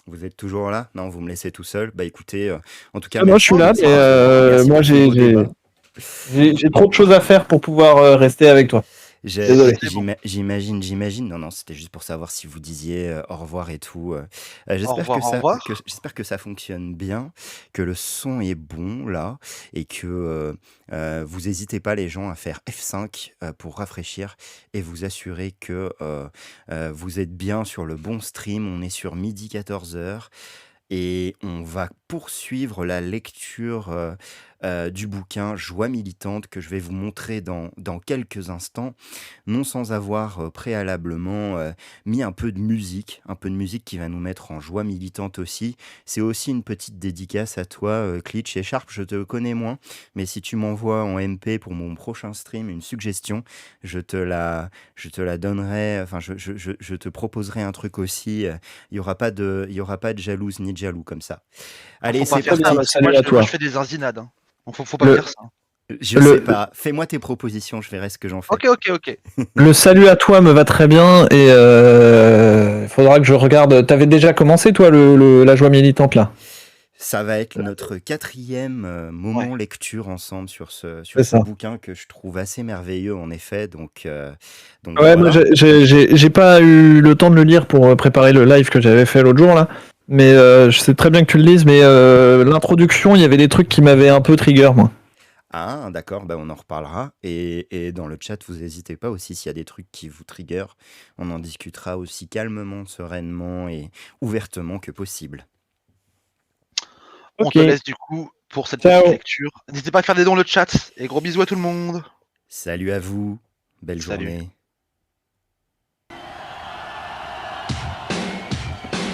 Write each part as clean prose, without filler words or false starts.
Vous êtes toujours là? Non, vous me laissez tout seul. Bah écoutez, en tout cas, Moi, je suis là, mais merci moi, pour ce beau débat. j'ai trop de choses à faire pour pouvoir rester avec toi. Désolé. J'imagine. Non, non, c'était juste pour savoir si vous disiez au revoir et tout. Au revoir, au revoir. J'espère que ça fonctionne bien, que le son est bon là, et que vous n'hésitez pas les gens à faire F5 pour rafraîchir et vous assurer que vous êtes bien sur le bon stream. On est sur midi 14h. Et on va poursuivre la lecture du bouquin Joie militante que je vais vous montrer dans quelques instants, non sans avoir préalablement mis un peu de musique qui va nous mettre en joie militante aussi. C'est aussi une petite dédicace à toi, Klitsch et Sharp, je te connais moins, mais si tu m'envoies en MP pour mon prochain stream une suggestion, je te la donnerai, enfin je te proposerai un truc aussi. Il y aura pas de jalouse ni de jaloux comme ça. Allez, Faut pas c'est faire parti. ça, moi, je fais des inzinades. Hein. Faut pas faire ça. Je sais pas. Fais-moi tes propositions, je verrai ce que j'en fais. Ok. Le salut à toi me va très bien et il faudra que je regarde. T'avais déjà commencé toi la joie militante là? Ça va être notre 4e moment lecture ensemble sur ce bouquin que je trouve assez merveilleux en effet. Donc ouais, voilà. moi j'ai pas eu le temps de le lire pour préparer le live que j'avais fait l'autre jour là. Mais je sais très bien que tu le lises, mais l'introduction, il y avait des trucs qui m'avaient un peu trigger moi. Ah, d'accord, bah on en reparlera. Et dans le chat, vous n'hésitez pas aussi s'il y a des trucs qui vous trigger. On en discutera aussi calmement, sereinement et ouvertement que possible. On te laisse du coup pour cette petite lecture. N'hésitez pas à faire des dons le chat. Et gros bisous à tout le monde. Salut à vous. Belle journée.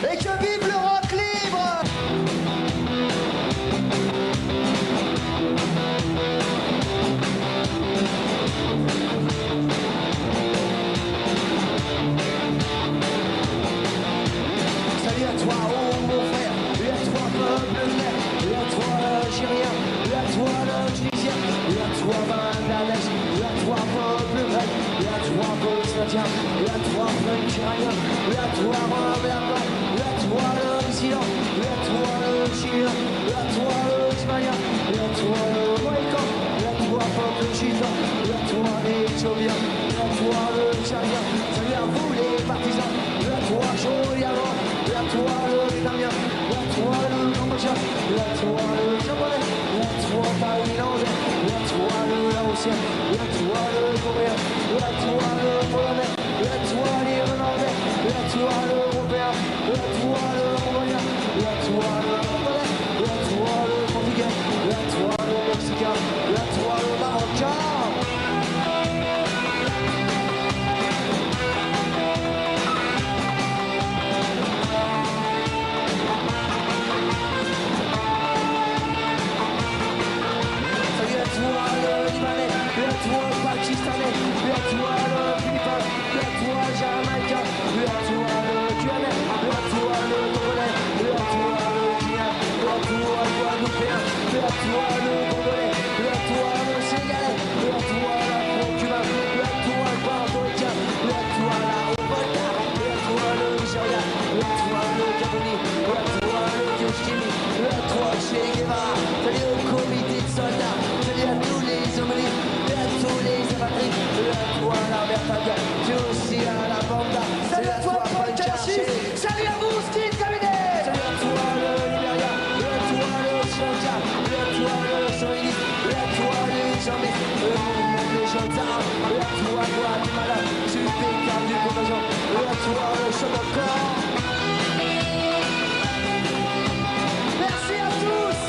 Et que vive le rock libre! Salut à toi, oh mon frère, et à toi, peuple vert, et à toi, l'Algérien, et à toi, le Tunisien, et à toi, Bangladesh, et à toi, peuple grec, et à toi, Bosnien, et à toi, Nigérien, et à toi, Romain, et à toi, le Brésilien, et à toi, le Chilien, et à toi, le Espagnol, et à toi, le Mohican, et à toi, peuple gitan, et à toi, l'Éthiopien, et à toi, le Tchadien, salut à vous les partisans, et à toi, Joliavant, et à toi, le Vietnamien, et à toi, le Cambodgien, et à toi, le Japonais, et à toi, Thaïlandais, et à toi, le Laotien, et à toi, le Coréen, et à toi, le Polonais, et à toi, l'Irlandais, et à toi, l'Européen, et à toi, le Mongolien, et à toi, le Congolais, et à toi, le Portugais, et à toi, le Mexicain, et à toi, le Marocain. Salut à toi le Libanais, et à toi le Pakistanais, et à toi le Philippin, et à toi le Jamaïcain, et à toi le Guyanais, et à toi le Togolais, et à toi le Guinéen, et à toi le Guadeloupéen, et à toi le Congolais, et à toi le Sénégalais, et à toi l'Afro-Cubain, et à toi le Portoricain, et à toi la Volta, et à toi le Nigeria, et à toi le Gaboni, et à toi le Kyoshimi, et à toi Che Guevara, salut au comité de soldats. Salut à tous les hommes libres, et à tous les apatrides, et à toi la Bertaga, et aussi à la Banda. Salut à toi Paul Karachi, salut à vous Steve Cabinet. Salut à toi le Libéria, et à toi le Sri Lanka, et à toi le Somalie, et à toi les Jambes, et au monde des jeunes arabes, et à toi Guatemala, super du Contagion, et à toi le choc encore. Merci à tous.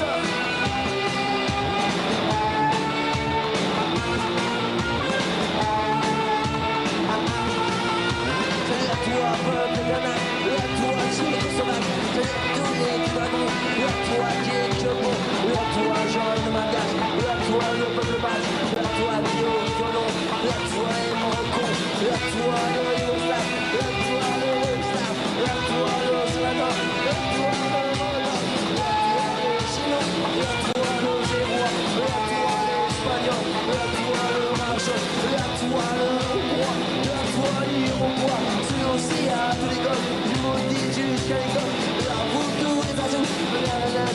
Salut à toi, peuple Ghana, et à toi, Tchécoslovaque, salut à tous les Libanais, et à toi, Diekobo, et à toi, Jean de Malgache, et à toi, le peuple basque, et à toi, Dio, Violon, et à toi, les Marocains, et à toi, le Yougoslav, et à toi, le Yougoslav, et à toi, le Salvador, et à toi, le Moldave, et à toi, les Chinois, et à toi, le Gérois, et à toi, l'Espagnol, et à toi, le Marachon, et à toi, le Hongrois, et à toi, l'Iroquois, c'est aussi à tous les gosses, du maudit jusqu'à l'école, et à vous,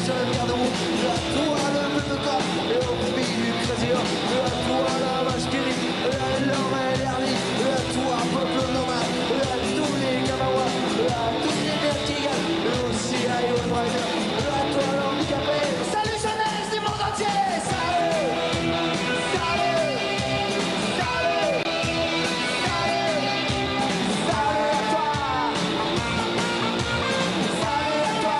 sur le garde-roue. À toi le Pepeka, et au pays du Crésia. À toi la vache qui rit, l'homme et l'hernie. À toi peuple nomade, à tous les Kamawa, à tous les vertigales, et aussi à Iwan Rider. À toi l'handicapé. Salut jeunesse du monde entier. Salut, salut, salut, salut, salut à toi. Salut à toi.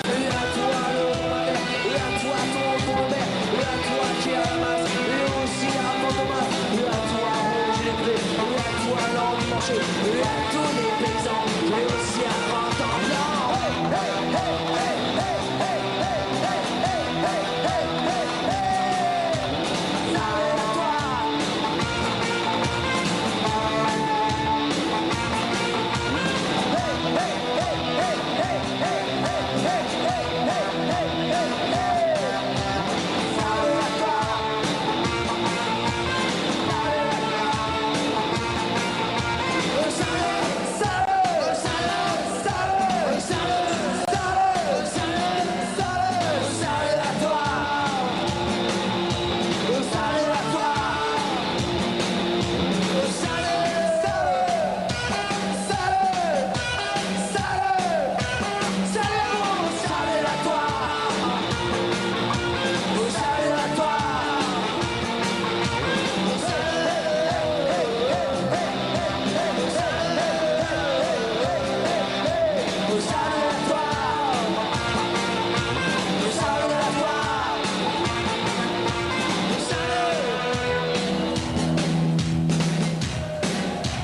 Et à toi le malais, et à toi ton grand-mère, et à toi qui a la masse, et aussi à Vendôme, et à toi Rouge les Prés, et à toi l'Endimanché, et à tous les paysans, et aussi à Printemps Blanc. Hey, hey, hey, hey, hey, hey, hey, hey, hey, hey, hey, hey. Salut à toi.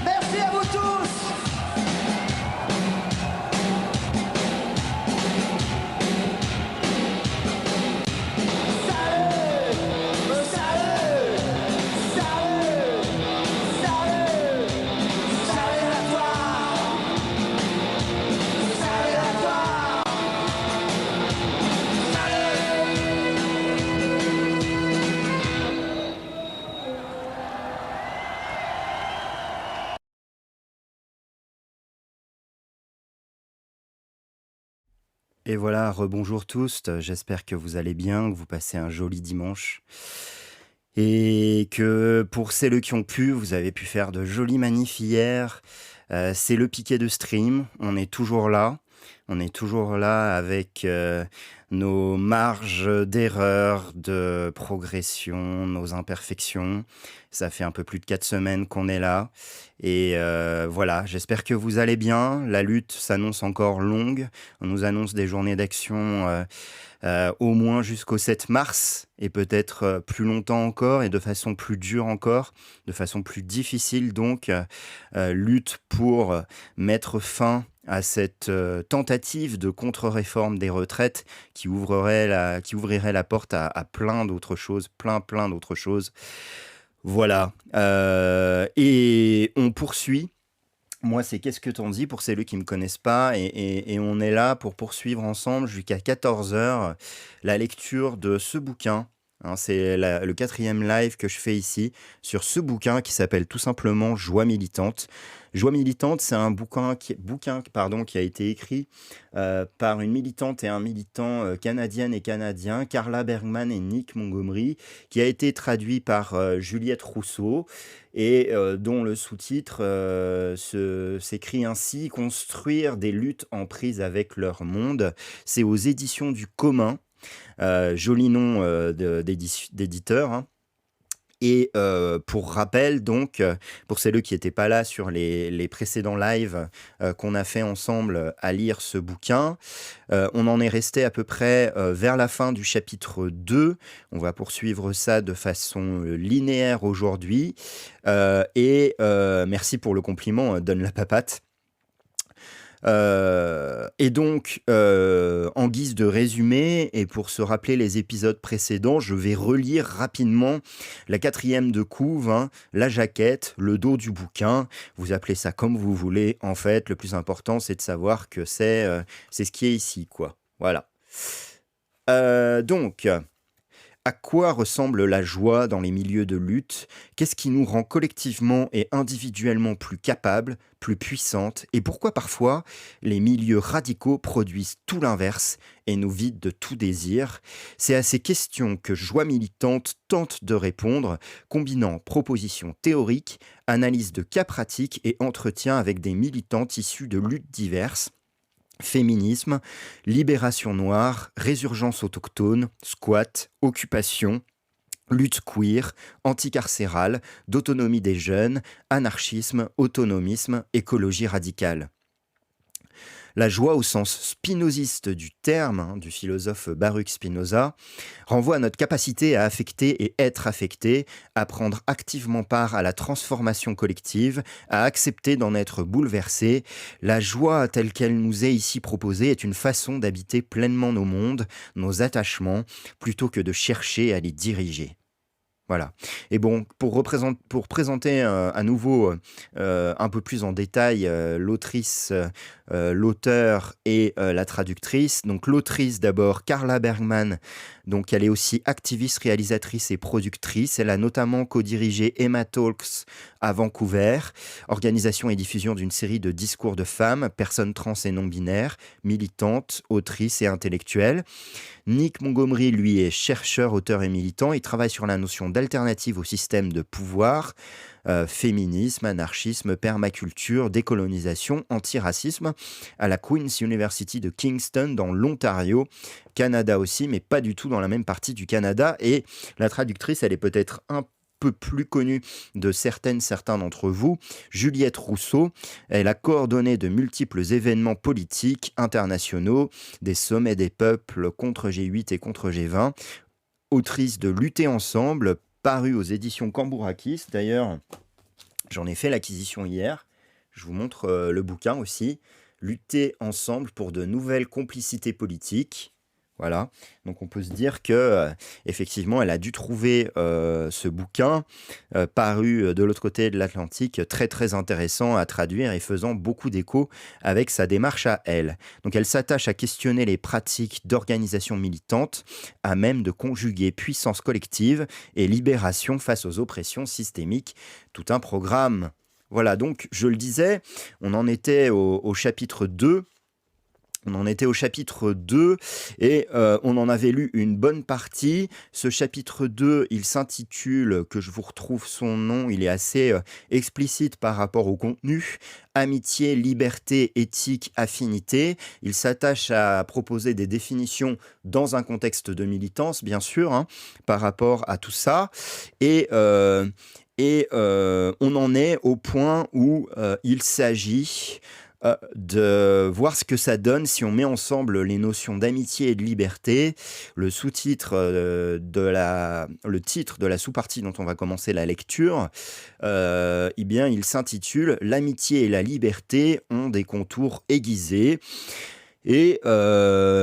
Merci à vous tous. Et voilà, rebonjour tous, j'espère que vous allez bien, que vous passez un joli dimanche. Et que pour celles qui ont pu, vous avez pu faire de jolies manifs hier. C'est le piquet de stream, on est toujours là. On est toujours là avec nos marges d'erreur, de progression, nos imperfections. Ça fait un peu plus de 4 semaines qu'on est là. Et voilà, j'espère que vous allez bien. La lutte s'annonce encore longue. On nous annonce des journées d'action au moins jusqu'au 7 mars et peut-être plus longtemps encore et de façon plus dure encore, de façon plus difficile donc. Lutte pour mettre fin à cette tentative de contre-réforme des retraites qui ouvrirait la porte à plein d'autres choses, plein d'autres choses. Voilà. Et on poursuit. Moi, c'est Qu'est-ce que t'en dis pour celles qui ne me connaissent pas et on est là pour poursuivre ensemble jusqu'à 14h la lecture de ce bouquin. Hein, c'est le 4e live que je fais ici sur ce bouquin qui s'appelle tout simplement Joie militante. Joie militante, c'est un bouquin qui a été écrit par une militante et un militant canadienne et canadien, Carla Bergman et Nick Montgomery, qui a été traduit par Juliette Rousseau et dont le sous-titre s'écrit ainsi « Construire des luttes en prise avec leur monde ». C'est aux éditions du Commun, joli nom d'éditeur, hein. Et pour rappel, donc, pour celles qui n'étaient pas là sur les précédents lives qu'on a fait ensemble à lire ce bouquin, on en est resté à peu près vers la fin du chapitre 2. On va poursuivre ça de façon linéaire aujourd'hui. Et merci pour le compliment, donne la papate. Et donc, en guise de résumé, et pour se rappeler les épisodes précédents, je vais relire rapidement la 4e de couve, hein, la jaquette, le dos du bouquin. Vous appelez ça comme vous voulez. En fait, le plus important, c'est de savoir que c'est ce qui est ici, quoi. Voilà. Donc, À quoi ressemble la joie dans les milieux de lutte? Qu'est-ce qui nous rend collectivement et individuellement plus capables, plus puissantes? Et pourquoi parfois les milieux radicaux produisent tout l'inverse et nous vident de tout désir? C'est à ces questions que Joie militante tente de répondre, combinant propositions théoriques, analyse de cas pratiques et entretien avec des militantes issues de luttes diverses. Féminisme, libération noire, résurgence autochtone, squat, occupation, lutte queer, anticarcérale, d'autonomie des jeunes, anarchisme, autonomisme, écologie radicale. La joie au sens spinoziste du terme, du philosophe Baruch Spinoza, renvoie à notre capacité à affecter et être affecté, à prendre activement part à la transformation collective, à accepter d'en être bouleversé. La joie telle qu'elle nous est ici proposée est une façon d'habiter pleinement nos mondes, nos attachements, plutôt que de chercher à les diriger. Voilà. Et bon, pour présenter à nouveau un peu plus en détail l'autrice, l'auteur et la traductrice. Donc l'autrice d'abord, Carla Bergman. Donc elle est aussi activiste, réalisatrice et productrice. Elle a notamment co-dirigé Emma Talks à Vancouver, organisation et diffusion d'une série de discours de femmes, personnes trans et non-binaires, militantes, autrices et intellectuelles. Nick Montgomery, lui, est chercheur, auteur et militant. Il travaille sur la notion d'alternative au système de pouvoir, féminisme, anarchisme, permaculture, décolonisation, antiracisme, à la Queen's University de Kingston, dans l'Ontario, Canada aussi, mais pas du tout dans la même partie du Canada. Et la traductrice, elle est peut-être un peu plus connue de certains d'entre vous, Juliette Rousseau. Elle a coordonné de multiples événements politiques internationaux, des sommets des peuples contre G8 et contre G20, autrice de Lutter ensemble, paru aux éditions Cambourakis. D'ailleurs, j'en ai fait l'acquisition hier. Je vous montre le bouquin aussi. Lutter ensemble pour de nouvelles complicités politiques. Voilà, donc on peut se dire que effectivement, elle a dû trouver ce bouquin paru de l'autre côté de l'Atlantique très très intéressant à traduire et faisant beaucoup d'écho avec sa démarche à elle. Donc elle s'attache à questionner les pratiques d'organisation militante à même de conjuguer puissance collective et libération face aux oppressions systémiques. Tout un programme. Voilà, donc je le disais, on en était au chapitre 2. On en était au chapitre 2 et on en avait lu une bonne partie. Ce chapitre 2, il s'intitule, que je vous retrouve son nom, il est assez explicite par rapport au contenu. Amitié, liberté, éthique, affinité. Il s'attache à proposer des définitions dans un contexte de militance, bien sûr, par rapport à tout ça. Et on en est au point où il s'agit de voir ce que ça donne si on met ensemble les notions d'amitié et de liberté. Le sous-titre le titre de la sous-partie dont on va commencer la lecture, eh bien, il s'intitule « L'amitié et la liberté ont des contours aiguisés ». Et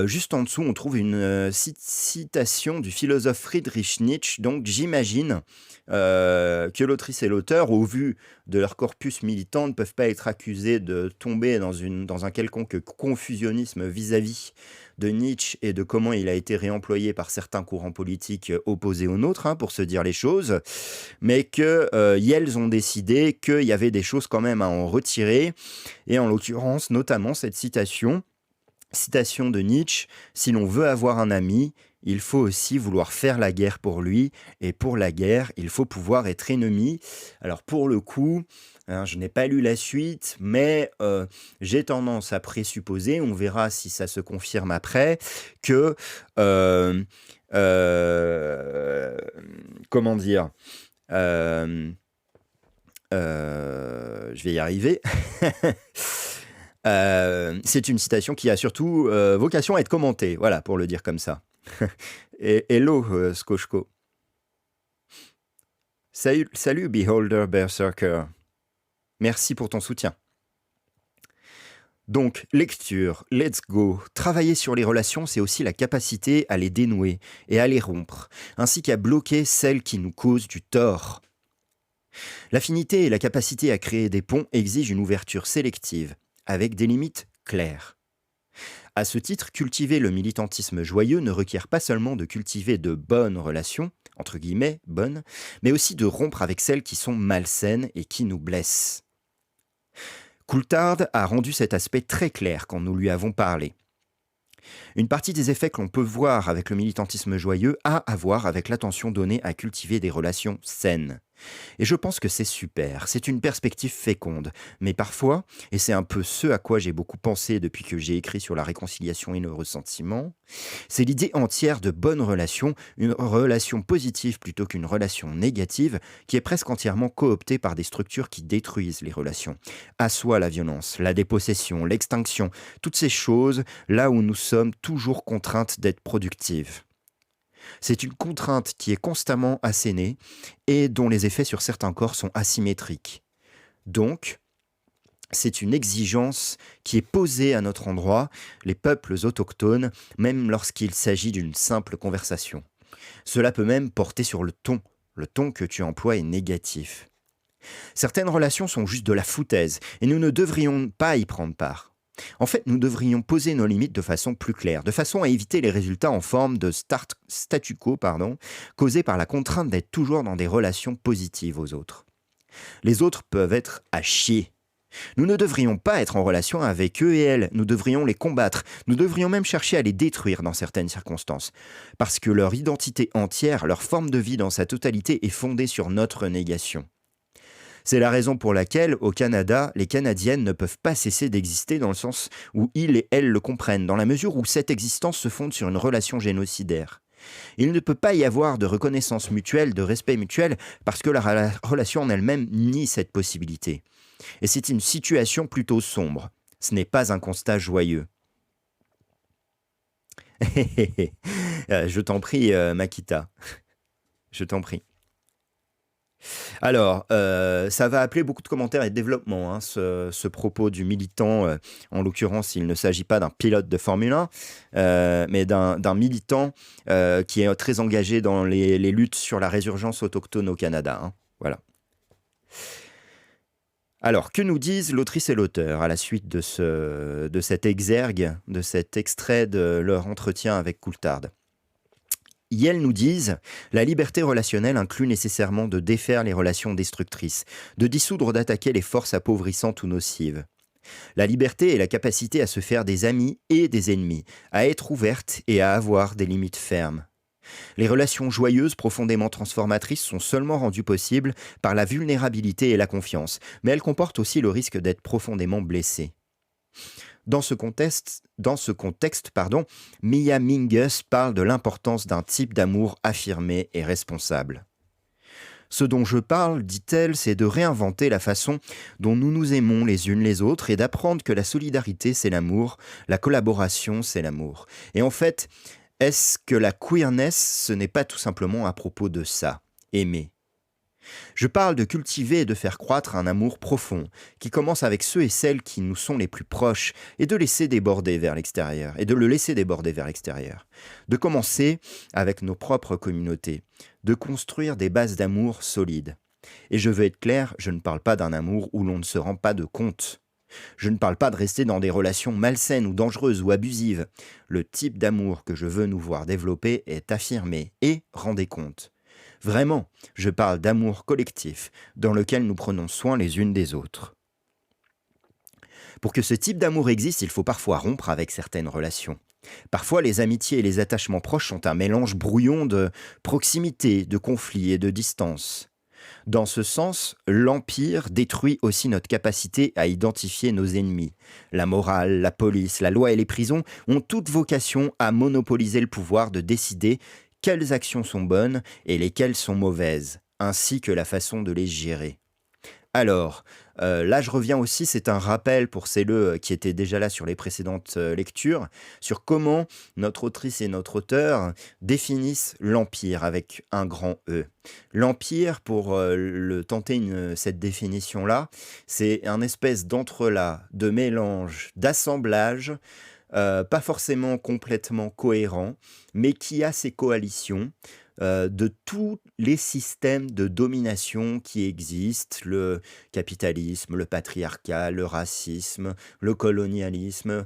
juste en dessous, on trouve une citation du philosophe Friedrich Nietzsche. Donc j'imagine que l'autrice et l'auteur, au vu de leur corpus militant, ne peuvent pas être accusés de tomber dans un quelconque confusionnisme vis-à-vis de Nietzsche et de comment il a été réemployé par certains courants politiques opposés aux nôtres, pour se dire les choses, mais qu'elles ont décidé qu'il y avait des choses quand même à en retirer, et en l'occurrence notamment cette citation de Nietzsche: « Si l'on veut avoir un ami, il faut aussi vouloir faire la guerre pour lui, et pour la guerre, il faut pouvoir être ennemi. » Alors pour le coup, je n'ai pas lu la suite, mais j'ai tendance à présupposer, on verra si ça se confirme après, que, comment dire, je vais y arriver. C'est une citation qui a surtout vocation à être commentée, voilà, pour le dire comme ça. Et hello, Skoshko. Salut, Beholder Berserker. Merci pour ton soutien. Donc, lecture, let's go. Travailler sur les relations, c'est aussi la capacité à les dénouer et à les rompre, ainsi qu'à bloquer celles qui nous causent du tort. L'affinité et la capacité à créer des ponts exigent une ouverture sélective, avec des limites claires. À ce titre, cultiver le militantisme joyeux ne requiert pas seulement de cultiver de bonnes relations, entre guillemets, bonnes, mais aussi de rompre avec celles qui sont malsaines et qui nous blessent. Coulthard a rendu cet aspect très clair quand nous lui avons parlé. Une partie des effets que l'on peut voir avec le militantisme joyeux a à voir avec l'attention donnée à cultiver des relations saines. Et je pense que c'est super, c'est une perspective féconde. Mais parfois, et c'est un peu ce à quoi j'ai beaucoup pensé depuis que j'ai écrit sur la réconciliation et le ressentiment, c'est l'idée entière de bonne relation, une relation positive plutôt qu'une relation négative, qui est presque entièrement cooptée par des structures qui détruisent les relations. À soi la violence, la dépossession, l'extinction, toutes ces choses là où nous sommes toujours contraintes d'être productives. C'est une contrainte qui est constamment assénée et dont les effets sur certains corps sont asymétriques. Donc, c'est une exigence qui est posée à notre endroit, les peuples autochtones, même lorsqu'il s'agit d'une simple conversation. Cela peut même porter sur le ton. Le ton que tu emploies est négatif. Certaines relations sont juste de la foutaise et nous ne devrions pas y prendre part. En fait, nous devrions poser nos limites de façon plus claire, de façon à éviter les résultats en forme de statu quo causés par la contrainte d'être toujours dans des relations positives aux autres. Les autres peuvent être à chier. Nous ne devrions pas être en relation avec eux et elles, nous devrions les combattre, nous devrions même chercher à les détruire dans certaines circonstances, parce que leur identité entière, leur forme de vie dans sa totalité est fondée sur notre négation. C'est la raison pour laquelle, au Canada, les Canadiennes ne peuvent pas cesser d'exister dans le sens où ils et elles le comprennent, dans la mesure où cette existence se fonde sur une relation génocidaire. Il ne peut pas y avoir de reconnaissance mutuelle, de respect mutuel, parce que la relation en elle-même nie cette possibilité. Et c'est une situation plutôt sombre. Ce n'est pas un constat joyeux. Je t'en prie, Makita. Je t'en prie. Alors, ça va appeler beaucoup de commentaires et de développement, ce propos du militant. En l'occurrence, il ne s'agit pas d'un pilote de Formule 1, mais d'un militant qui est très engagé dans les luttes sur la résurgence autochtone au Canada. Voilà. Alors, que nous disent l'autrice et l'auteur à la suite de cet exergue, de cet extrait de leur entretien avec Coulthard ? Elles nous disent « La liberté relationnelle inclut nécessairement de défaire les relations destructrices, de dissoudre ou d'attaquer les forces appauvrissantes ou nocives. La liberté est la capacité à se faire des amis et des ennemis, à être ouverte et à avoir des limites fermes. Les relations joyeuses profondément transformatrices sont seulement rendues possibles par la vulnérabilité et la confiance, mais elles comportent aussi le risque d'être profondément blessées. » Dans ce contexte, Mia Mingus parle de l'importance d'un type d'amour affirmé et responsable. Ce dont je parle, dit-elle, c'est de réinventer la façon dont nous nous aimons les unes les autres et d'apprendre que la solidarité, c'est l'amour, la collaboration, c'est l'amour. Et en fait, est-ce que la queerness, ce n'est pas tout simplement à propos de ça, aimer ? Je parle de cultiver et de faire croître un amour profond, qui commence avec ceux et celles qui nous sont les plus proches, et de le laisser déborder vers l'extérieur. De commencer avec nos propres communautés, de construire des bases d'amour solides. Et je veux être clair, je ne parle pas d'un amour où l'on ne se rend pas de compte. Je ne parle pas de rester dans des relations malsaines ou dangereuses ou abusives. Le type d'amour que je veux nous voir développer est affirmé et rendez compte. Vraiment, je parle d'amour collectif, dans lequel nous prenons soin les unes des autres. Pour que ce type d'amour existe, il faut parfois rompre avec certaines relations. Parfois, les amitiés et les attachements proches sont un mélange brouillon de proximité, de conflit et de distance. Dans ce sens, l'Empire détruit aussi notre capacité à identifier nos ennemis. La morale, la police, la loi et les prisons ont toute vocation à monopoliser le pouvoir de décider quelles actions sont bonnes et lesquelles sont mauvaises, ainsi que la façon de les gérer. Alors, là je reviens aussi, c'est un rappel pour celles qui étaient déjà là sur les précédentes lectures, sur comment notre autrice et notre auteur définissent l'Empire avec un grand E. L'Empire, pour tenter cette définition-là, c'est un espèce d'entrelac, de mélange, d'assemblage, pas forcément complètement cohérent, mais qui a ses coalitions de tous les systèmes de domination qui existent, le capitalisme, le patriarcat, le racisme, le colonialisme,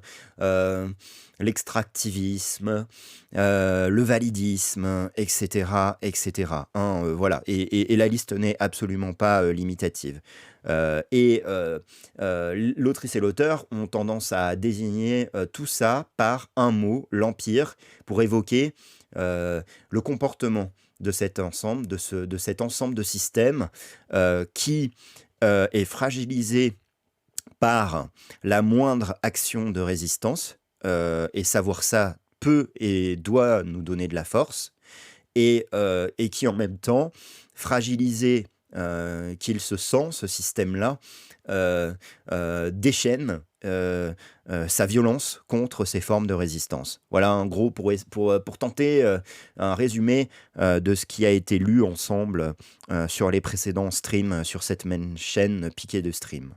l'extractivisme, le validisme, etc., etc. Hein, voilà. Et la liste n'est absolument pas limitative. L'autrice et l'auteur ont tendance à désigner tout ça par un mot, l'empire, pour évoquer le comportement de cet ensemble, de cet ensemble de systèmes qui est fragilisé par la moindre action de résistance, et savoir ça peut et doit nous donner de la force, et qui en même temps, fragilisé qu'il se sent, ce système-là, déchaîne sa violence contre ces formes de résistance. Voilà, en gros, pour tenter un résumé de ce qui a été lu ensemble sur les précédents streams, sur cette même chaîne Piqué de Stream.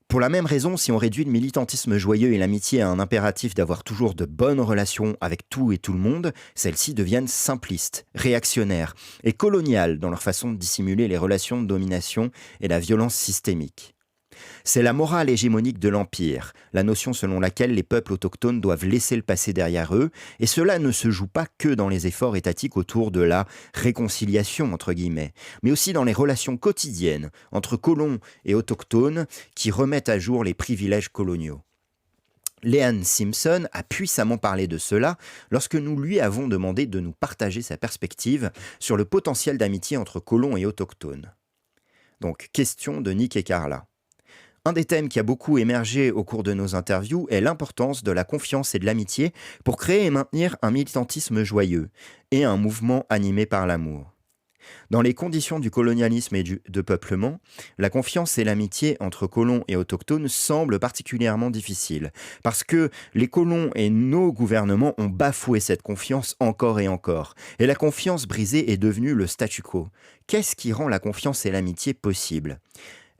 Pour la même raison, si on réduit le militantisme joyeux et l'amitié à un impératif d'avoir toujours de bonnes relations avec tout et tout le monde, celles-ci deviennent simplistes, réactionnaires et coloniales dans leur façon de dissimuler les relations de domination et la violence systémique. C'est la morale hégémonique de l'Empire, la notion selon laquelle les peuples autochtones doivent laisser le passé derrière eux, et cela ne se joue pas que dans les efforts étatiques autour de la réconciliation, entre guillemets, mais aussi dans les relations quotidiennes entre colons et autochtones qui remettent à jour les privilèges coloniaux. Leanne Simpson a puissamment parlé de cela lorsque nous lui avons demandé de nous partager sa perspective sur le potentiel d'amitié entre colons et autochtones. Donc, question de Nick et Carla. Un des thèmes qui a beaucoup émergé au cours de nos interviews est l'importance de la confiance et de l'amitié pour créer et maintenir un militantisme joyeux et un mouvement animé par l'amour. Dans les conditions du colonialisme et de peuplement, la confiance et l'amitié entre colons et autochtones semblent particulièrement difficiles, parce que les colons et nos gouvernements ont bafoué cette confiance encore et encore, et la confiance brisée est devenue le statu quo. Qu'est-ce qui rend la confiance et l'amitié possibles ?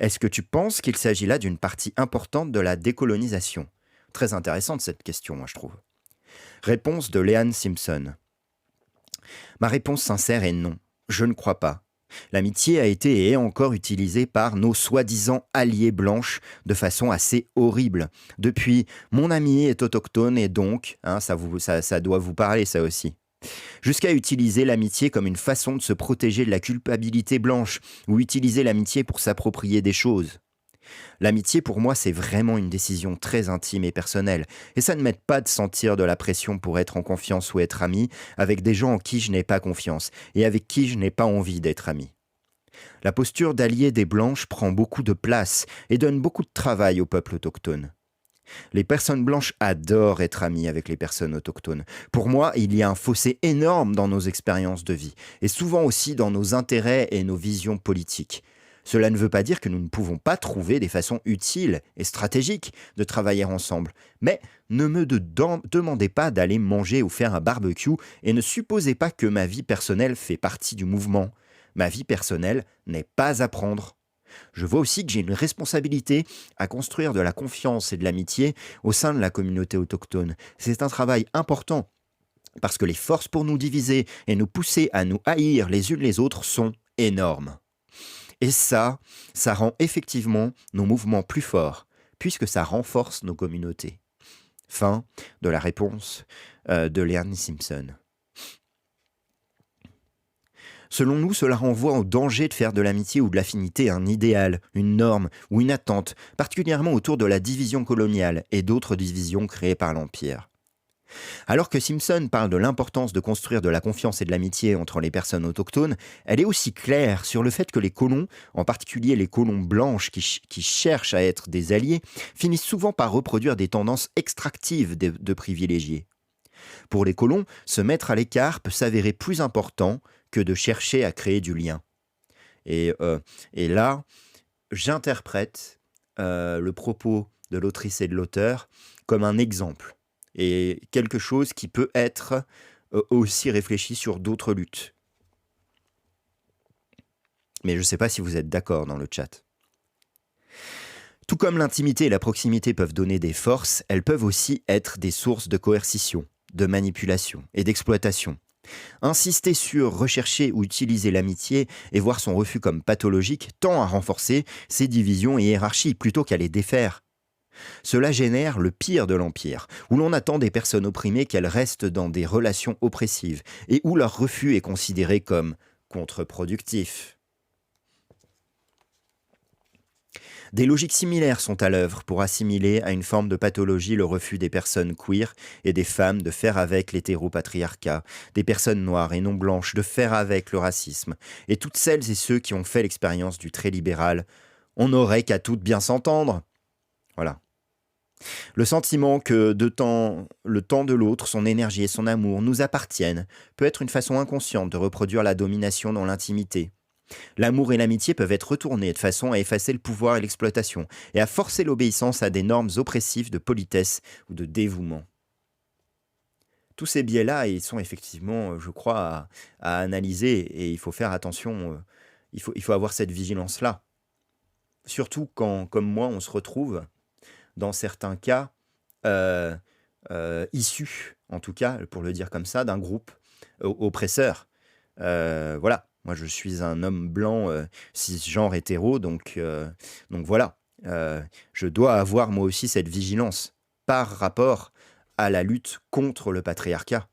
Est-ce que tu penses qu'il s'agit là d'une partie importante de la décolonisation ? Très intéressante cette question, moi je trouve. Réponse de Leanne Simpson. Ma réponse sincère est non. Je ne crois pas. L'amitié a été et est encore utilisée par nos soi-disant alliés blanches de façon assez horrible. Depuis, mon ami est autochtone et donc, ça doit vous parler ça aussi. Jusqu'à utiliser l'amitié comme une façon de se protéger de la culpabilité blanche ou utiliser l'amitié pour s'approprier des choses. L'amitié pour moi c'est vraiment une décision très intime et personnelle et ça ne m'aide pas de sentir de la pression pour être en confiance ou être ami avec des gens en qui je n'ai pas confiance et avec qui je n'ai pas envie d'être ami. La posture d'allié des blanches prend beaucoup de place et donne beaucoup de travail au peuple autochtone. Les personnes blanches adorent être amies avec les personnes autochtones. Pour moi, il y a un fossé énorme dans nos expériences de vie, et souvent aussi dans nos intérêts et nos visions politiques. Cela ne veut pas dire que nous ne pouvons pas trouver des façons utiles et stratégiques de travailler ensemble. Mais ne me demandez pas d'aller manger ou faire un barbecue et ne supposez pas que ma vie personnelle fait partie du mouvement. Ma vie personnelle n'est pas à prendre. Je vois aussi que j'ai une responsabilité à construire de la confiance et de l'amitié au sein de la communauté autochtone. C'est un travail important parce que les forces pour nous diviser et nous pousser à nous haïr les unes les autres sont énormes. Et ça rend effectivement nos mouvements plus forts puisque ça renforce nos communautés. Fin de la réponse de Leanne Simpson. Selon nous, cela renvoie au danger de faire de l'amitié ou de l'affinité un idéal, une norme ou une attente, particulièrement autour de la division coloniale et d'autres divisions créées par l'Empire. Alors que Simpson parle de l'importance de construire de la confiance et de l'amitié entre les personnes autochtones, elle est aussi claire sur le fait que les colons, en particulier les colons blanches qui cherchent à être des alliés, finissent souvent par reproduire des tendances extractives de privilégiés. Pour les colons, se mettre à l'écart peut s'avérer plus important que de chercher à créer du lien. Et là, j'interprète le propos de l'autrice et de l'auteur comme un exemple, et quelque chose qui peut être aussi réfléchi sur d'autres luttes. Mais je ne sais pas si vous êtes d'accord dans le chat. Tout comme l'intimité et la proximité peuvent donner des forces, elles peuvent aussi être des sources de coercition. de manipulation et d'exploitation. Insister sur, rechercher ou utiliser l'amitié et voir son refus comme pathologique tend à renforcer ces divisions et hiérarchies plutôt qu'à les défaire. Cela génère le pire de l'Empire, où l'on attend des personnes opprimées qu'elles restent dans des relations oppressives et où leur refus est considéré comme contre-productif. Des logiques similaires sont à l'œuvre pour assimiler à une forme de pathologie le refus des personnes queer et des femmes de faire avec l'hétéropatriarcat, des personnes noires et non blanches de faire avec le racisme, et toutes celles et ceux qui ont fait l'expérience du trait libéral. On n'aurait qu'à toutes bien s'entendre. Voilà. Le sentiment que le temps de l'autre, son énergie et son amour nous appartiennent peut être une façon inconsciente de reproduire la domination dans l'intimité. L'amour et l'amitié peuvent être retournés de façon à effacer le pouvoir et l'exploitation, et à forcer l'obéissance à des normes oppressives de politesse ou de dévouement. Tous ces biais-là, ils sont effectivement, je crois, à analyser, et il faut faire attention, il faut avoir cette vigilance-là. Surtout quand, comme moi, on se retrouve, dans certains cas, issus, en tout cas, pour le dire comme ça, d'un groupe oppresseur. Voilà. Moi, je suis un homme blanc, cisgenre hétéro, donc voilà. Je dois avoir moi aussi cette vigilance par rapport à la lutte contre le patriarcat.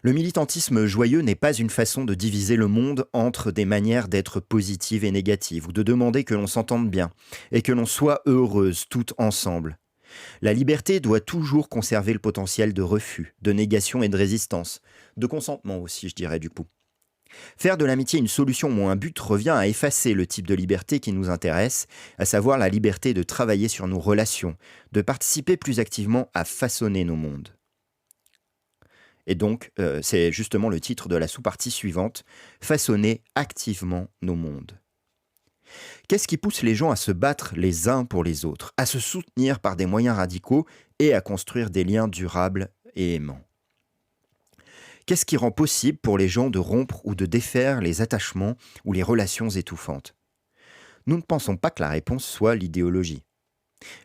Le militantisme joyeux n'est pas une façon de diviser le monde entre des manières d'être positives et négatives, ou de demander que l'on s'entende bien, et que l'on soit heureuses toutes ensemble. La liberté doit toujours conserver le potentiel de refus, de négation et de résistance, de consentement aussi, je dirais du coup. Faire de l'amitié une solution ou un but revient à effacer le type de liberté qui nous intéresse, à savoir la liberté de travailler sur nos relations, de participer plus activement à façonner nos mondes. Et donc, c'est justement le titre de la sous-partie suivante, façonner activement nos mondes. Qu'est-ce qui pousse les gens à se battre les uns pour les autres, à se soutenir par des moyens radicaux et à construire des liens durables et aimants? Qu'est-ce qui rend possible pour les gens de rompre ou de défaire les attachements ou les relations étouffantes? Nous ne pensons pas que la réponse soit l'idéologie.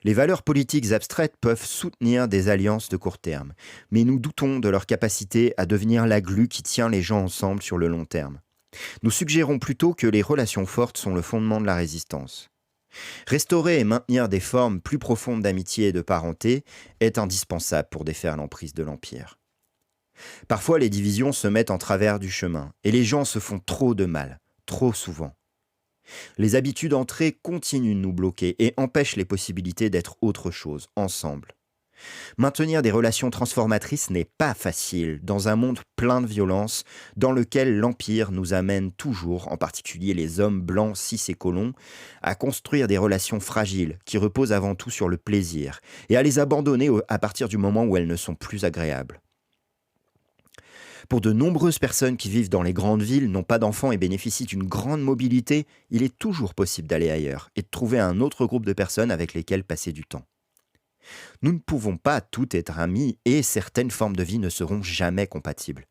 Les valeurs politiques abstraites peuvent soutenir des alliances de court terme, mais nous doutons de leur capacité à devenir la glue qui tient les gens ensemble sur le long terme. Nous suggérons plutôt que les relations fortes sont le fondement de la résistance. Restaurer et maintenir des formes plus profondes d'amitié et de parenté est indispensable pour défaire l'emprise de l'Empire. Parfois, les divisions se mettent en travers du chemin, et les gens se font trop de mal, trop souvent. Les habitudes ancrées continuent de nous bloquer et empêchent les possibilités d'être autre chose, ensemble. Maintenir des relations transformatrices n'est pas facile dans un monde plein de violence dans lequel l'Empire nous amène toujours, en particulier les hommes blancs, cis et colons, à construire des relations fragiles qui reposent avant tout sur le plaisir et à les abandonner à partir du moment où elles ne sont plus agréables. Pour de nombreuses personnes qui vivent dans les grandes villes, n'ont pas d'enfants et bénéficient d'une grande mobilité, il est toujours possible d'aller ailleurs et de trouver un autre groupe de personnes avec lesquelles passer du temps. Nous ne pouvons pas toutes être amis et certaines formes de vie ne seront jamais compatibles.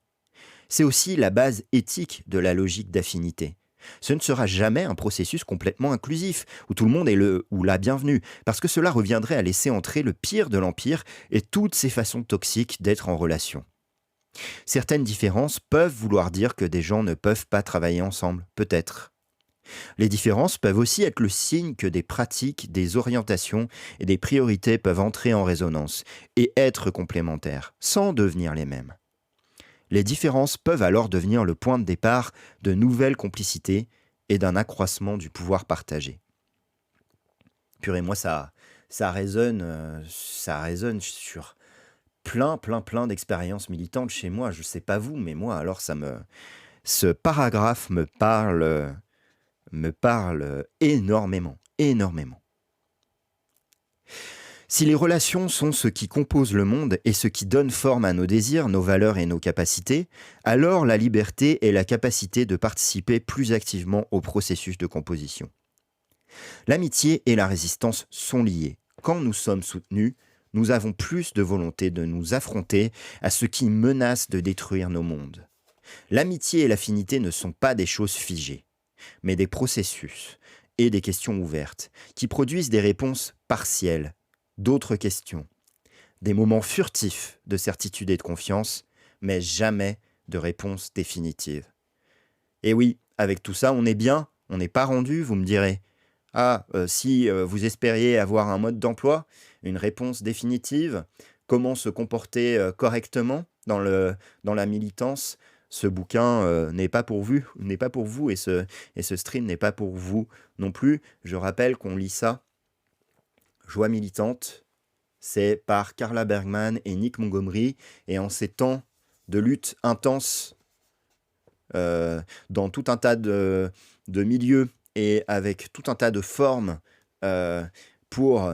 C'est aussi la base éthique de la logique d'affinité. Ce ne sera jamais un processus complètement inclusif, où tout le monde est le ou la bienvenue, parce que cela reviendrait à laisser entrer le pire de l'Empire et toutes ses façons toxiques d'être en relation. Certaines différences peuvent vouloir dire que des gens ne peuvent pas travailler ensemble, peut-être. Les différences peuvent aussi être le signe que des pratiques, des orientations et des priorités peuvent entrer en résonance et être complémentaires, sans devenir les mêmes. Les différences peuvent alors devenir le point de départ de nouvelles complicités et d'un accroissement du pouvoir partagé. Purée, moi, ça résonne sur plein d'expériences militantes chez moi. Je sais pas vous, mais moi, alors ce paragraphe me parle énormément. Si les relations sont ce qui compose le monde et ce qui donne forme à nos désirs, nos valeurs et nos capacités, alors la liberté est la capacité de participer plus activement au processus de composition. L'amitié et la résistance sont liées. Quand nous sommes soutenus, nous avons plus de volonté de nous affronter à ce qui menace de détruire nos mondes. L'amitié et l'affinité ne sont pas des choses figées, mais des processus et des questions ouvertes qui produisent des réponses partielles, d'autres questions, des moments furtifs de certitude et de confiance, mais jamais de réponse définitive. Et oui, avec tout ça, on est bien, on n'est pas rendu, vous me direz. Ah, si vous espériez avoir un mode d'emploi, une réponse définitive, comment se comporter correctement dans la militance, ce bouquin n'est pas pour vous, et ce stream n'est pas pour vous non plus. Je rappelle qu'on lit ça, Joie militante, c'est par Carla Bergman et Nick Montgomery, et en ces temps de lutte intense dans tout un tas de milieux et avec tout un tas de formes pour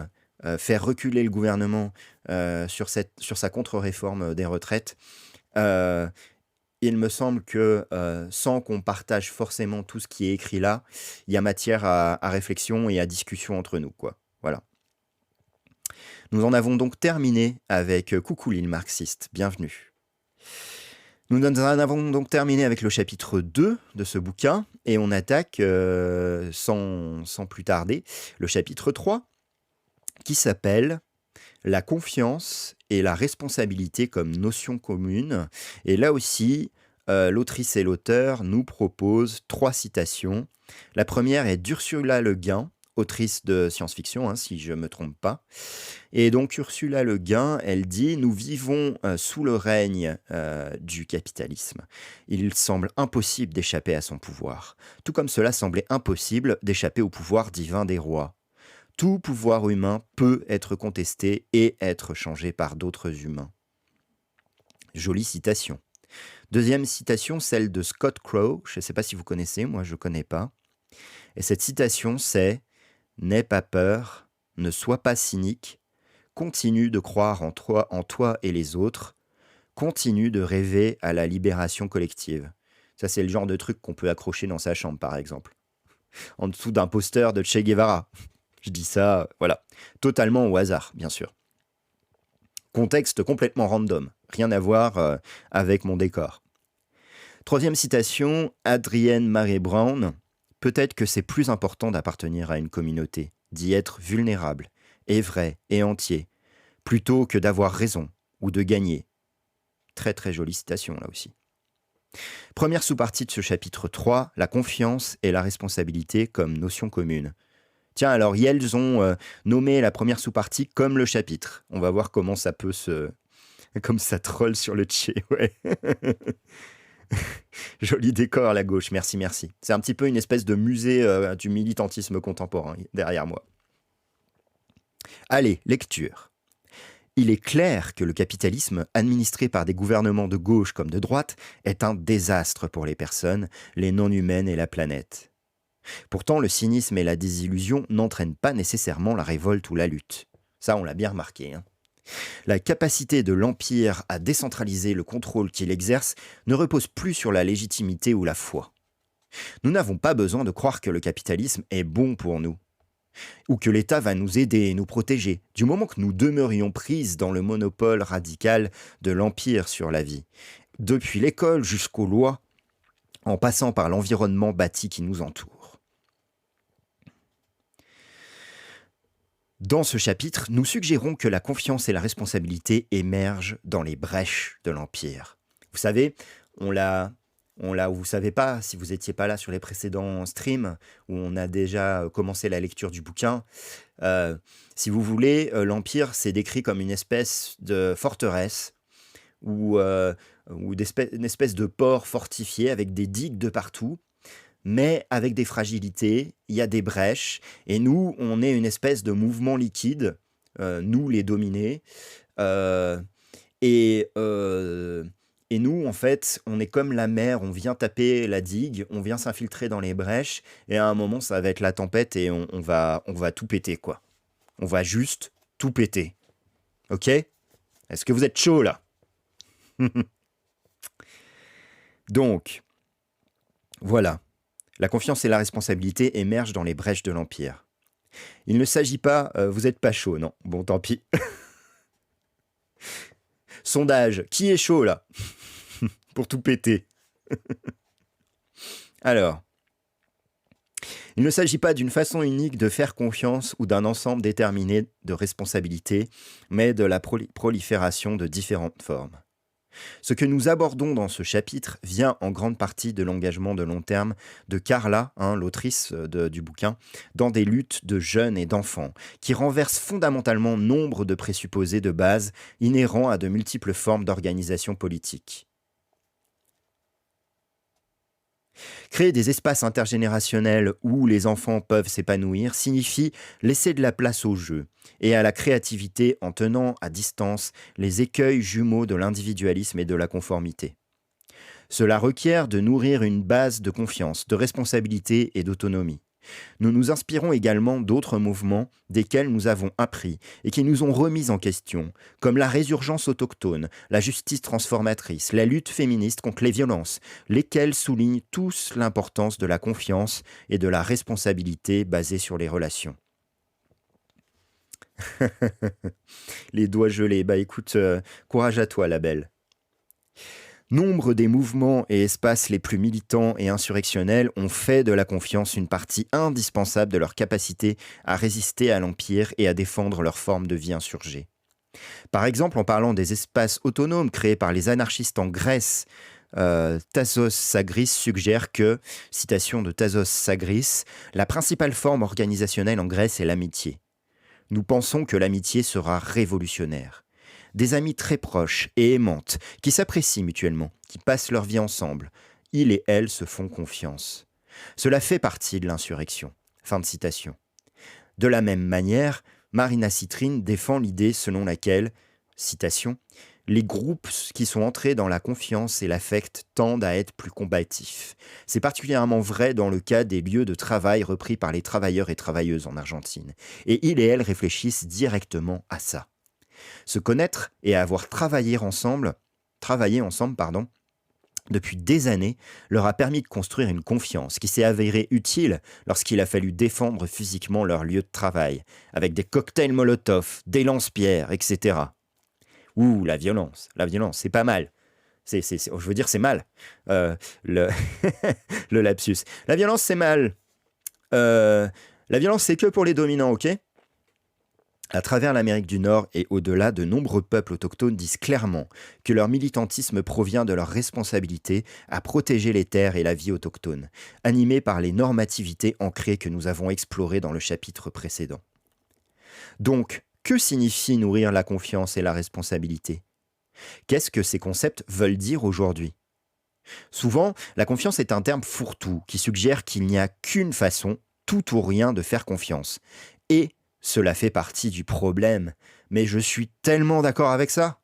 faire reculer le gouvernement sur sa contre-réforme des retraites. Il me semble que sans qu'on partage forcément tout ce qui est écrit là, il y a matière à réflexion et à discussion entre nous, quoi. Voilà. Nous en avons donc terminé avec Coucou l'île marxiste, bienvenue. Nous en avons donc terminé avec le chapitre 2 de ce bouquin, et on attaque, sans plus tarder, le chapitre 3, qui s'appelle « La confiance et la responsabilité comme notion commune ». Et là aussi, l'autrice et l'auteur nous proposent 3 citations. La première est d'Ursula Le Guin, autrice de science-fiction, si je ne me trompe pas. Et donc Ursula Le Guin, elle dit « Nous vivons sous le règne du capitalisme. Il semble impossible d'échapper à son pouvoir, tout comme cela semblait impossible d'échapper au pouvoir divin des rois. Tout pouvoir humain peut être contesté et être changé par d'autres humains. » Jolie citation. Deuxième citation, celle de Scott Crow. Je ne sais pas si vous connaissez, moi je ne connais pas. Et cette citation, c'est « N'aie pas peur, ne sois pas cynique, continue de croire en toi et les autres, continue de rêver à la libération collective. » Ça, c'est le genre de truc qu'on peut accrocher dans sa chambre, par exemple. En dessous d'un poster de Che Guevara. Je dis ça, voilà, totalement au hasard, bien sûr. Contexte complètement random, rien à voir avec mon décor. Troisième citation, Adrienne Maree Brown. « Peut-être que c'est plus important d'appartenir à une communauté, d'y être vulnérable, et vrai, et entier, plutôt que d'avoir raison ou de gagner. » Très très jolie citation là aussi. Première sous-partie de ce chapitre 3, la confiance et la responsabilité comme notion commune. Tiens, alors ils ont nommé la première sous-partie comme le chapitre. On va voir comment ça peut se... Comme ça troll sur le tché, ouais. Joli décor à la gauche, merci. C'est un petit peu une espèce de musée du militantisme contemporain derrière moi. Allez, lecture. Il est clair que le capitalisme, administré par des gouvernements de gauche comme de droite, est un désastre pour les personnes, les non-humaines et la planète. Pourtant, le cynisme et la désillusion n'entraînent pas nécessairement la révolte ou la lutte. Ça, on l'a bien remarqué, La capacité de l'Empire à décentraliser le contrôle qu'il exerce ne repose plus sur la légitimité ou la foi. Nous n'avons pas besoin de croire que le capitalisme est bon pour nous, ou que l'État va nous aider et nous protéger, du moment que nous demeurions prises dans le monopole radical de l'Empire sur la vie, depuis l'école jusqu'aux lois, en passant par l'environnement bâti qui nous entoure. Dans ce chapitre, nous suggérons que la confiance et la responsabilité émergent dans les brèches de l'Empire. Vous savez, vous savez pas, si vous n'étiez pas là sur les précédents streams, où on a déjà commencé la lecture du bouquin, si vous voulez, l'Empire, c'est décrit comme une espèce de forteresse, ou une espèce de port fortifié avec des digues de partout, mais avec des fragilités, il y a des brèches, et nous, on est une espèce de mouvement liquide, nous les dominés, et nous, en fait, on est comme la mer, on vient taper la digue, on vient s'infiltrer dans les brèches, et à un moment, ça va être la tempête, et on va tout péter, quoi. On va juste tout péter. Ok ? Est-ce que vous êtes chaud, là ? Donc, voilà. La confiance et la responsabilité émergent dans les brèches de l'Empire. Il ne s'agit pas... vous êtes pas chaud, non. Bon, tant pis. Sondage. Qui est chaud, là? Pour tout péter. Alors. Il ne s'agit pas d'une façon unique de faire confiance ou d'un ensemble déterminé de responsabilités, mais de la prolifération de différentes formes. Ce que nous abordons dans ce chapitre vient en grande partie de l'engagement de long terme de Carla, l'autrice du bouquin, dans des luttes de jeunes et d'enfants, qui renversent fondamentalement nombre de présupposés de base inhérents à de multiples formes d'organisation politique. Créer des espaces intergénérationnels où les enfants peuvent s'épanouir signifie laisser de la place au jeu et à la créativité en tenant à distance les écueils jumeaux de l'individualisme et de la conformité. Cela requiert de nourrir une base de confiance, de responsabilité et d'autonomie. Nous nous inspirons également d'autres mouvements desquels nous avons appris et qui nous ont remis en question, comme la résurgence autochtone, la justice transformatrice, la lutte féministe contre les violences, lesquels soulignent tous l'importance de la confiance et de la responsabilité basée sur les relations. Les doigts gelés, écoute, courage à toi la belle. Nombre des mouvements et espaces les plus militants et insurrectionnels ont fait de la confiance une partie indispensable de leur capacité à résister à l'Empire et à défendre leur forme de vie insurgée. Par exemple, en parlant des espaces autonomes créés par les anarchistes en Grèce, Tassos Sagris suggère que, citation de Tassos Sagris, la principale forme organisationnelle en Grèce est l'amitié. Nous pensons que l'amitié sera révolutionnaire. Des amis très proches et aimantes, qui s'apprécient mutuellement, qui passent leur vie ensemble. Ils et elles se font confiance. Cela fait partie de l'insurrection. Fin de citation. De la même manière, Marina Citrin défend l'idée selon laquelle, citation, « les groupes qui sont entrés dans la confiance et l'affect tendent à être plus combatifs. C'est particulièrement vrai dans le cas des lieux de travail repris par les travailleurs et travailleuses en Argentine. Et ils et elles réfléchissent directement à ça. Se connaître et avoir travaillé ensemble, depuis des années, leur a permis de construire une confiance qui s'est avérée utile lorsqu'il a fallu défendre physiquement leur lieu de travail, avec des cocktails Molotov, des lance-pierres, etc. Ouh, la violence, c'est pas mal. Je veux dire, c'est mal. Le lapsus. La violence, c'est mal. La violence, c'est que pour les dominants, ok ? À travers l'Amérique du Nord et au-delà, de nombreux peuples autochtones disent clairement que leur militantisme provient de leur responsabilité à protéger les terres et la vie autochtone, animés par les normativités ancrées que nous avons explorées dans le chapitre précédent. Donc, que signifie nourrir la confiance et la responsabilité ? Qu'est-ce que ces concepts veulent dire aujourd'hui ? Souvent, la confiance est un terme fourre-tout qui suggère qu'il n'y a qu'une façon, tout ou rien, de faire confiance. Et cela fait partie du problème, mais je suis tellement d'accord avec ça.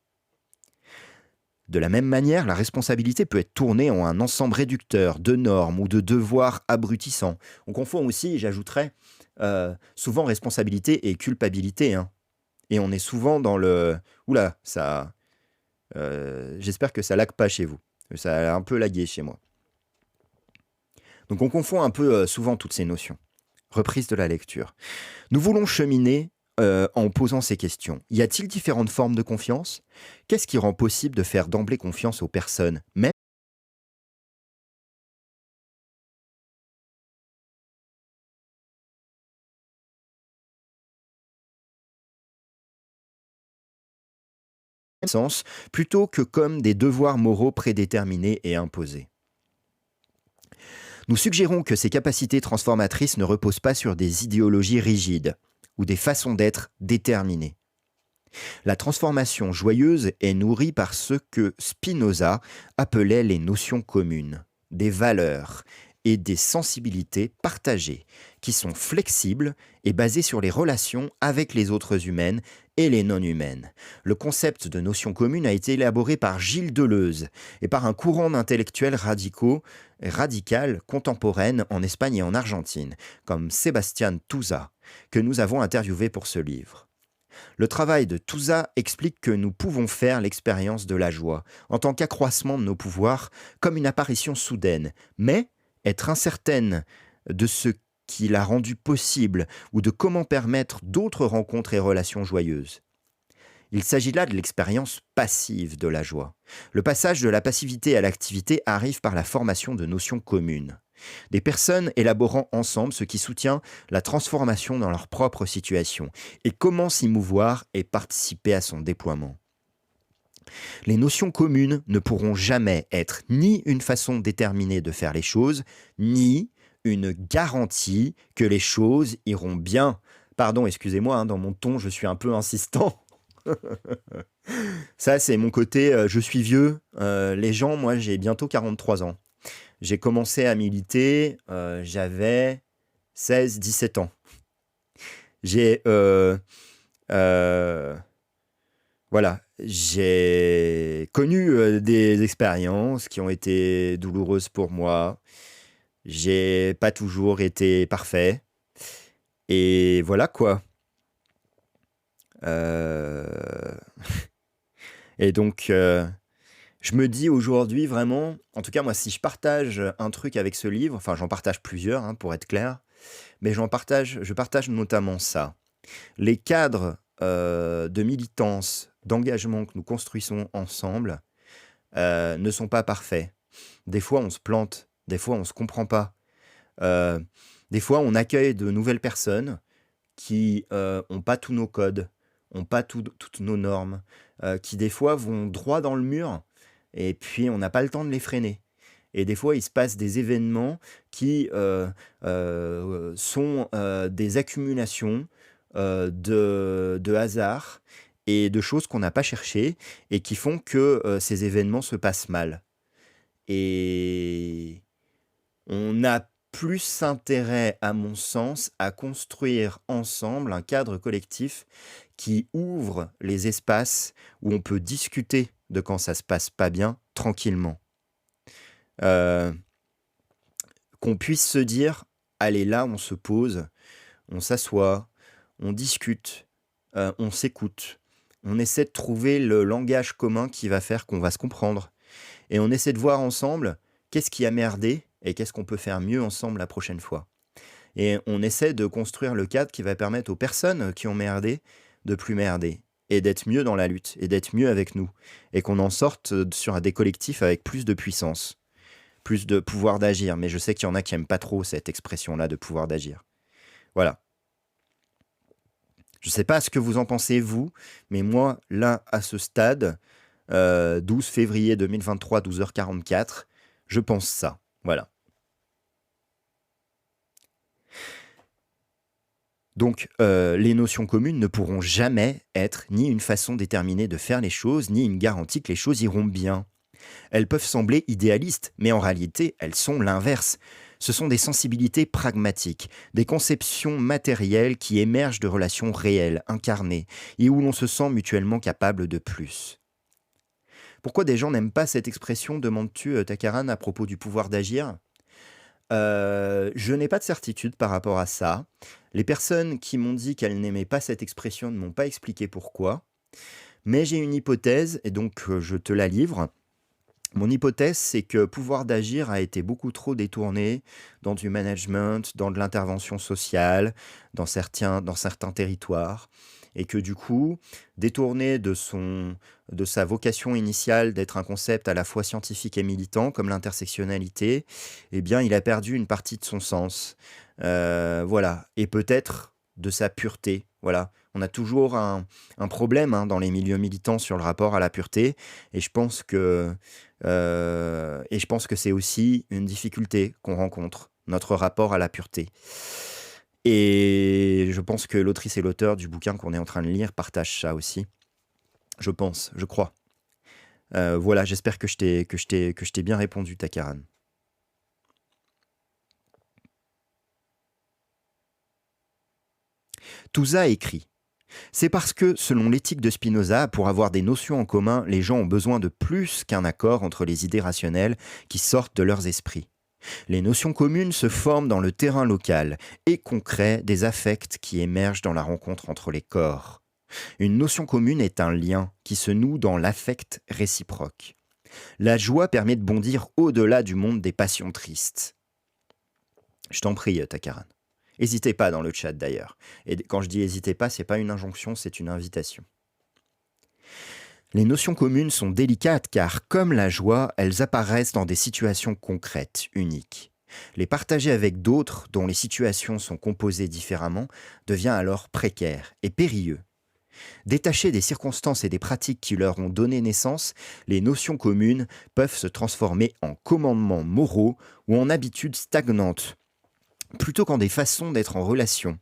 De la même manière, la responsabilité peut être tournée en un ensemble réducteur de normes ou de devoirs abrutissants. On confond aussi, j'ajouterais, souvent responsabilité et culpabilité. Et on est souvent dans le... Oula, ça... j'espère que ça lag pas chez vous. Ça a un peu lagué chez moi. Donc on confond un peu souvent toutes ces notions. Reprise de la lecture. Nous voulons cheminer en posant ces questions. Y a-t-il différentes formes de confiance ? Qu'est-ce qui rend possible de faire d'emblée confiance aux personnes, même sens, plutôt que comme des devoirs moraux prédéterminés et imposés ? Nous suggérons que ces capacités transformatrices ne reposent pas sur des idéologies rigides ou des façons d'être déterminées. La transformation joyeuse est nourrie par ce que Spinoza appelait les notions communes, des valeurs et des sensibilités partagées, qui sont flexibles et basées sur les relations avec les autres humaines et les non-humaines. Le concept de notion commune a été élaboré par Gilles Deleuze et par un courant d'intellectuels radical contemporaine en Espagne et en Argentine, comme Sebastián Tusa, que nous avons interviewé pour ce livre. Le travail de Tusa explique que nous pouvons faire l'expérience de la joie, en tant qu'accroissement de nos pouvoirs, comme une apparition soudaine, mais être incertaine de ce qui l'a rendu possible ou de comment permettre d'autres rencontres et relations joyeuses. Il s'agit là de l'expérience passive de la joie. Le passage de la passivité à l'activité arrive par la formation de notions communes. Des personnes élaborant ensemble ce qui soutient la transformation dans leur propre situation et comment s'y mouvoir et participer à son déploiement. Les notions communes ne pourront jamais être ni une façon déterminée de faire les choses, ni une garantie que les choses iront bien. Pardon, excusez-moi, hein, dans mon ton, je suis un peu insistant. Ça, c'est mon côté, je suis vieux. Les gens, moi, j'ai bientôt 43 ans. J'ai commencé à militer, j'avais 16-17 ans. J'ai... voilà, j'ai connu des expériences qui ont été douloureuses pour moi. J'ai pas toujours été parfait. Et voilà quoi. Et donc, je me dis aujourd'hui vraiment, en tout cas moi, si je partage un truc avec ce livre, enfin j'en partage plusieurs hein, pour être clair, mais je partage notamment ça. Les cadres de militance, d'engagement que nous construisons ensemble ne sont pas parfaits. Des fois on se plante, des fois on se comprend pas. Des fois on accueille de nouvelles personnes qui n'ont pas tous nos codes, n'ont pas toutes nos normes, qui des fois vont droit dans le mur et puis on n'a pas le temps de les freiner. Et des fois, il se passe des événements qui sont des accumulations de hasard et de choses qu'on n'a pas cherchées et qui font que ces événements se passent mal. Et on a plus intérêt, à mon sens, à construire ensemble un cadre collectif qui ouvre les espaces où on peut discuter de quand ça se passe pas bien, tranquillement. Qu'on puisse se dire, allez là, on se pose, on s'assoit, on discute, on s'écoute, on essaie de trouver le langage commun qui va faire qu'on va se comprendre. Et on essaie de voir ensemble qu'est-ce qui a merdé et qu'est-ce qu'on peut faire mieux ensemble la prochaine fois. Et on essaie de construire le cadre qui va permettre aux personnes qui ont merdé de plus merder et d'être mieux dans la lutte et d'être mieux avec nous. Et qu'on en sorte sur des collectifs avec plus de puissance, plus de pouvoir d'agir. Mais je sais qu'il y en a qui n'aiment pas trop cette expression-là de pouvoir d'agir. Voilà. Je ne sais pas ce que vous en pensez, vous, mais moi, là, à ce stade, 12 février 2023, 12h44, je pense ça. Voilà. Donc, les notions communes ne pourront jamais être ni une façon déterminée de faire les choses, ni une garantie que les choses iront bien. Elles peuvent sembler idéalistes, mais en réalité, elles sont l'inverse. Ce sont des sensibilités pragmatiques, des conceptions matérielles qui émergent de relations réelles, incarnées, et où l'on se sent mutuellement capable de plus. Pourquoi des gens n'aiment pas cette expression, demandes-tu, Takaran, à propos du pouvoir d'agir ? Je n'ai pas de certitude par rapport à ça. Les personnes qui m'ont dit qu'elles n'aimaient pas cette expression ne m'ont pas expliqué pourquoi. Mais j'ai une hypothèse, et donc je te la livre. Mon hypothèse, c'est que pouvoir d'agir a été beaucoup trop détourné dans du management, dans de l'intervention sociale, dans certains territoires. Et que du coup, détourné de sa vocation initiale d'être un concept à la fois scientifique et militant, comme l'intersectionnalité, eh bien, il a perdu une partie de son sens. Voilà. Et peut-être de sa pureté. Voilà. On a toujours un problème hein, dans les milieux militants sur le rapport à la pureté. Et je pense que c'est aussi une difficulté qu'on rencontre, notre rapport à la pureté. Et je pense que l'autrice et l'auteur du bouquin qu'on est en train de lire partagent ça aussi. Je pense, je crois. Voilà, j'espère que je t'ai bien répondu, Takaran. Touza écrit « C'est parce que, selon l'éthique de Spinoza, pour avoir des notions en commun, les gens ont besoin de plus qu'un accord entre les idées rationnelles qui sortent de leurs esprits. Les notions communes se forment dans le terrain local et concret des affects qui émergent dans la rencontre entre les corps. Une notion commune est un lien qui se noue dans l'affect réciproque. La joie permet de bondir au-delà du monde des passions tristes. » Je t'en prie, Takaran. N'hésitez pas dans le chat d'ailleurs. Et quand je dis n'hésitez pas, c'est pas une injonction, c'est une invitation. Les notions communes sont délicates car, comme la joie, elles apparaissent dans des situations concrètes, uniques. Les partager avec d'autres dont les situations sont composées différemment devient alors précaire et périlleux. Détachées des circonstances et des pratiques qui leur ont donné naissance, les notions communes peuvent se transformer en commandements moraux ou en habitudes stagnantes, plutôt qu'en des façons d'être en relation,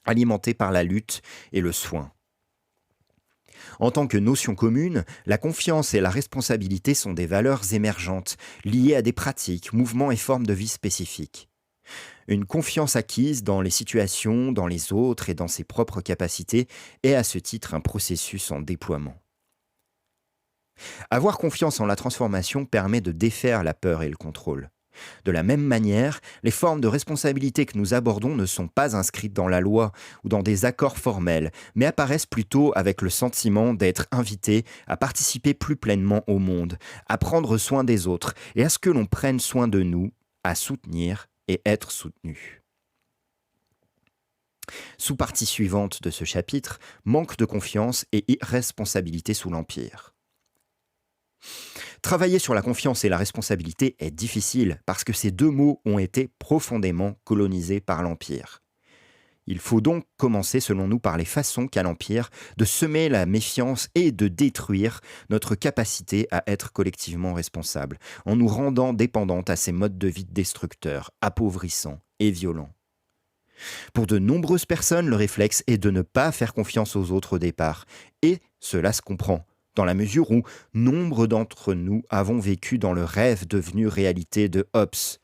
alimentées par la lutte et le soin. En tant que notion commune, la confiance et la responsabilité sont des valeurs émergentes, liées à des pratiques, mouvements et formes de vie spécifiques. Une confiance acquise dans les situations, dans les autres et dans ses propres capacités est à ce titre un processus en déploiement. Avoir confiance en la transformation permet de défaire la peur et le contrôle. De la même manière, les formes de responsabilité que nous abordons ne sont pas inscrites dans la loi ou dans des accords formels, mais apparaissent plutôt avec le sentiment d'être invités à participer plus pleinement au monde, à prendre soin des autres et à ce que l'on prenne soin de nous, à soutenir et être soutenu. Sous-partie suivante de ce chapitre, manque de confiance et irresponsabilité sous l'Empire. Travailler sur la confiance et la responsabilité est difficile parce que ces deux mots ont été profondément colonisés par l'Empire. Il faut donc commencer, selon nous, par les façons qu'a l'Empire de semer la méfiance et de détruire notre capacité à être collectivement responsables, en nous rendant dépendantes à ces modes de vie destructeurs, appauvrissants et violents. Pour de nombreuses personnes, le réflexe est de ne pas faire confiance aux autres au départ, et cela se comprend, dans la mesure où nombre d'entre nous avons vécu dans le rêve devenu réalité de Hobbes,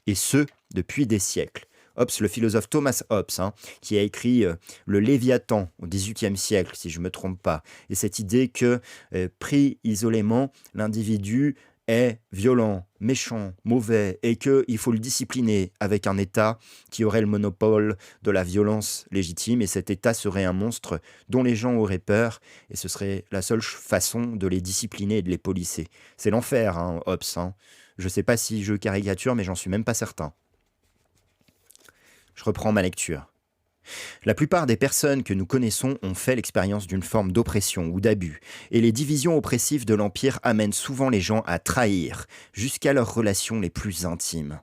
et ce, depuis des siècles. Hobbes, le philosophe Thomas Hobbes, qui a écrit le Léviathan au XVIIIe siècle, si je ne me trompe pas, et cette idée que, pris isolément, l'individu est violent, méchant, mauvais, et qu'il faut le discipliner avec un État qui aurait le monopole de la violence légitime, et cet État serait un monstre dont les gens auraient peur, et ce serait la seule façon de les discipliner et de les policer. C'est l'enfer, Hobbes. Je ne sais pas si je caricature, mais j'en suis même pas certain. Je reprends ma lecture. La plupart des personnes que nous connaissons ont fait l'expérience d'une forme d'oppression ou d'abus, et les divisions oppressives de l'Empire amènent souvent les gens à trahir, jusqu'à leurs relations les plus intimes.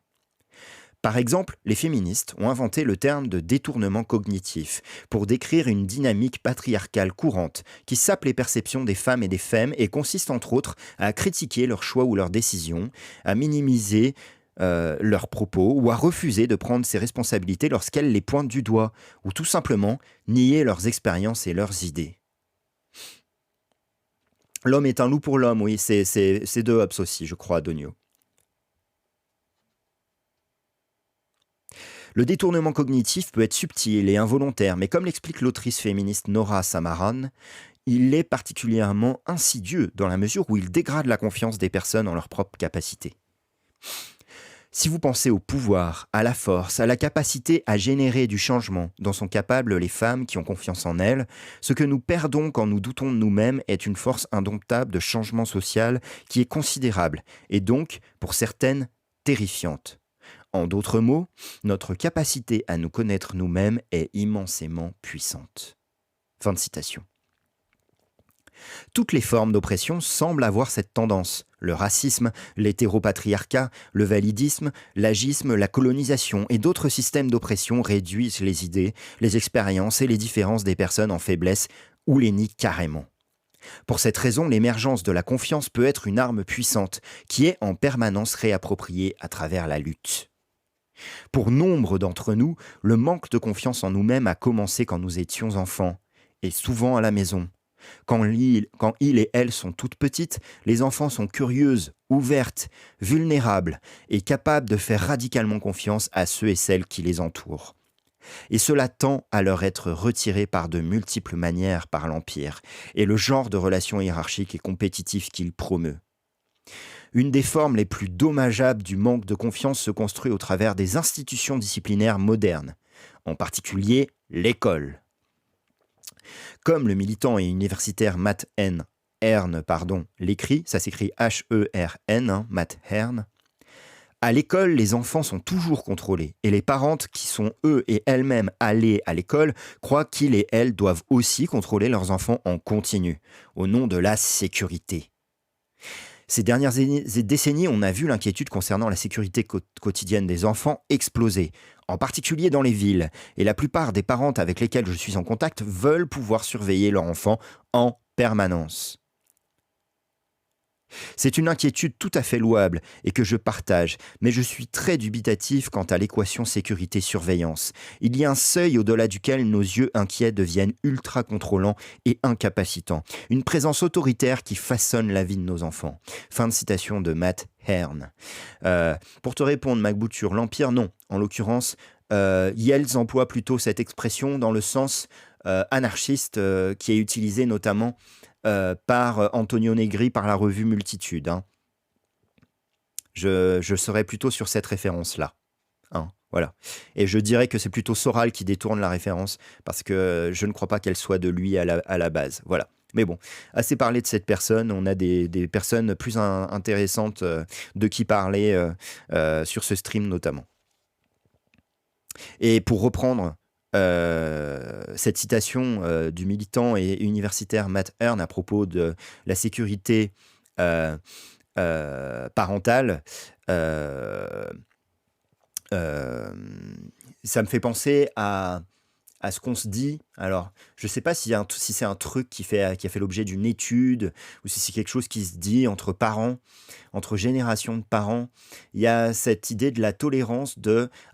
Par exemple, les féministes ont inventé le terme de détournement cognitif pour décrire une dynamique patriarcale courante qui sape les perceptions des femmes et des femmes et consiste entre autres à critiquer leurs choix ou leurs décisions, à minimiser leurs propos ou à refuser de prendre ses responsabilités lorsqu'elles les pointent du doigt ou tout simplement nier leurs expériences et leurs idées. L'homme est un loup pour l'homme, oui, c'est de Hobbes aussi, je crois, Donio. Le détournement cognitif peut être subtil et involontaire, mais comme l'explique l'autrice féministe Nora Samaran, il est particulièrement insidieux dans la mesure où il dégrade la confiance des personnes en leurs propres capacités. Si vous pensez au pouvoir, à la force, à la capacité à générer du changement dont sont capables les femmes qui ont confiance en elles, ce que nous perdons quand nous doutons de nous-mêmes est une force indomptable de changement social qui est considérable et donc, pour certaines, terrifiante. En d'autres mots, notre capacité à nous connaître nous-mêmes est immensément puissante. Fin de citation. Toutes les formes d'oppression semblent avoir cette tendance. Le racisme, l'hétéropatriarcat, le validisme, l'agisme, la colonisation et d'autres systèmes d'oppression réduisent les idées, les expériences et les différences des personnes en faiblesse ou les nient carrément. Pour cette raison, l'émergence de la confiance peut être une arme puissante qui est en permanence réappropriée à travers la lutte. Pour nombre d'entre nous, le manque de confiance en nous-mêmes a commencé quand nous étions enfants, et souvent à la maison. Quand il et elle sont toutes petites, les enfants sont curieuses, ouvertes, vulnérables et capables de faire radicalement confiance à ceux et celles qui les entourent. Et cela tend à leur être retiré par de multiples manières par l'Empire et le genre de relations hiérarchiques et compétitives qu'il promeut. Une des formes les plus dommageables du manque de confiance se construit au travers des institutions disciplinaires modernes, en particulier l'école. Comme le militant et universitaire Matt Hern l'écrit, ça s'écrit H-E-R-N, Matt Hern. À l'école, les enfants sont toujours contrôlés et les parentes qui sont eux et elles-mêmes allés à l'école croient qu'ils et elles doivent aussi contrôler leurs enfants en continu, au nom de la sécurité. Ces dernières décennies, on a vu l'inquiétude concernant la sécurité quotidienne des enfants exploser, en particulier dans les villes, et la plupart des parents avec lesquels je suis en contact veulent pouvoir surveiller leur enfant en permanence. C'est une inquiétude tout à fait louable et que je partage, mais je suis très dubitatif quant à l'équation sécurité-surveillance. Il y a un seuil au-delà duquel nos yeux inquiets deviennent ultra contrôlants et incapacitants. Une présence autoritaire qui façonne la vie de nos enfants. Fin de citation de Matt Hearn. Pour te répondre, MacBoot, sur l'Empire, non. En l'occurrence, Yells emploie plutôt cette expression dans le sens anarchiste qui est utilisé notamment par Antonio Negri, par la revue Multitude. Hein. Je serais plutôt sur cette référence-là. Hein, voilà. Et je dirais que c'est plutôt Soral qui détourne la référence, parce que je ne crois pas qu'elle soit de lui à la base. Voilà. Mais bon, assez parlé de cette personne, on a des personnes plus intéressantes de qui parler sur ce stream notamment. Et pour reprendre cette citation du militant et universitaire Matt Hearn à propos de la sécurité parentale, ça me fait penser à ce qu'on se dit. Alors, je ne sais pas si c'est un truc qui a fait l'objet d'une étude ou si c'est quelque chose qui se dit entre parents, entre générations de parents. Il y a cette idée de la tolérance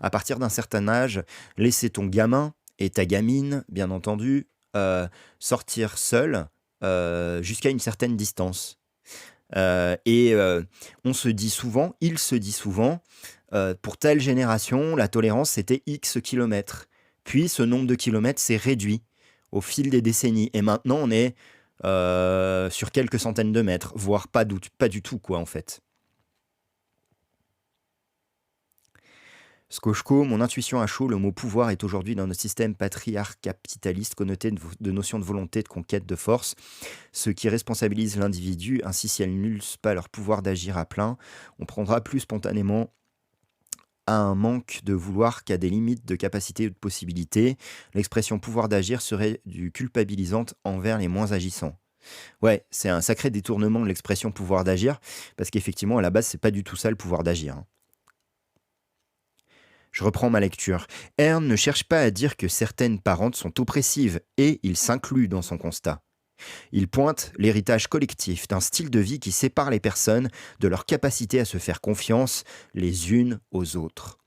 à partir d'un certain âge, laisser ton gamin et ta gamine, bien entendu, sortir seul jusqu'à une certaine distance. On se dit souvent, il se dit souvent, pour telle génération, la tolérance, c'était X kilomètres. Puis, ce nombre de kilomètres s'est réduit au fil des décennies. Et maintenant, on est sur quelques centaines de mètres, voire pas du tout, quoi, en fait. Skoshko, mon intuition à chaud, le mot pouvoir est aujourd'hui dans notre système patriarcat-capitaliste connoté de notions de volonté, de conquête, de force, ce qui responsabilise l'individu. Ainsi, si elles n'usent pas leur pouvoir d'agir à plein, on prendra plus spontanément à un manque de vouloir qu'à des limites de capacité ou de possibilité. L'expression pouvoir d'agir serait du culpabilisante envers les moins agissants. Ouais, c'est un sacré détournement de l'expression pouvoir d'agir, parce qu'effectivement, à la base, c'est pas du tout ça le pouvoir d'agir. Je reprends ma lecture. Hearn ne cherche pas à dire que certaines parentes sont oppressives, et il s'inclut dans son constat. Il pointe l'héritage collectif d'un style de vie qui sépare les personnes de leur capacité à se faire confiance les unes aux autres.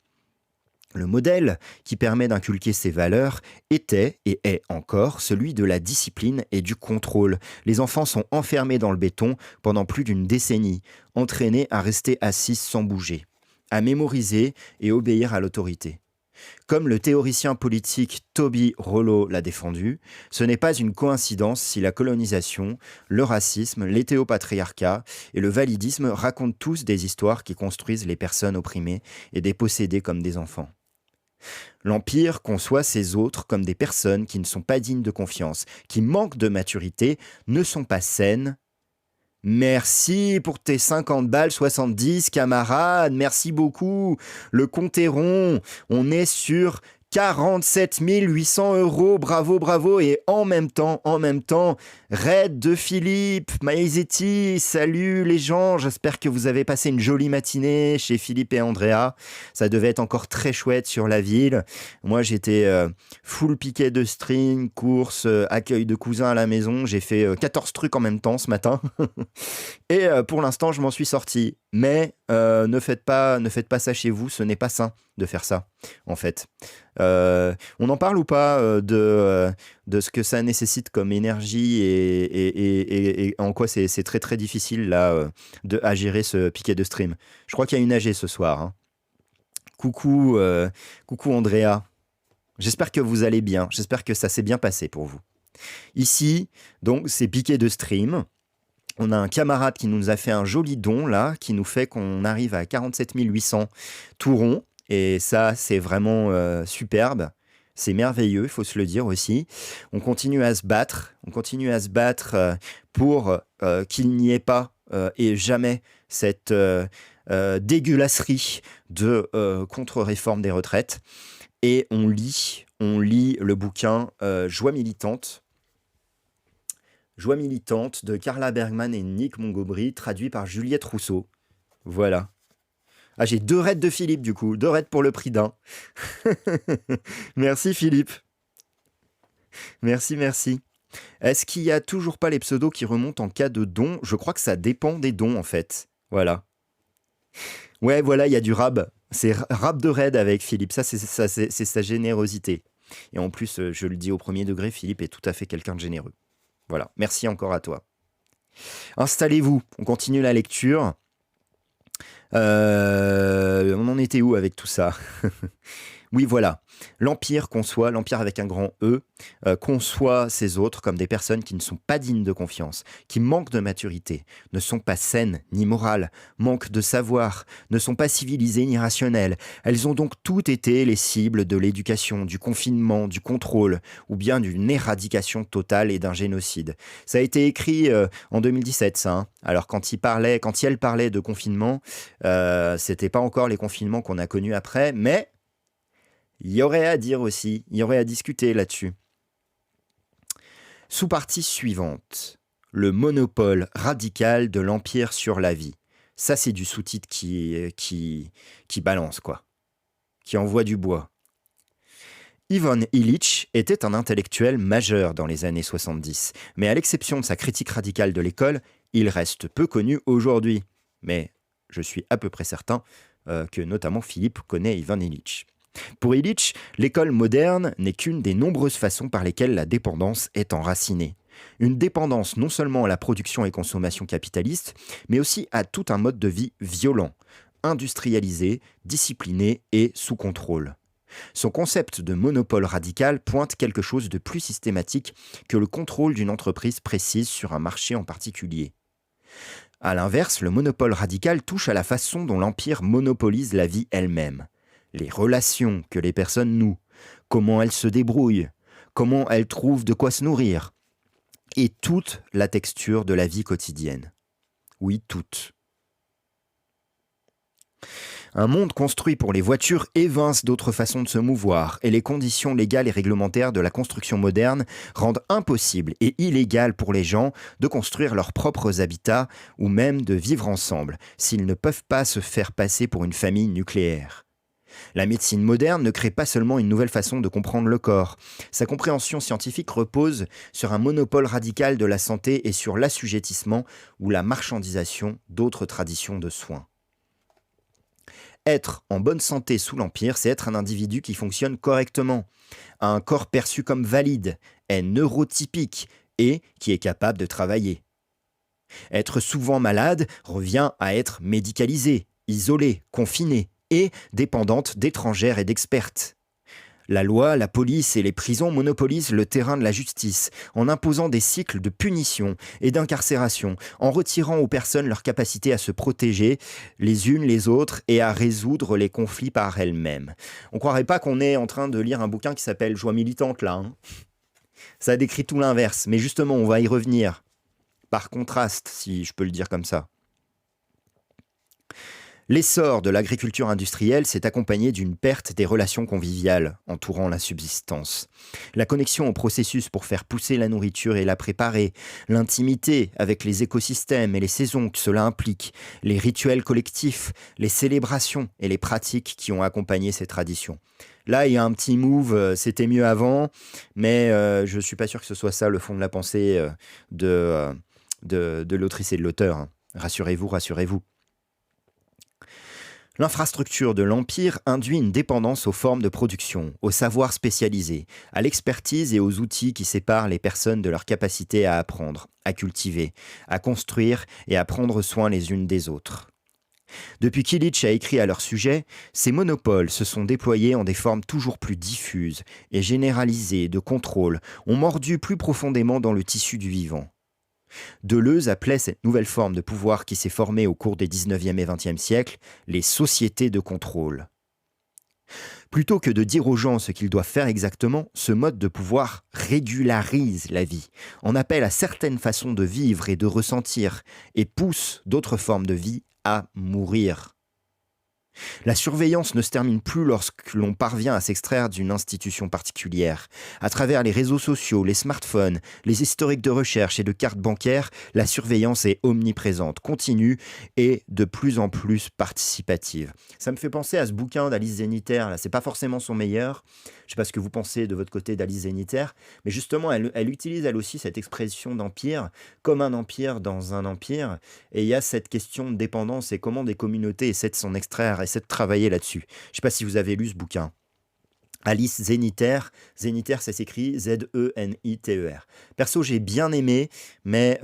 Le modèle qui permet d'inculquer ces valeurs était et est encore celui de la discipline et du contrôle. Les enfants sont enfermés dans le béton pendant plus d'une décennie, entraînés à rester assis sans bouger, à mémoriser et obéir à l'autorité. Comme le théoricien politique Toby Rollo l'a défendu, ce n'est pas une coïncidence si la colonisation, le racisme, l'hétéropatriarcat et le validisme racontent tous des histoires qui construisent les personnes opprimées et dépossédées comme des enfants. L'Empire conçoit ces autres comme des personnes qui ne sont pas dignes de confiance, qui manquent de maturité, ne sont pas saines. Merci pour tes 50 balles 70, camarades. Merci beaucoup. Le compte est rond. On est sur 47 800 €. Bravo, bravo. Et en même temps, Red de Philippe, Maizetti, salut les gens. J'espère que vous avez passé une jolie matinée chez Philippe et Andrea. Ça devait être encore très chouette sur la ville. Moi, j'étais full piquet de string, course, accueil de cousins à la maison. J'ai fait 14 trucs en même temps ce matin. Et pour l'instant, je m'en suis sorti. Mais ne faites pas ça chez vous. Ce n'est pas sain de faire ça, en fait. On en parle ou pas de ce que ça nécessite comme énergie et en quoi c'est très très difficile là à gérer ce piquet de stream. Je crois qu'il y a une AG ce soir. Hein. Coucou Andrea. J'espère que vous allez bien. J'espère que ça s'est bien passé pour vous. Ici, donc, c'est piquet de stream. On a un camarade qui nous a fait un joli don là, qui nous fait qu'on arrive à 47 800 tout rond. Et ça, c'est vraiment superbe. C'est merveilleux, il faut se le dire aussi. On continue à se battre. Pour qu'il n'y ait pas et jamais cette dégueulasserie de contre-réforme des retraites. Et on lit le bouquin Joie militante Joie militante de Carla Bergman et Nick Montgomery, traduit par Juliette Rousseau. Voilà. Ah, j'ai 2 raids de Philippe, du coup. 2 raids pour le prix d'un. Merci, Philippe. Merci. Est-ce qu'il y a toujours pas les pseudos qui remontent en cas de don? Je crois que ça dépend des dons, en fait. Voilà. Ouais, voilà, il y a du rab. C'est rab de raid avec Philippe. Ça, c'est sa générosité. Et en plus, je le dis au premier degré, Philippe est tout à fait quelqu'un de généreux. Voilà. Merci encore à toi. Installez-vous. On continue la lecture. On en était où avec tout ça? Oui, voilà. L'Empire conçoit, l'Empire avec un grand E, conçoit ces autres comme des personnes qui ne sont pas dignes de confiance, qui manquent de maturité, ne sont pas saines ni morales, manquent de savoir, ne sont pas civilisées ni rationnelles. Elles ont donc toutes été les cibles de l'éducation, du confinement, du contrôle, ou bien d'une éradication totale et d'un génocide. Ça a été écrit en 2017, ça. Hein. Alors quand elle parlait de confinement, c'était pas encore les confinements qu'on a connus après, mais il y aurait à dire aussi, il y aurait à discuter là-dessus. Sous-partie suivante. Le monopole radical de l'Empire sur la vie. Ça, c'est du sous-titre qui balance, quoi. Qui envoie du bois. Ivan Illich était un intellectuel majeur dans les années 70, mais à l'exception de sa critique radicale de l'école, il reste peu connu aujourd'hui. Mais je suis à peu près certain que notamment Philippe connaît Ivan Illich. Pour Illich, l'école moderne n'est qu'une des nombreuses façons par lesquelles la dépendance est enracinée. Une dépendance non seulement à la production et consommation capitaliste, mais aussi à tout un mode de vie violent, industrialisé, discipliné et sous contrôle. Son concept de monopole radical pointe quelque chose de plus systématique que le contrôle d'une entreprise précise sur un marché en particulier. A l'inverse, le monopole radical touche à la façon dont l'Empire monopolise la vie elle-même. Les relations que les personnes nouent, comment elles se débrouillent, comment elles trouvent de quoi se nourrir, et toute la texture de la vie quotidienne. Oui, toute. Un monde construit pour les voitures évince d'autres façons de se mouvoir, et les conditions légales et réglementaires de la construction moderne rendent impossible et illégal pour les gens de construire leurs propres habitats ou même de vivre ensemble, s'ils ne peuvent pas se faire passer pour une famille nucléaire. La médecine moderne ne crée pas seulement une nouvelle façon de comprendre le corps. Sa compréhension scientifique repose sur un monopole radical de la santé et sur l'assujettissement ou la marchandisation d'autres traditions de soins. Être en bonne santé sous l'Empire, c'est être un individu qui fonctionne correctement, a un corps perçu comme valide, est neurotypique et qui est capable de travailler. Être souvent malade revient à être médicalisé, isolé, confiné, et dépendante d'étrangères et d'expertes. La loi, la police et les prisons monopolisent le terrain de la justice en imposant des cycles de punition et d'incarcération, en retirant aux personnes leur capacité à se protéger les unes les autres et à résoudre les conflits par elles-mêmes. On croirait pas qu'on est en train de lire un bouquin qui s'appelle Joie militante là. Hein. Ça décrit tout l'inverse, mais justement on va y revenir. Par contraste, si je peux le dire comme ça. L'essor de l'agriculture industrielle s'est accompagné d'une perte des relations conviviales entourant la subsistance. La connexion au processus pour faire pousser la nourriture et la préparer, l'intimité avec les écosystèmes et les saisons que cela implique, les rituels collectifs, les célébrations et les pratiques qui ont accompagné ces traditions. Là, il y a un petit move, c'était mieux avant, mais je ne suis pas sûr que ce soit ça le fond de la pensée de l'autrice et de l'auteur. Hein. Rassurez-vous. L'infrastructure de l'Empire induit une dépendance aux formes de production, au savoir spécialisé, à l'expertise et aux outils qui séparent les personnes de leur capacité à apprendre, à cultiver, à construire et à prendre soin les unes des autres. Depuis qu'Illich a écrit à leur sujet, ces monopoles se sont déployés en des formes toujours plus diffuses et généralisées de contrôle, ont mordu plus profondément dans le tissu du vivant. Deleuze appelait cette nouvelle forme de pouvoir qui s'est formée au cours des 19e et 20e siècles les sociétés de contrôle. Plutôt que de dire aux gens ce qu'ils doivent faire exactement, ce mode de pouvoir régularise la vie, en appelle à certaines façons de vivre et de ressentir, et pousse d'autres formes de vie à mourir. La surveillance ne se termine plus lorsque l'on parvient à s'extraire d'une institution particulière. À travers les réseaux sociaux, les smartphones, les historiques de recherche et de cartes bancaires, la surveillance est omniprésente, continue et de plus en plus participative. Ça me fait penser à ce bouquin d'Alice Zeniter, là, c'est pas forcément son meilleur. Je sais pas ce que vous pensez de votre côté d'Alice Zeniter, mais justement, elle utilise elle aussi cette expression d'empire comme un empire dans un empire. Et il y a cette question de dépendance et comment des communautés essaient de s'en extraire, essaient de travailler là-dessus. Je ne sais pas si vous avez lu ce bouquin. Alice Zeniter. Zeniter, ça s'écrit Z-E-N-I-T-E-R. Perso, j'ai bien aimé, mais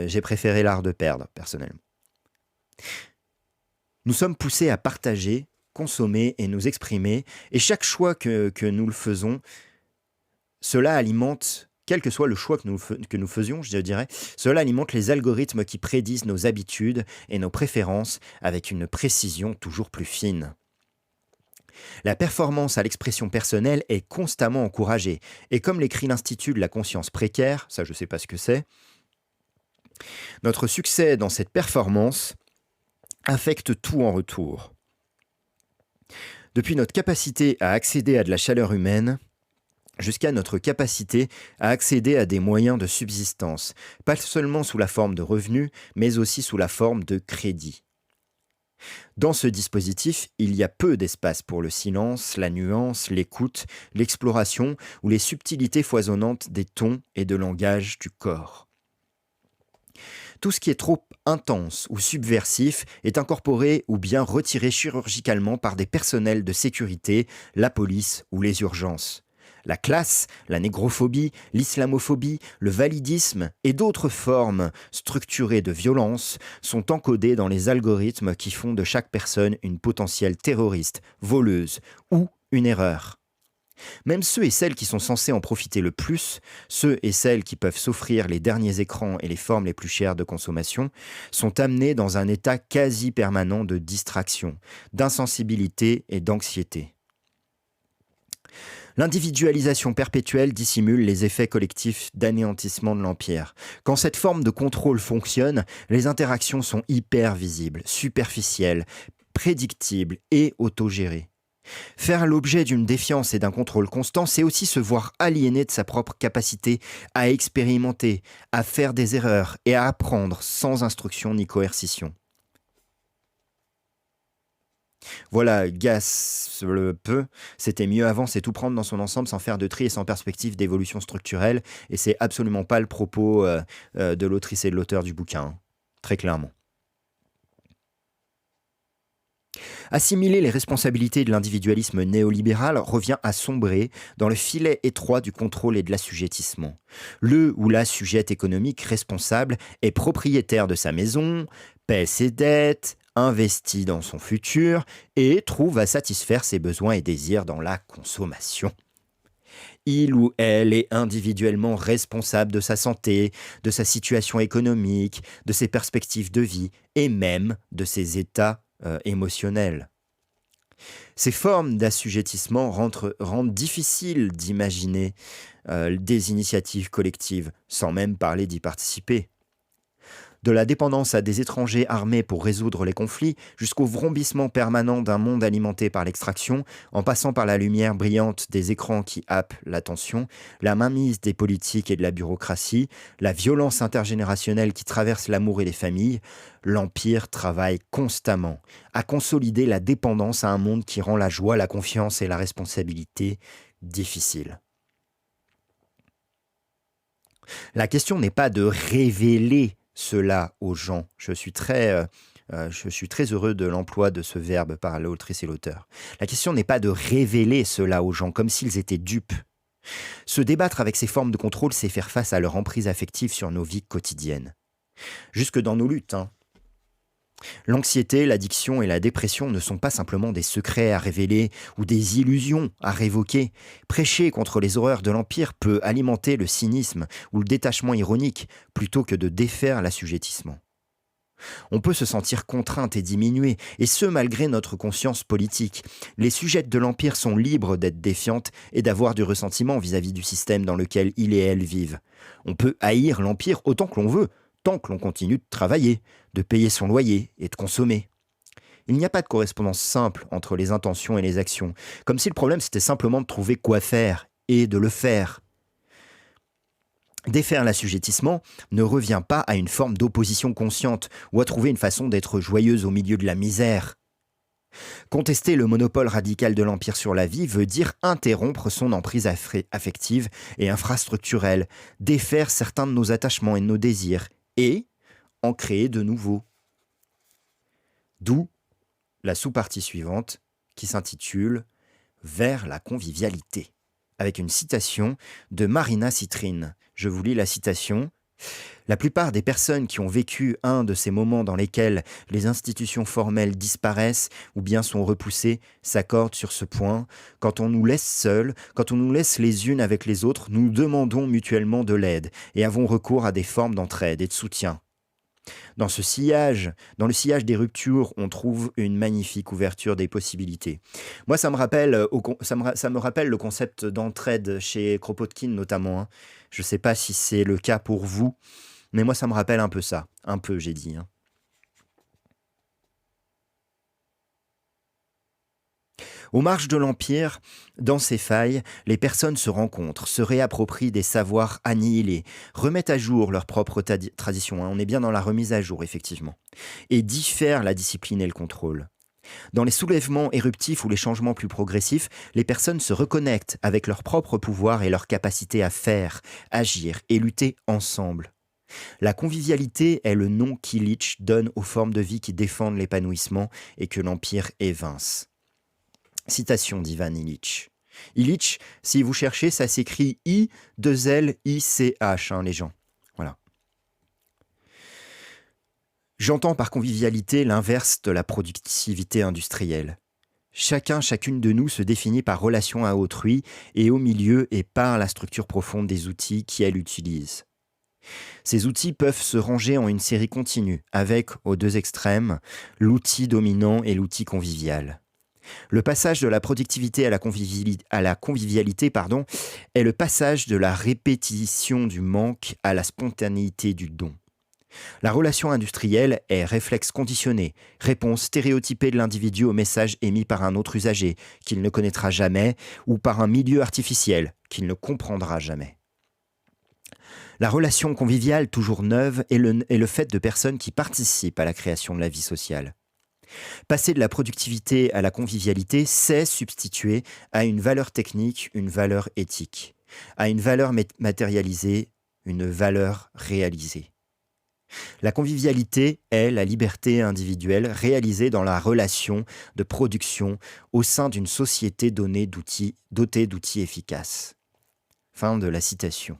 j'ai préféré l'art de perdre, personnellement. Nous sommes poussés à partager, consommer et nous exprimer, et chaque choix que nous le faisons, cela alimente, quel que soit le choix que nous faisions, je dirais, cela alimente les algorithmes qui prédisent nos habitudes et nos préférences avec une précision toujours plus fine. La performance à l'expression personnelle est constamment encouragée, et comme l'écrit l'Institut de la conscience précaire, ça je ne sais pas ce que c'est, notre succès dans cette performance affecte tout en retour. Depuis notre capacité à accéder à de la chaleur humaine, jusqu'à notre capacité à accéder à des moyens de subsistance, pas seulement sous la forme de revenus, mais aussi sous la forme de crédit. Dans ce dispositif, il y a peu d'espace pour le silence, la nuance, l'écoute, l'exploration ou les subtilités foisonnantes des tons et de langage du corps. Tout ce qui est trop intense ou subversif est incorporé ou bien retiré chirurgicalement par des personnels de sécurité, la police ou les urgences. La classe, la négrophobie, l'islamophobie, le validisme et d'autres formes structurées de violence sont encodées dans les algorithmes qui font de chaque personne une potentielle terroriste, voleuse ou une erreur. Même ceux et celles qui sont censés en profiter le plus, ceux et celles qui peuvent s'offrir les derniers écrans et les formes les plus chères de consommation, sont amenés dans un état quasi permanent de distraction, d'insensibilité et d'anxiété. L'individualisation perpétuelle dissimule les effets collectifs d'anéantissement de l'empire. Quand cette forme de contrôle fonctionne, les interactions sont hyper visibles, superficielles, prédictibles et autogérées. Faire l'objet d'une défiance et d'un contrôle constant, c'est aussi se voir aliéné de sa propre capacité à expérimenter, à faire des erreurs et à apprendre sans instruction ni coercition. Voilà, Gass le peu, c'était mieux avant, c'est tout prendre dans son ensemble sans faire de tri et sans perspective d'évolution structurelle, et c'est absolument pas le propos de l'autrice et de l'auteur du bouquin, hein, très clairement. Assimiler les responsabilités de l'individualisme néolibéral revient à sombrer dans le filet étroit du contrôle et de l'assujettissement. Le ou la sujette économique responsable est propriétaire de sa maison, paie ses dettes, investit dans son futur et trouve à satisfaire ses besoins et désirs dans la consommation. Il ou elle est individuellement responsable de sa santé, de sa situation économique, de ses perspectives de vie et même de ses états émotionnels. Ces formes d'assujettissement rendent difficile d'imaginer des initiatives collectives, sans même parler d'y participer. De la dépendance à des étrangers armés pour résoudre les conflits, jusqu'au vrombissement permanent d'un monde alimenté par l'extraction, en passant par la lumière brillante des écrans qui happent l'attention, la mainmise des politiques et de la bureaucratie, la violence intergénérationnelle qui traverse l'amour et les familles, l'Empire travaille constamment à consolider la dépendance à un monde qui rend la joie, la confiance et la responsabilité difficiles. La question n'est pas de révéler cela aux gens. Je suis très heureux de l'emploi de ce verbe par l'autrice et l'auteur. La question n'est pas de révéler cela aux gens, comme s'ils étaient dupes. Se débattre avec ces formes de contrôle, c'est faire face à leur emprise affective sur nos vies quotidiennes. Jusque dans nos luttes, hein. L'anxiété, l'addiction et la dépression ne sont pas simplement des secrets à révéler ou des illusions à révoquer. Prêcher contre les horreurs de l'Empire peut alimenter le cynisme ou le détachement ironique plutôt que de défaire l'assujettissement. On peut se sentir contrainte et diminuée, et ce malgré notre conscience politique. Les sujettes de l'Empire sont libres d'être défiantes et d'avoir du ressentiment vis-à-vis du système dans lequel ils et elles vivent. On peut haïr l'Empire autant que l'on veut, tant que l'on continue de travailler, de payer son loyer et de consommer. Il n'y a pas de correspondance simple entre les intentions et les actions, comme si le problème c'était simplement de trouver quoi faire et de le faire. Défaire l'assujettissement ne revient pas à une forme d'opposition consciente ou à trouver une façon d'être joyeuse au milieu de la misère. Contester le monopole radical de l'Empire sur la vie veut dire interrompre son emprise affective et infrastructurelle, défaire certains de nos attachements et de nos désirs, et en créer de nouveaux. D'où la sous-partie suivante qui s'intitule « Vers la convivialité », avec une citation de Marina Citrin. Je vous lis la citation. « La plupart des personnes qui ont vécu un de ces moments dans lesquels les institutions formelles disparaissent ou bien sont repoussées s'accordent sur ce point. Quand on nous laisse seuls, quand on nous laisse les unes avec les autres, nous demandons mutuellement de l'aide et avons recours à des formes d'entraide et de soutien. Dans le sillage des ruptures, on trouve une magnifique ouverture des possibilités. » Moi, ça me rappelle le concept d'entraide chez Kropotkin notamment. Hein. Je ne sais pas si c'est le cas pour vous, mais moi, ça me rappelle un peu ça. Un peu, j'ai dit. Hein. Aux marges de l'Empire, dans ces failles, les personnes se rencontrent, se réapproprient des savoirs annihilés, remettent à jour leurs propres traditions, hein, on est bien dans la remise à jour effectivement, et diffèrent la discipline et le contrôle. Dans les soulèvements éruptifs ou les changements plus progressifs, les personnes se reconnectent avec leur propre pouvoir et leur capacité à faire, agir et lutter ensemble. La convivialité est le nom qu'Illich donne aux formes de vie qui défendent l'épanouissement et que l'Empire évince. Citation d'Ivan Illich. Illich, si vous cherchez, ça s'écrit I-2-L-I-C-H, hein, les gens. Voilà. J'entends par convivialité l'inverse de la productivité industrielle. Chacune de nous se définit par relation à autrui et au milieu et par la structure profonde des outils qu'elle utilise. Ces outils peuvent se ranger en une série continue, avec, aux deux extrêmes, l'outil dominant et l'outil convivial. Le passage de la productivité à la convivialité, est le passage de la répétition du manque à la spontanéité du don. La relation industrielle est réflexe conditionné, réponse stéréotypée de l'individu au message émis par un autre usager qu'il ne connaîtra jamais ou par un milieu artificiel qu'il ne comprendra jamais. La relation conviviale, toujours neuve, est le fait de personnes qui participent à la création de la vie sociale. Passer de la productivité à la convivialité, c'est substituer à une valeur technique une valeur éthique, à une valeur matérialisée une valeur réalisée. La convivialité est la liberté individuelle réalisée dans la relation de production au sein d'une société dotée d'outils efficaces. Fin de la citation.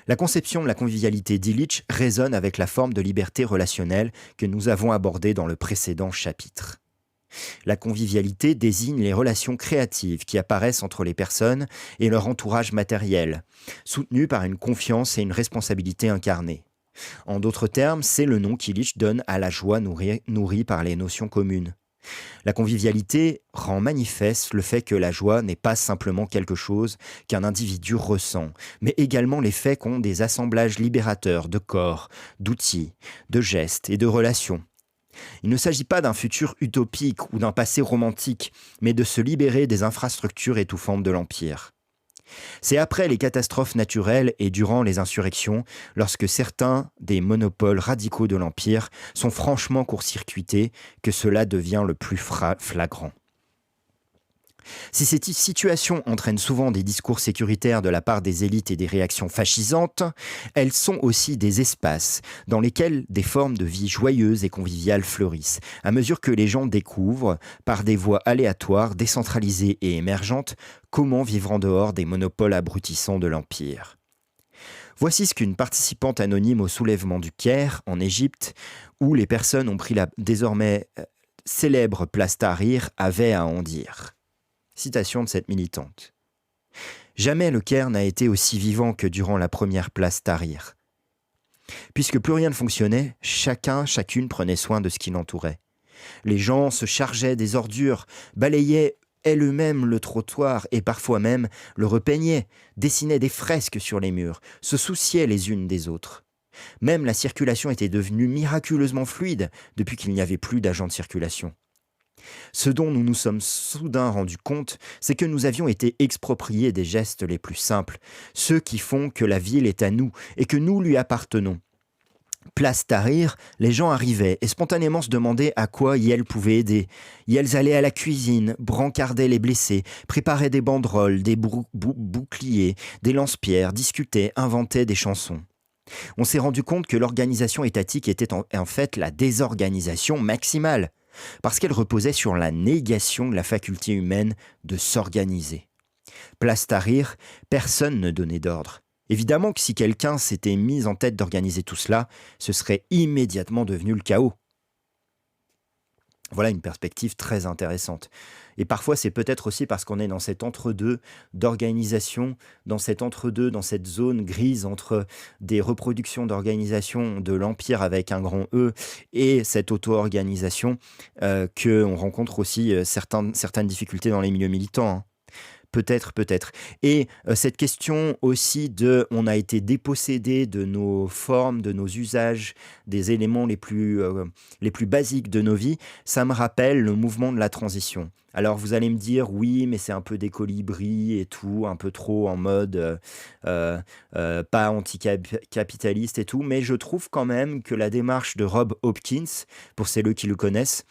La conception de la convivialité d'Illich résonne avec la forme de liberté relationnelle que nous avons abordée dans le précédent chapitre. La convivialité désigne les relations créatives qui apparaissent entre les personnes et leur entourage matériel, soutenues par une confiance et une responsabilité incarnées. En d'autres termes, c'est le nom qu'Illich donne à la joie nourrie par les notions communes. La convivialité rend manifeste le fait que la joie n'est pas simplement quelque chose qu'un individu ressent, mais également l'effet qu'ont des assemblages libérateurs de corps, d'outils, de gestes et de relations. Il ne s'agit pas d'un futur utopique ou d'un passé romantique, mais de se libérer des infrastructures étouffantes de l'Empire. C'est après les catastrophes naturelles et durant les insurrections, lorsque certains des monopoles radicaux de l'Empire sont franchement court-circuités, que cela devient le plus flagrant. Si cette situation entraîne souvent des discours sécuritaires de la part des élites et des réactions fascisantes, elles sont aussi des espaces dans lesquels des formes de vie joyeuses et conviviales fleurissent, à mesure que les gens découvrent, par des voies aléatoires, décentralisées et émergentes, comment vivre en dehors des monopoles abrutissants de l'Empire. Voici ce qu'une participante anonyme au soulèvement du Caire, en Égypte, où les personnes ont pris la désormais célèbre place Tahrir, avait à en dire. Citation de cette militante. « Jamais le Caire n'a été aussi vivant que durant la première place Tahrir. Puisque plus rien ne fonctionnait, chacune prenait soin de ce qui l'entourait. Les gens se chargeaient des ordures, balayaient elles-mêmes le trottoir et parfois même le repeignaient, dessinaient des fresques sur les murs, se souciaient les unes des autres. Même la circulation était devenue miraculeusement fluide depuis qu'il n'y avait plus d'agents de circulation. Ce dont nous nous sommes soudain rendus compte, c'est que nous avions été expropriés des gestes les plus simples, ceux qui font que la ville est à nous et que nous lui appartenons. Place Tahrir, les gens arrivaient et spontanément se demandaient à quoi Yel pouvait aider. Yels allaient à la cuisine, brancardaient les blessés, préparaient des banderoles, des boucliers, des lance-pierres, discutaient, inventaient des chansons. On s'est rendu compte que l'organisation étatique était en fait la désorganisation maximale, parce qu'elle reposait sur la négation de la faculté humaine de s'organiser. Place Tahrir, personne ne donnait d'ordre. Évidemment que si quelqu'un s'était mis en tête d'organiser tout cela, ce serait immédiatement devenu le chaos. Voilà une perspective très intéressante. Et parfois, c'est peut-être aussi parce qu'on est dans cet entre-deux d'organisation, dans cet entre-deux, dans cette zone grise entre des reproductions d'organisation de l'Empire avec un grand E et cette auto-organisation qu'on rencontre aussi certaines difficultés dans les milieux militants, hein. Peut-être. Et cette question aussi de on a été dépossédé de nos formes, de nos usages, des éléments les plus basiques de nos vies, ça me rappelle le mouvement de la transition. Alors vous allez me dire oui, mais c'est un peu des colibris et tout, un peu trop en mode pas anticapitaliste et tout, mais je trouve quand même que la démarche de Rob Hopkins, pour ceux qui le connaissent,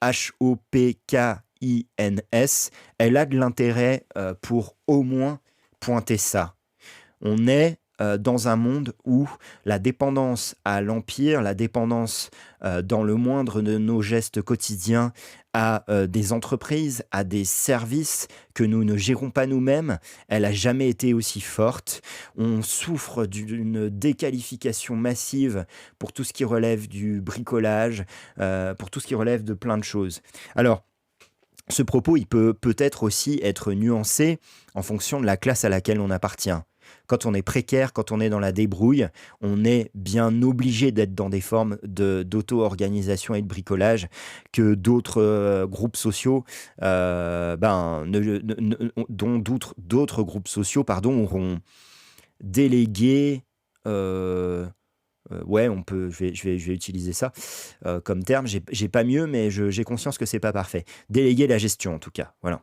HOPKINS, elle a de l'intérêt pour au moins pointer ça. On est dans un monde où la dépendance à l'Empire, la dépendance dans le moindre de nos gestes quotidiens à des entreprises, à des services que nous ne gérons pas nous-mêmes, elle n'a jamais été aussi forte. On souffre d'une déqualification massive pour tout ce qui relève du bricolage, pour tout ce qui relève de plein de choses. Alors, ce propos, il peut peut-être aussi être nuancé en fonction de la classe à laquelle on appartient. Quand on est précaire, quand on est dans la débrouille, on est bien obligé d'être dans des formes d'auto-organisation et de bricolage que d'autres groupes sociaux, dont d'autres groupes sociaux, auront délégué. Ouais, je vais utiliser ça comme terme. J'ai pas mieux, mais j'ai conscience que c'est pas parfait. Déléguer la gestion, en tout cas. Voilà.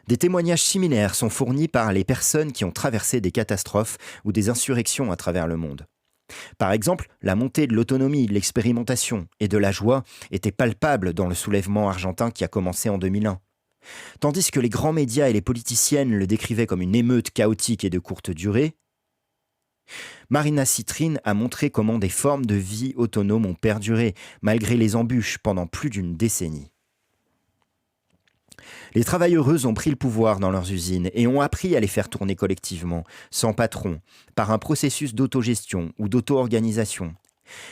Des témoignages similaires sont fournis par les personnes qui ont traversé des catastrophes ou des insurrections à travers le monde. Par exemple, la montée de l'autonomie, de l'expérimentation et de la joie était palpable dans le soulèvement argentin qui a commencé en 2001. Tandis que les grands médias et les politiciennes le décrivaient comme une émeute chaotique et de courte durée, Marina Citrin a montré comment des formes de vie autonomes ont perduré, malgré les embûches, pendant plus d'une décennie. Les travailleuses ont pris le pouvoir dans leurs usines et ont appris à les faire tourner collectivement, sans patron, par un processus d'autogestion ou d'auto-organisation.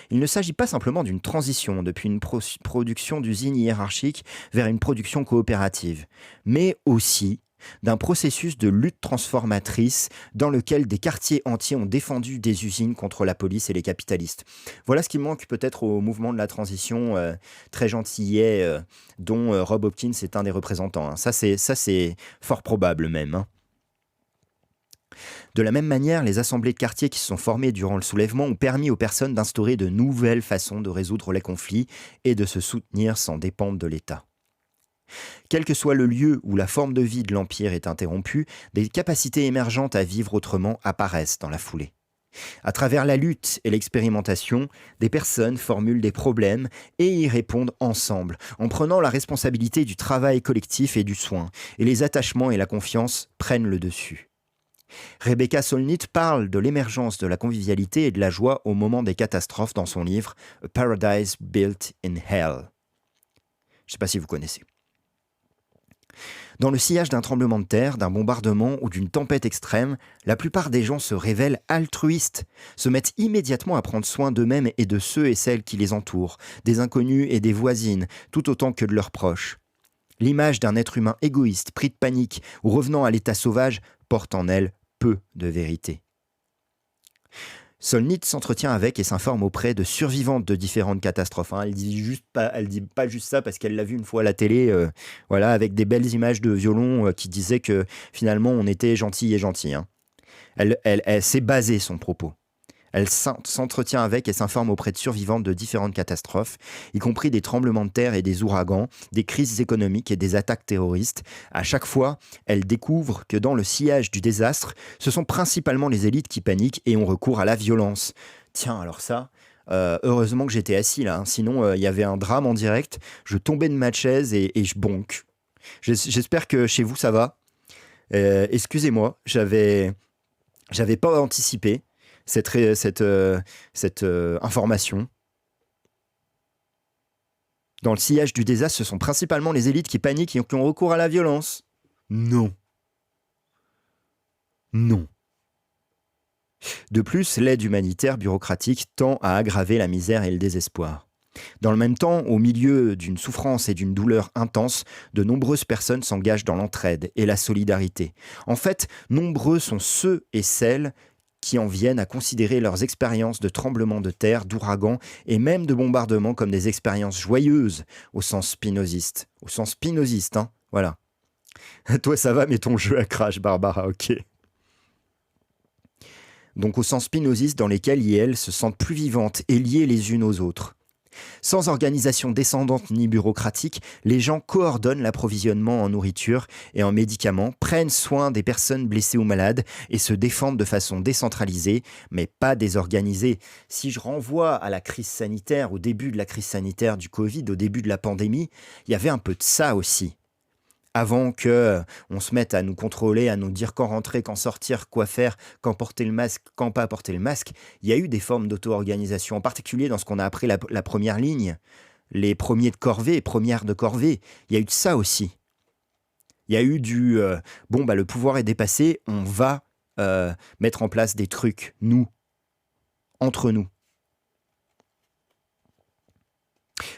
Il ne s'agit pas simplement d'une transition depuis une production d'usines hiérarchiques vers une production coopérative, mais aussi d'un processus de lutte transformatrice dans lequel des quartiers entiers ont défendu des usines contre la police et les capitalistes. Voilà ce qui manque peut-être au mouvement de la transition très gentillet dont Rob Hopkins est un des représentants, hein. Ça c'est fort probable même, hein. De la même manière, les assemblées de quartier qui se sont formées durant le soulèvement ont permis aux personnes d'instaurer de nouvelles façons de résoudre les conflits et de se soutenir sans dépendre de l'État. Quel que soit le lieu où la forme de vie de l'Empire est interrompue, des capacités émergentes à vivre autrement apparaissent dans la foulée. À travers la lutte et l'expérimentation, des personnes formulent des problèmes et y répondent ensemble, en prenant la responsabilité du travail collectif et du soin, et les attachements et la confiance prennent le dessus. Rebecca Solnit parle de l'émergence de la convivialité et de la joie au moment des catastrophes dans son livre « A Paradise Built in Hell ». Je ne sais pas si vous connaissez. Dans le sillage d'un tremblement de terre, d'un bombardement ou d'une tempête extrême, la plupart des gens se révèlent altruistes, se mettent immédiatement à prendre soin d'eux-mêmes et de ceux et celles qui les entourent, des inconnus et des voisines, tout autant que de leurs proches. L'image d'un être humain égoïste, pris de panique ou revenant à l'état sauvage porte en elle peu de vérité. Solnit s'entretient avec et s'informe auprès de survivantes de différentes catastrophes. Elle dit pas juste ça parce qu'elle l'a vu une fois à la télé, avec des belles images de violon qui disaient que finalement on était gentil et gentil. Elle s'est basée son propos. Elle s'entretient avec et s'informe auprès de survivantes de différentes catastrophes, y compris des tremblements de terre et des ouragans, des crises économiques et des attaques terroristes. À chaque fois, elle découvre que dans le sillage du désastre, ce sont principalement les élites qui paniquent et ont recours à la violence. Tiens, alors ça, heureusement que j'étais assis là, hein, sinon il y avait un drame en direct, je tombais de ma chaise et je bonque. J'espère que chez vous ça va. Excusez-moi, j'avais pas anticipé cette information. Dans le sillage du désastre, ce sont principalement les élites qui paniquent et qui ont recours à la violence. Non. Non. De plus, l'aide humanitaire bureaucratique tend à aggraver la misère et le désespoir. Dans le même temps, au milieu d'une souffrance et d'une douleur intense, de nombreuses personnes s'engagent dans l'entraide et la solidarité. En fait, nombreux sont ceux et celles qui en viennent à considérer leurs expériences de tremblements de terre, d'ouragans et même de bombardements comme des expériences joyeuses au sens spinoziste. Au sens spinoziste, hein, voilà. Toi ça va, mais ton jeu a crash, Barbara, ok. Donc au sens spinoziste dans lesquels elles se sentent plus vivantes et liées les unes aux autres. Sans organisation descendante ni bureaucratique, les gens coordonnent l'approvisionnement en nourriture et en médicaments, prennent soin des personnes blessées ou malades et se défendent de façon décentralisée, mais pas désorganisée. Si je renvoie à la crise sanitaire, au début de la crise sanitaire du Covid, au début de la pandémie, il y avait un peu de ça aussi. Avant que on se mette à nous contrôler, à nous dire quand rentrer, quand sortir, quoi faire, quand porter le masque, quand pas porter le masque, il y a eu des formes d'auto-organisation, en particulier dans ce qu'on a appris la première ligne, les premiers de corvée, premières de corvée. Il y a eu de ça aussi. Il y a eu du le pouvoir est dépassé, on va mettre en place des trucs, nous, entre nous.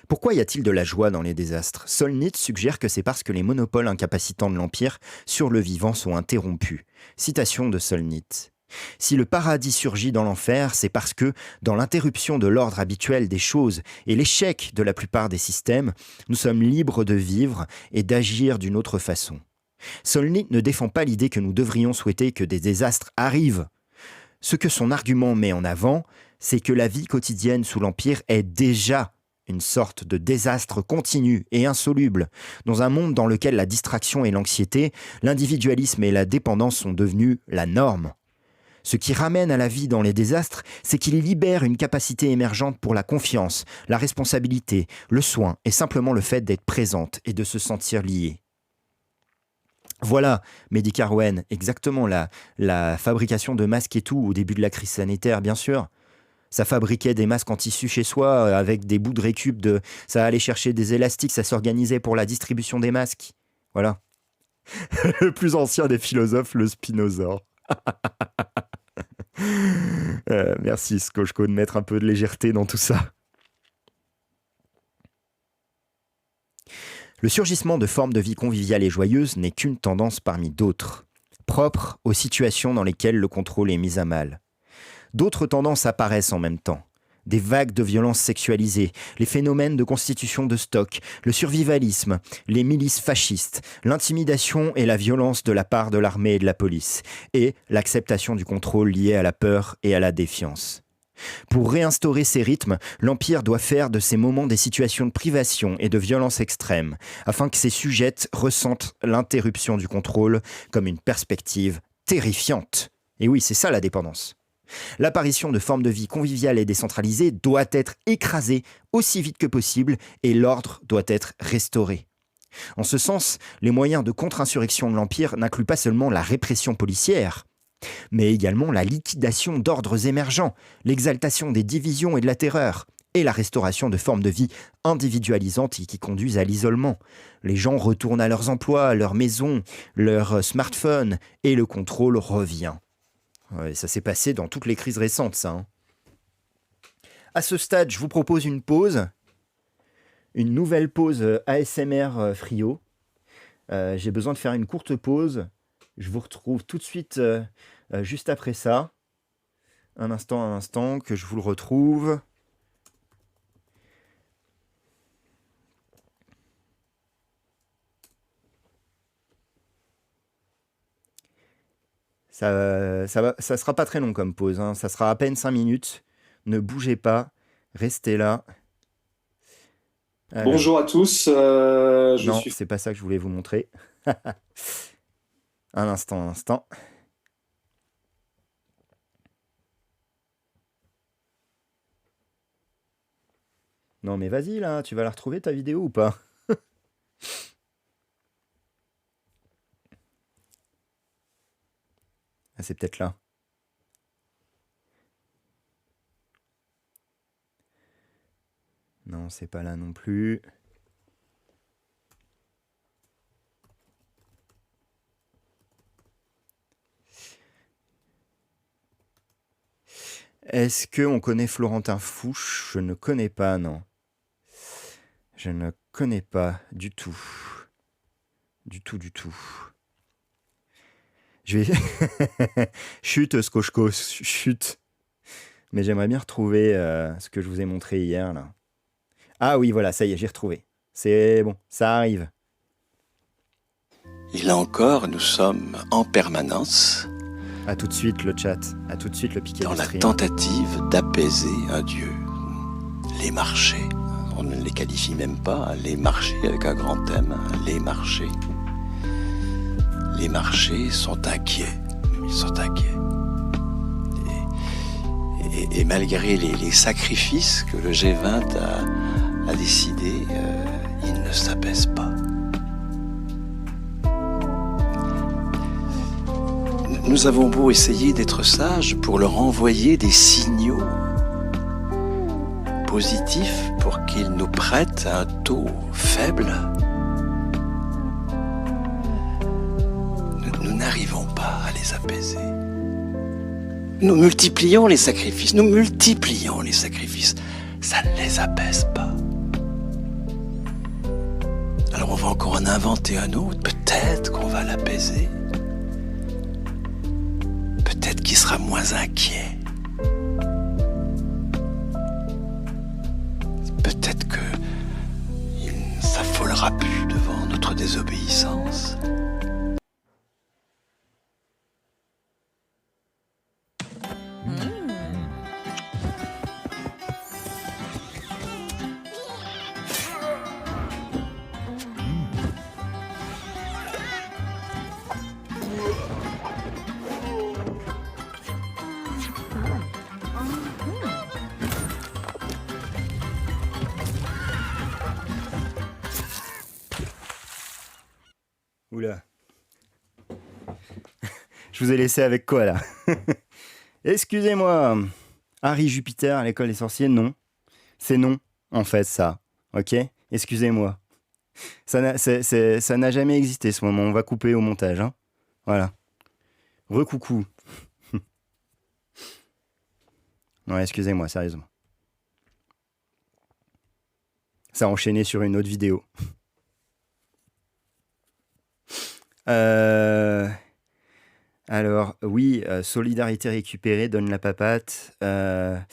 Pourquoi y a-t-il de la joie dans les désastres ? Solnit suggère que c'est parce que les monopoles incapacitants de l'Empire sur le vivant sont interrompus. Citation de Solnit. Si le paradis surgit dans l'enfer, c'est parce que, dans l'interruption de l'ordre habituel des choses et l'échec de la plupart des systèmes, nous sommes libres de vivre et d'agir d'une autre façon. Solnit ne défend pas l'idée que nous devrions souhaiter que des désastres arrivent. Ce que son argument met en avant, c'est que la vie quotidienne sous l'Empire est déjà une sorte de désastre continu et insoluble, dans un monde dans lequel la distraction et l'anxiété, l'individualisme et la dépendance sont devenus la norme. Ce qui ramène à la vie dans les désastres, c'est qu'il libère une capacité émergente pour la confiance, la responsabilité, le soin et simplement le fait d'être présente et de se sentir liée. Voilà, Mehdi Carouane, exactement la fabrication de masques et tout au début de la crise sanitaire, bien sûr. Ça fabriquait des masques en tissu chez soi avec des bouts de récup, ça allait chercher des élastiques, ça s'organisait pour la distribution des masques. Voilà. Le plus ancien des philosophes, le Spinosaure. Merci Skochko de mettre un peu de légèreté dans tout ça. Le surgissement de formes de vie conviviale et joyeuse n'est qu'une tendance parmi d'autres, propre aux situations dans lesquelles le contrôle est mis à mal. D'autres tendances apparaissent en même temps. Des vagues de violences sexualisées, les phénomènes de constitution de stock, le survivalisme, les milices fascistes, l'intimidation et la violence de la part de l'armée et de la police, et l'acceptation du contrôle lié à la peur et à la défiance. Pour réinstaurer ces rythmes, l'Empire doit faire de ces moments des situations de privation et de violence extrême, afin que ses sujettes ressentent l'interruption du contrôle comme une perspective terrifiante. Et oui, c'est ça la dépendance. L'apparition de formes de vie conviviales et décentralisées doit être écrasée aussi vite que possible et l'ordre doit être restauré. En ce sens, les moyens de contre-insurrection de l'Empire n'incluent pas seulement la répression policière, mais également la liquidation d'ordres émergents, l'exaltation des divisions et de la terreur, et la restauration de formes de vie individualisantes et qui conduisent à l'isolement. Les gens retournent à leurs emplois, à leurs maisons, leurs smartphones, et le contrôle revient. Ouais, ça s'est passé dans toutes les crises récentes, ça. Hein. À ce stade, je vous propose une pause. Une nouvelle pause ASMR Frio. J'ai besoin de faire une courte pause. Je vous retrouve tout de suite juste après ça. Un instant, que je vous le retrouve. Ça sera pas très long comme pause, hein. Ça sera à peine 5 minutes. Ne bougez pas, restez là. Alors, Bonjour à tous, je non, suis... c'est pas ça que je voulais vous montrer. Un instant, un instant. Non mais vas-y là, tu vas la retrouver ta vidéo ou pas? Ah, c'est peut-être là. Non, c'est pas là non plus. Est-ce qu'on connaît Florentin Fouche? Je ne connais pas, non. Je ne connais pas du tout. Du tout, du tout. Je vais... Chut, Skochko, chut. Mais j'aimerais bien retrouver ce que je vous ai montré hier, là. Ah oui, voilà, ça y est, j'ai retrouvé. C'est bon, ça arrive. Et là encore, nous sommes en permanence À tout de suite le chat, à tout de suite le piqué dans du la stream. tentative d'apaiser un dieu. Les marchés, on ne les qualifie même pas, les marchés avec un grand M, les marchés. Les marchés sont inquiets, ils sont inquiets. Et malgré les sacrifices que le G20 a décidé, ils ne s'apaisent pas. Nous avons beau essayer d'être sages pour leur envoyer des signaux positifs pour qu'ils nous prêtent un taux faible, nous n'arrivons pas à les apaiser. Nous multiplions les sacrifices, ça ne les apaise pas. Alors on va encore en inventer un autre, peut-être qu'on va l'apaiser. Peut-être qu'il sera moins inquiet. Peut-être qu'il ne s'affolera plus devant notre désobéissance. Oula. Je vous ai laissé avec quoi là? Excusez-moi. Harry Jupiter à l'école des sorciers, non. C'est non, en fait, ça. Ok? Excusez-moi. Ça n'a jamais existé ce moment. On va couper au montage. Hein. Voilà. Recoucou. Non, excusez-moi, sérieusement. Ça a enchaîné sur une autre vidéo. Alors, oui, Solidarité récupérée, donne la papate. Ta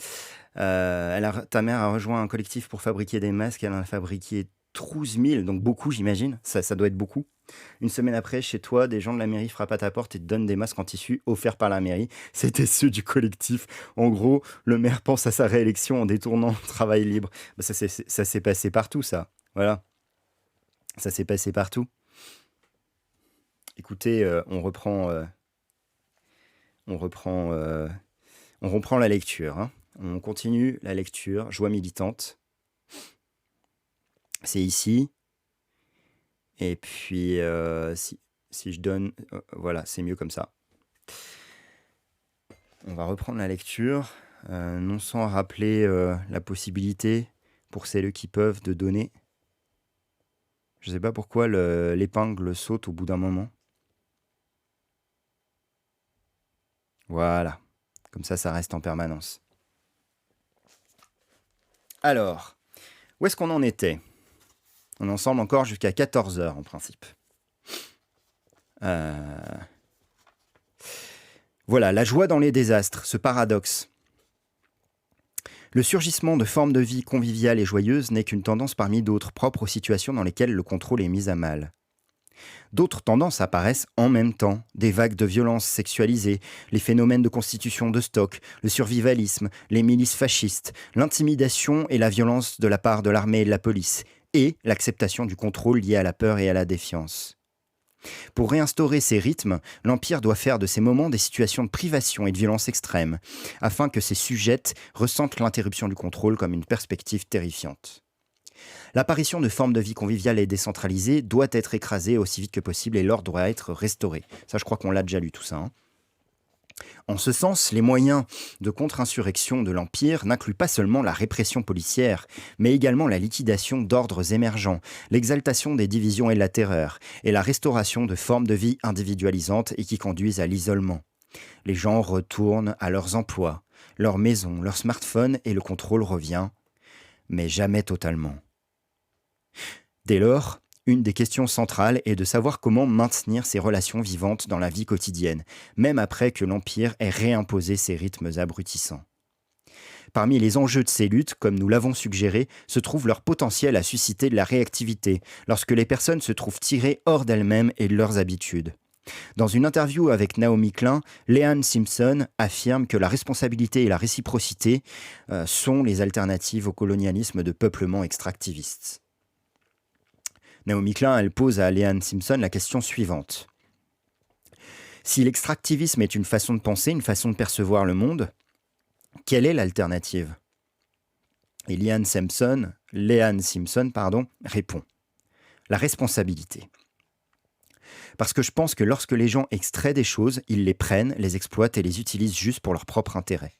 mère a rejoint un collectif pour fabriquer des masques. Elle en a fabriqué 12 000, donc beaucoup, j'imagine. Ça doit être beaucoup. Une semaine après, chez toi, des gens de la mairie frappent à ta porte et te donnent des masques en tissu offerts par la mairie. C'était ceux du collectif. En gros, le maire pense à sa réélection en détournant le travail libre. Bah, ça s'est passé partout, ça. Voilà. Ça s'est passé partout. Écoutez, on reprend la lecture. Hein. On continue la lecture. Joie militante. C'est ici. Et puis, si je donne... voilà, c'est mieux comme ça. On va reprendre la lecture, non sans rappeler la possibilité, pour celles qui peuvent, de donner. Je ne sais pas pourquoi l'épingle saute au bout d'un moment. Voilà. Comme ça reste en permanence. Alors, où est-ce qu'on en était? On est ensemble encore jusqu'à 14h en principe. Voilà, la joie dans les désastres, ce paradoxe. Le surgissement de formes de vie conviviales et joyeuses n'est qu'une tendance parmi d'autres propres aux situations dans lesquelles le contrôle est mis à mal. D'autres tendances apparaissent en même temps, des vagues de violences sexualisées, les phénomènes de constitution de stock, le survivalisme, les milices fascistes, l'intimidation et la violence de la part de l'armée et de la police, et l'acceptation du contrôle lié à la peur et à la défiance. Pour réinstaurer ces rythmes, l'Empire doit faire de ces moments des situations de privation et de violence extrême, afin que ses sujettes ressentent l'interruption du contrôle comme une perspective terrifiante. L'apparition de formes de vie conviviales et décentralisées doit être écrasée aussi vite que possible et l'ordre doit être restauré. Ça, je crois qu'on l'a déjà lu tout ça. En ce sens, les moyens de contre-insurrection de l'Empire n'incluent pas seulement la répression policière, mais également la liquidation d'ordres émergents, l'exaltation des divisions et de la terreur, et la restauration de formes de vie individualisantes et qui conduisent à l'isolement. Les gens retournent à leurs emplois, leurs maisons, leurs smartphones et le contrôle revient, mais jamais totalement. Dès lors, une des questions centrales est de savoir comment maintenir ces relations vivantes dans la vie quotidienne, même après que l'Empire ait réimposé ses rythmes abrutissants. Parmi les enjeux de ces luttes, comme nous l'avons suggéré, se trouve leur potentiel à susciter de la réactivité, lorsque les personnes se trouvent tirées hors d'elles-mêmes et de leurs habitudes. Dans une interview avec Naomi Klein, Leanne Simpson affirme que la responsabilité et la réciprocité sont les alternatives au colonialisme de peuplement extractiviste. Naomi Klein, elle pose à Leanne Simpson la question suivante. Si l'extractivisme est une façon de penser, une façon de percevoir le monde, quelle est l'alternative ? Et Leanne Simpson répond « La responsabilité ». Parce que je pense que lorsque les gens extraient des choses, ils les prennent, les exploitent et les utilisent juste pour leur propre intérêt.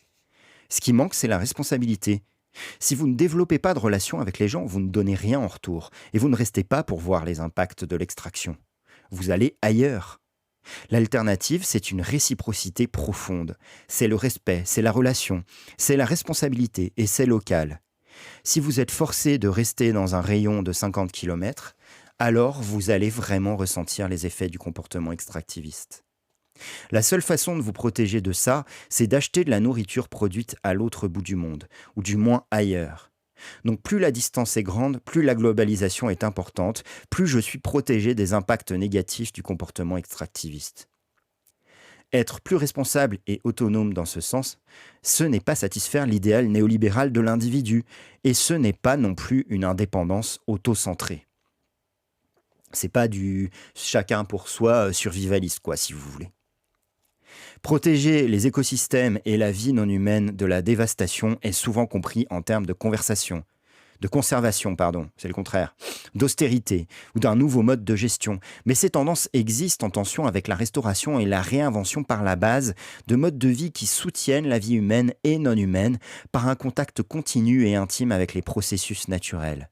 Ce qui manque, c'est la responsabilité. Si vous ne développez pas de relation avec les gens, vous ne donnez rien en retour et vous ne restez pas pour voir les impacts de l'extraction. Vous allez ailleurs. L'alternative, c'est une réciprocité profonde. C'est le respect, c'est la relation, c'est la responsabilité et c'est local. Si vous êtes forcé de rester dans un rayon de 50 km, alors vous allez vraiment ressentir les effets du comportement extractiviste. La seule façon de vous protéger de ça, c'est d'acheter de la nourriture produite à l'autre bout du monde, ou du moins ailleurs. Donc plus la distance est grande, plus la globalisation est importante, plus je suis protégé des impacts négatifs du comportement extractiviste. Être plus responsable et autonome dans ce sens, ce n'est pas satisfaire l'idéal néolibéral de l'individu, et ce n'est pas non plus une indépendance auto-centrée. C'est pas du chacun pour soi survivaliste, quoi, si vous voulez. Protéger les écosystèmes et la vie non humaine de la dévastation est souvent compris en termes de conservation, c'est le contraire, d'austérité ou d'un nouveau mode de gestion. Mais ces tendances existent en tension avec la restauration et la réinvention par la base de modes de vie qui soutiennent la vie humaine et non humaine par un contact continu et intime avec les processus naturels.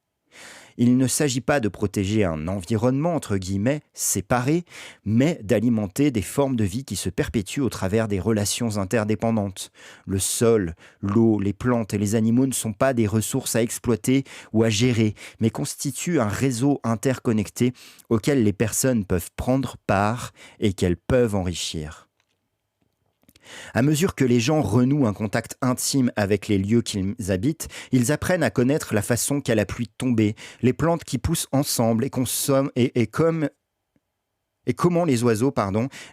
Il ne s'agit pas de protéger un environnement, entre guillemets, séparé, mais d'alimenter des formes de vie qui se perpétuent au travers des relations interdépendantes. Le sol, l'eau, les plantes et les animaux ne sont pas des ressources à exploiter ou à gérer, mais constituent un réseau interconnecté auquel les personnes peuvent prendre part et qu'elles peuvent enrichir. À mesure que les gens renouent un contact intime avec les lieux qu'ils habitent, ils apprennent à connaître la façon qu'a la pluie de tomber, les plantes qui poussent ensemble et comment les oiseaux,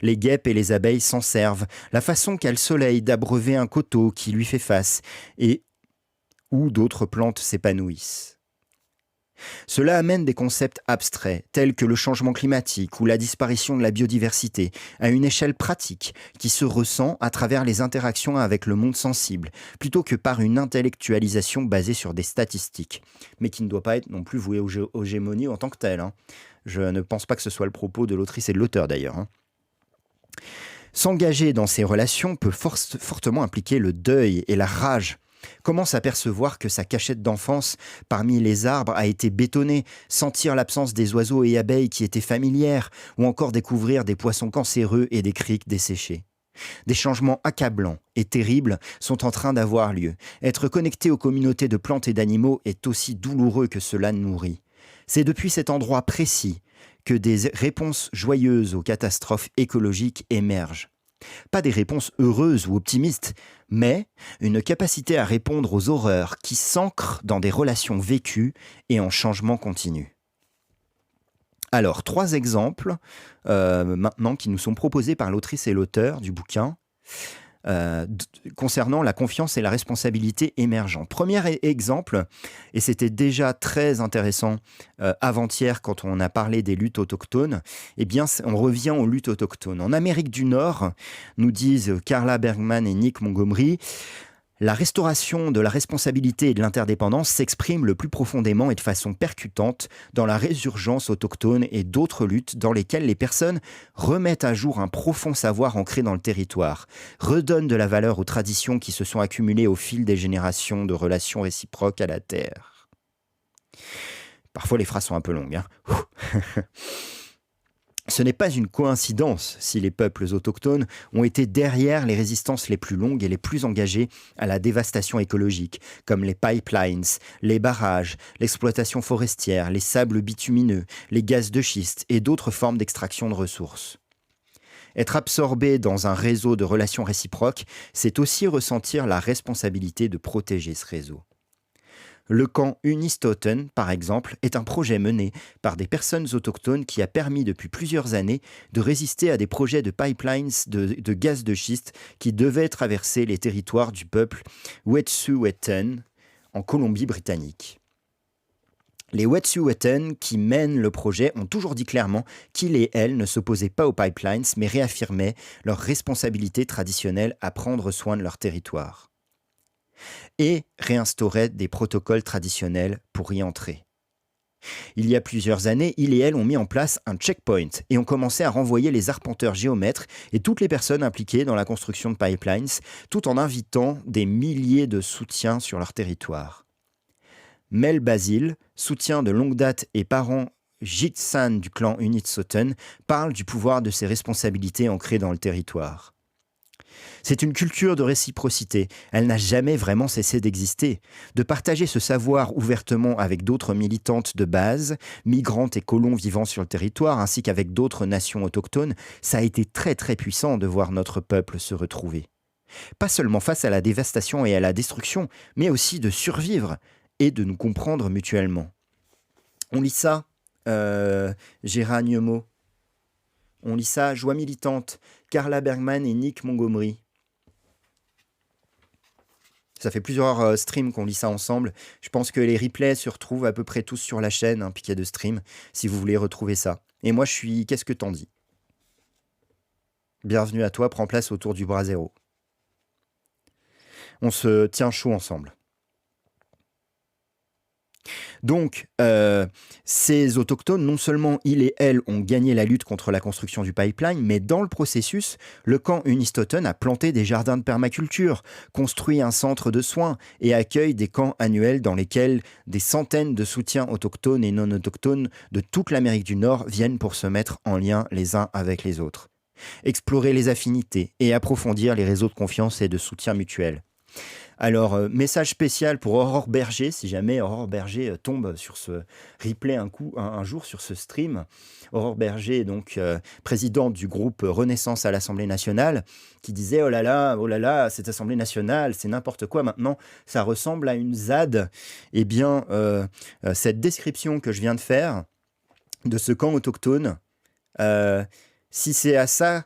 les guêpes et les abeilles s'en servent, la façon qu'a le soleil d'abreuver un coteau qui lui fait face et où d'autres plantes s'épanouissent. Cela amène des concepts abstraits, tels que le changement climatique ou la disparition de la biodiversité, à une échelle pratique qui se ressent à travers les interactions avec le monde sensible, plutôt que par une intellectualisation basée sur des statistiques, mais qui ne doit pas être non plus vouée aux gémonies en tant que telle. Je ne pense pas que ce soit le propos de l'autrice et de l'auteur d'ailleurs. S'engager dans ces relations peut fortement impliquer le deuil et la rage. Comment s'apercevoir que sa cachette d'enfance parmi les arbres a été bétonnée, sentir l'absence des oiseaux et abeilles qui étaient familières, ou encore découvrir des poissons cancéreux et des criques desséchées. Des changements accablants et terribles sont en train d'avoir lieu. Être connecté aux communautés de plantes et d'animaux est aussi douloureux que cela nourrit. C'est depuis cet endroit précis que des réponses joyeuses aux catastrophes écologiques émergent. Pas des réponses heureuses ou optimistes, mais une capacité à répondre aux horreurs qui s'ancrent dans des relations vécues et en changement continu. Alors, 3 exemples maintenant qui nous sont proposés par l'autrice et l'auteur du bouquin concernant la confiance et la responsabilité émergente. Premier exemple, et c'était déjà très intéressant avant-hier quand on a parlé des luttes autochtones, eh bien on revient aux luttes autochtones. En Amérique du Nord, nous disent Carla Bergman et Nick Montgomery, la restauration de la responsabilité et de l'interdépendance s'exprime le plus profondément et de façon percutante dans la résurgence autochtone et d'autres luttes dans lesquelles les personnes remettent à jour un profond savoir ancré dans le territoire, redonnent de la valeur aux traditions qui se sont accumulées au fil des générations de relations réciproques à la terre. Parfois les phrases sont un peu longues, hein. Ce n'est pas une coïncidence si les peuples autochtones ont été derrière les résistances les plus longues et les plus engagées à la dévastation écologique, comme les pipelines, les barrages, l'exploitation forestière, les sables bitumineux, les gaz de schiste et d'autres formes d'extraction de ressources. Être absorbé dans un réseau de relations réciproques, c'est aussi ressentir la responsabilité de protéger ce réseau. Le camp Unistoten, par exemple, est un projet mené par des personnes autochtones qui a permis depuis plusieurs années de résister à des projets de pipelines de gaz de schiste qui devaient traverser les territoires du peuple Wet'suwet'en en Colombie-Britannique. Les Wet'suwet'en qui mènent le projet ont toujours dit clairement qu'ils et elles ne s'opposaient pas aux pipelines mais réaffirmaient leur responsabilité traditionnelle à prendre soin de leur territoire et réinstaurait des protocoles traditionnels pour y entrer. Il y a plusieurs années, ils et elles ont mis en place un checkpoint et ont commencé à renvoyer les arpenteurs géomètres et toutes les personnes impliquées dans la construction de pipelines, tout en invitant des milliers de soutiens sur leur territoire. Mel Basil, soutien de longue date et parent Jitsan du clan Unistoten, parle du pouvoir de ses responsabilités ancrées dans le territoire. C'est une culture de réciprocité, elle n'a jamais vraiment cessé d'exister. De partager ce savoir ouvertement avec d'autres militantes de base, migrantes et colons vivant sur le territoire, ainsi qu'avec d'autres nations autochtones, ça a été très très puissant de voir notre peuple se retrouver. Pas seulement face à la dévastation et à la destruction, mais aussi de survivre et de nous comprendre mutuellement. On lit ça, Gérard Niemo. On lit ça, Joie militante, Carla Bergman et Nick Montgomery. Ça fait plusieurs streams qu'on lit ça ensemble. Je pense que les replays se retrouvent à peu près tous sur la chaîne, hein, Piquet de stream, si vous voulez retrouver ça. Et moi, je suis Qu'est-ce que t'en dis ? Bienvenue à toi, prends place autour du bras zéro. On se tient chaud ensemble. Donc, ces autochtones, non seulement ils et elles ont gagné la lutte contre la construction du pipeline, mais dans le processus, le camp Unistoten a planté des jardins de permaculture, construit un centre de soins et accueille des camps annuels dans lesquels des centaines de soutiens autochtones et non autochtones de toute l'Amérique du Nord viennent pour se mettre en lien les uns avec les autres, explorer les affinités et approfondir les réseaux de confiance et de soutien mutuel. Alors, message spécial pour Aurore Berger, si jamais Aurore Berger tombe sur ce replay un jour sur ce stream. Aurore Berger est donc présidente du groupe Renaissance à l'Assemblée nationale, qui disait oh là là, cette Assemblée nationale, c'est n'importe quoi maintenant, ça ressemble à une ZAD. Eh bien, cette description que je viens de faire de ce camp autochtone, si c'est à ça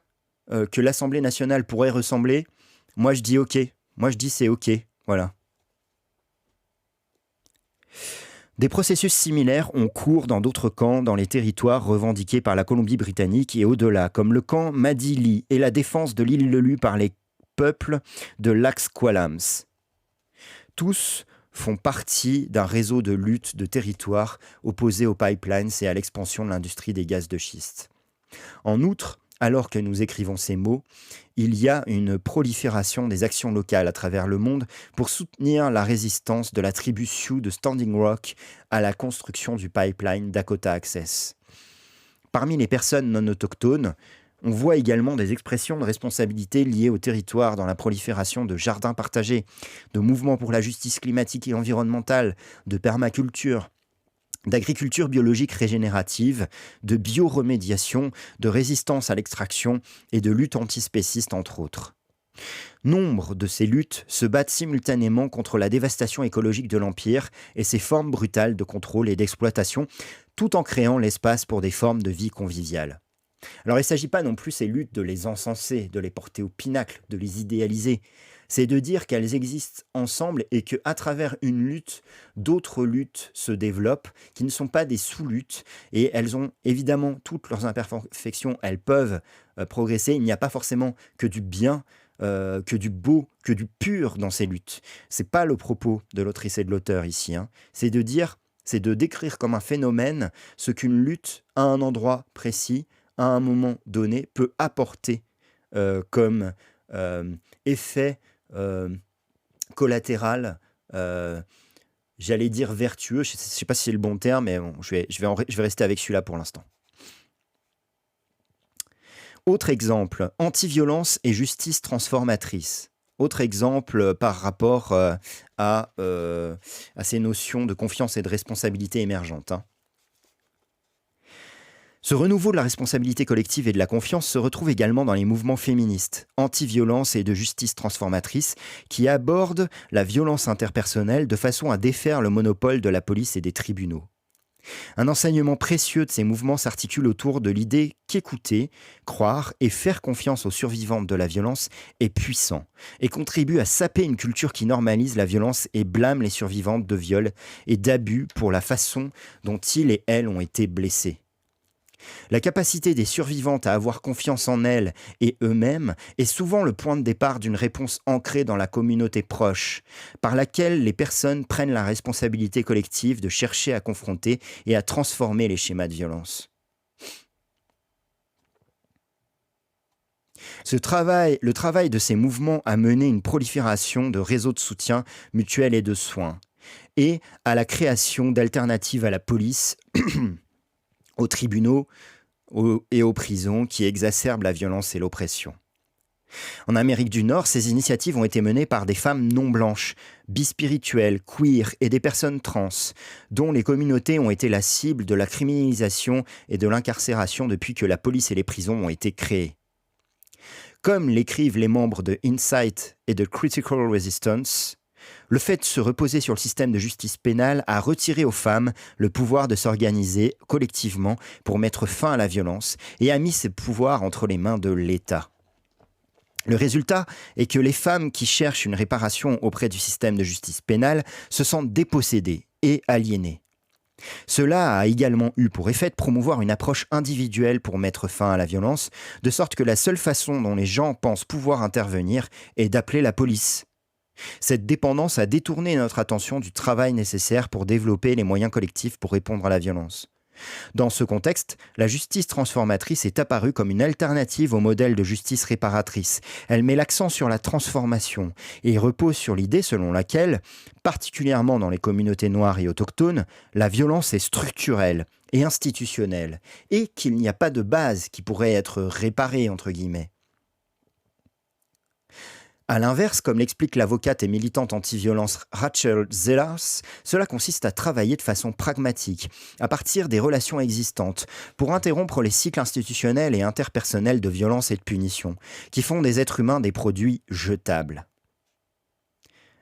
que l'Assemblée nationale pourrait ressembler, moi je dis ok. Moi, je dis c'est OK, voilà. Des processus similaires ont cours dans d'autres camps dans les territoires revendiqués par la Colombie-Britannique et au-delà, comme le camp Madili et la défense de l'île Lelu par les peuples de l'Axqualams. Tous font partie d'un réseau de lutte de territoire opposé aux pipelines et à l'expansion de l'industrie des gaz de schiste. En outre, alors que nous écrivons ces mots, il y a une prolifération des actions locales à travers le monde pour soutenir la résistance de la tribu Sioux de Standing Rock à la construction du pipeline Dakota Access. Parmi les personnes non autochtones, on voit également des expressions de responsabilité liées au territoire dans la prolifération de jardins partagés, de mouvements pour la justice climatique et environnementale, de permaculture, d'agriculture biologique régénérative, de bioremédiation, de résistance à l'extraction et de lutte antispéciste, entre autres. Nombre de ces luttes se battent simultanément contre la dévastation écologique de l'Empire et ses formes brutales de contrôle et d'exploitation, tout en créant l'espace pour des formes de vie conviviale. Alors il ne s'agit pas non plus ces luttes de les encenser, de les porter au pinacle, de les idéaliser. C'est de dire qu'elles existent ensemble et qu'à travers une lutte, d'autres luttes se développent, qui ne sont pas des sous-luttes, et elles ont évidemment toutes leurs imperfections, elles peuvent progresser. Il n'y a pas forcément que du bien, que du beau, que du pur dans ces luttes. C'est pas le propos de l'autrice et de l'auteur ici, hein. C'est de décrire comme un phénomène ce qu'une lutte à un endroit précis, à un moment donné, peut apporter comme effet collatéral, j'allais dire vertueux, je ne sais pas si c'est le bon terme, mais bon, je vais rester avec celui-là pour l'instant. Autre exemple, anti-violence et justice transformatrice. Autre exemple par rapport à ces notions de confiance et de responsabilité émergentes, hein. Ce renouveau de la responsabilité collective et de la confiance se retrouve également dans les mouvements féministes, anti-violence et de justice transformatrice, qui abordent la violence interpersonnelle de façon à défaire le monopole de la police et des tribunaux. Un enseignement précieux de ces mouvements s'articule autour de l'idée qu'écouter, croire et faire confiance aux survivantes de la violence est puissant et contribue à saper une culture qui normalise la violence et blâme les survivantes de viols et d'abus pour la façon dont ils et elles ont été blessés. La capacité des survivantes à avoir confiance en elles et eux-mêmes est souvent le point de départ d'une réponse ancrée dans la communauté proche, par laquelle les personnes prennent la responsabilité collective de chercher à confronter et à transformer les schémas de violence. Le travail de ces mouvements a mené une prolifération de réseaux de soutien mutuel et de soins, et à la création d'alternatives à la police, aux tribunaux et aux prisons qui exacerbent la violence et l'oppression. En Amérique du Nord, ces initiatives ont été menées par des femmes non blanches, bispirituelles, queer et des personnes trans, dont les communautés ont été la cible de la criminalisation et de l'incarcération depuis que la police et les prisons ont été créées. Comme l'écrivent les membres de Insight et de Critical Resistance, le fait de se reposer sur le système de justice pénale a retiré aux femmes le pouvoir de s'organiser collectivement pour mettre fin à la violence et a mis ce pouvoir entre les mains de l'État. Le résultat est que les femmes qui cherchent une réparation auprès du système de justice pénale se sentent dépossédées et aliénées. Cela a également eu pour effet de promouvoir une approche individuelle pour mettre fin à la violence, de sorte que la seule façon dont les gens pensent pouvoir intervenir est d'appeler la police. Cette dépendance a détourné notre attention du travail nécessaire pour développer les moyens collectifs pour répondre à la violence. Dans ce contexte, la justice transformatrice est apparue comme une alternative au modèle de justice réparatrice. Elle met l'accent sur la transformation et repose sur l'idée selon laquelle, particulièrement dans les communautés noires et autochtones, la violence est structurelle et institutionnelle et qu'il n'y a pas de base qui pourrait être réparée, entre guillemets. A l'inverse, comme l'explique l'avocate et militante anti-violence Rachel Zellars, cela consiste à travailler de façon pragmatique, à partir des relations existantes, pour interrompre les cycles institutionnels et interpersonnels de violence et de punition, qui font des êtres humains des produits jetables.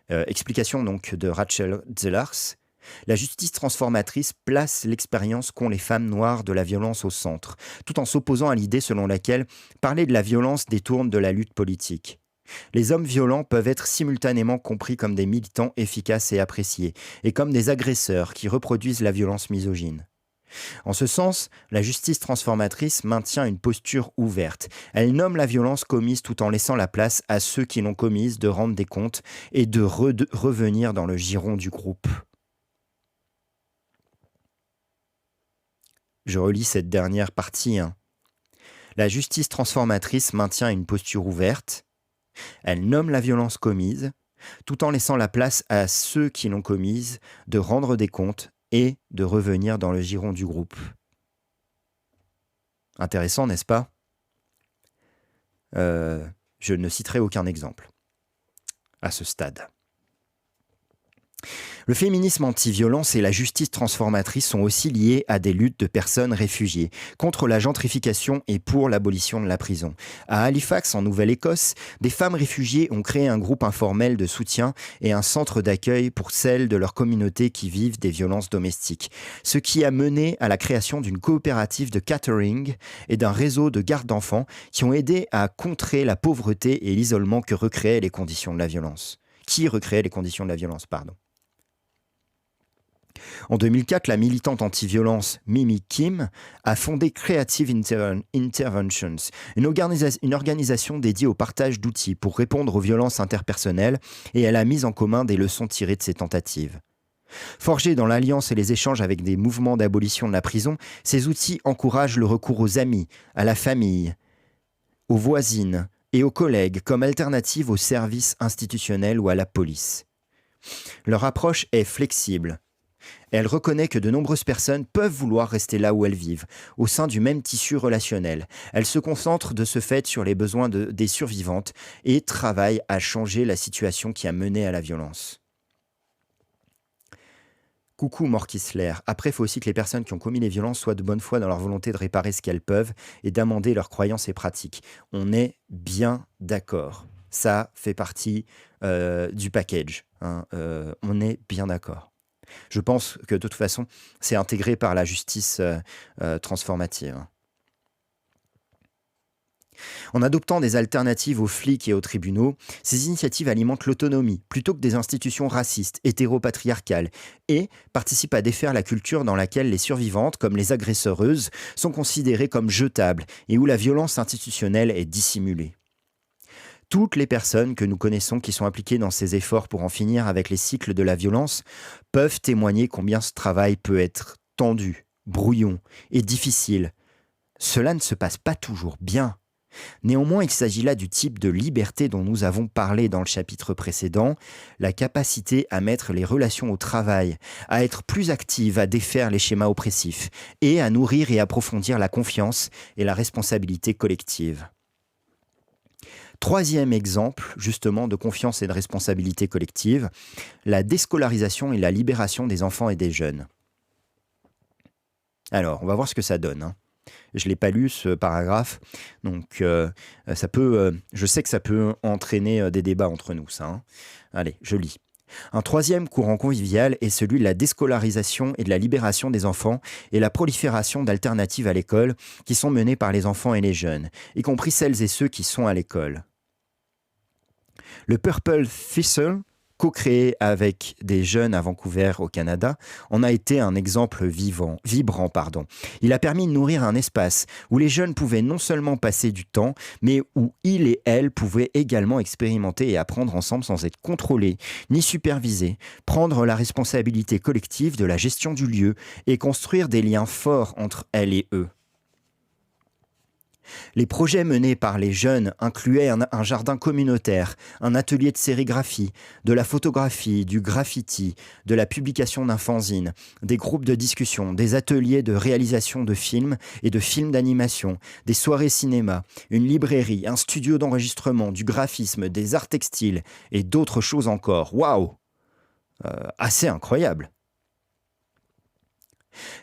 Explication donc de Rachel Zellars. La justice transformatrice place l'expérience qu'ont les femmes noires de la violence au centre, tout en s'opposant à l'idée selon laquelle parler de la violence détourne de la lutte politique. Les hommes violents peuvent être simultanément compris comme des militants efficaces et appréciés, et comme des agresseurs qui reproduisent la violence misogyne. En ce sens, la justice transformatrice maintient une posture ouverte. Elle nomme la violence commise tout en laissant la place à ceux qui l'ont commise de rendre des comptes et de revenir dans le giron du groupe. Je relis cette dernière partie. La justice transformatrice maintient une posture ouverte. Elle nomme la violence commise, tout en laissant la place à ceux qui l'ont commise de rendre des comptes et de revenir dans le giron du groupe. Intéressant, n'est-ce pas ? Je ne citerai aucun exemple à ce stade. Le féminisme anti-violence et la justice transformatrice sont aussi liés à des luttes de personnes réfugiées, contre la gentrification et pour l'abolition de la prison. À Halifax, en Nouvelle-Écosse, des femmes réfugiées ont créé un groupe informel de soutien et un centre d'accueil pour celles de leur communauté qui vivent des violences domestiques. Ce qui a mené à la création d'une coopérative de catering et d'un réseau de garde d'enfants qui ont aidé à contrer la pauvreté et l'isolement que recréaient les conditions de la violence. Qui recréait les conditions de la violence, pardon. En 2004, la militante anti-violence Mimi Kim a fondé Creative Interventions, une organisation dédiée au partage d'outils pour répondre aux violences interpersonnelles, et elle a mis en commun des leçons tirées de ces tentatives. Forgés dans l'alliance et les échanges avec des mouvements d'abolition de la prison, ces outils encouragent le recours aux amis, à la famille, aux voisines et aux collègues comme alternative aux services institutionnels ou à la police. Leur approche est flexible. Elle reconnaît que de nombreuses personnes peuvent vouloir rester là où elles vivent, au sein du même tissu relationnel. Elle se concentre de ce fait sur les besoins des survivantes et travaille à changer la situation qui a mené à la violence. Coucou Morkisler. Après, il faut aussi que les personnes qui ont commis les violences soient de bonne foi dans leur volonté de réparer ce qu'elles peuvent et d'amender leurs croyances et pratiques. On est bien d'accord. Ça fait partie du package. Hein. On est bien d'accord. Je pense que de toute façon, c'est intégré par la justice transformative. En adoptant des alternatives aux flics et aux tribunaux, ces initiatives alimentent l'autonomie plutôt que des institutions racistes, hétéropatriarcales, et participent à défaire la culture dans laquelle les survivantes, comme les agresseuses, sont considérées comme jetables et où la violence institutionnelle est dissimulée. Toutes les personnes que nous connaissons qui sont impliquées dans ces efforts pour en finir avec les cycles de la violence peuvent témoigner combien ce travail peut être tendu, brouillon et difficile. Cela ne se passe pas toujours bien. Néanmoins, il s'agit là du type de liberté dont nous avons parlé dans le chapitre précédent, la capacité à mettre les relations au travail, à être plus active, à défaire les schémas oppressifs et à nourrir et approfondir la confiance et la responsabilité collective. Troisième exemple, justement, de confiance et de responsabilité collective, la déscolarisation et la libération des enfants et des jeunes. Alors, on va voir ce que ça donne. Hein. Je ne l'ai pas lu, ce paragraphe, donc ça peut, je sais que ça peut entraîner des débats entre nous, ça. Hein. Allez, je lis. Un troisième courant convivial est celui de la déscolarisation et de la libération des enfants et la prolifération d'alternatives à l'école qui sont menées par les enfants et les jeunes, y compris celles et ceux qui sont à l'école. Le Purple Thistle, co-créé avec des jeunes à Vancouver au Canada, en a été un exemple vibrant. Il a permis de nourrir un espace où les jeunes pouvaient non seulement passer du temps, mais où ils et elles pouvaient également expérimenter et apprendre ensemble sans être contrôlés ni supervisés, prendre la responsabilité collective de la gestion du lieu et construire des liens forts entre elles et eux. Les projets menés par les jeunes incluaient un jardin communautaire, un atelier de sérigraphie, de la photographie, du graffiti, de la publication d'un fanzine, des groupes de discussion, des ateliers de réalisation de films et de films d'animation, des soirées cinéma, une librairie, un studio d'enregistrement, du graphisme, des arts textiles et d'autres choses encore. Waouh ! Assez incroyable.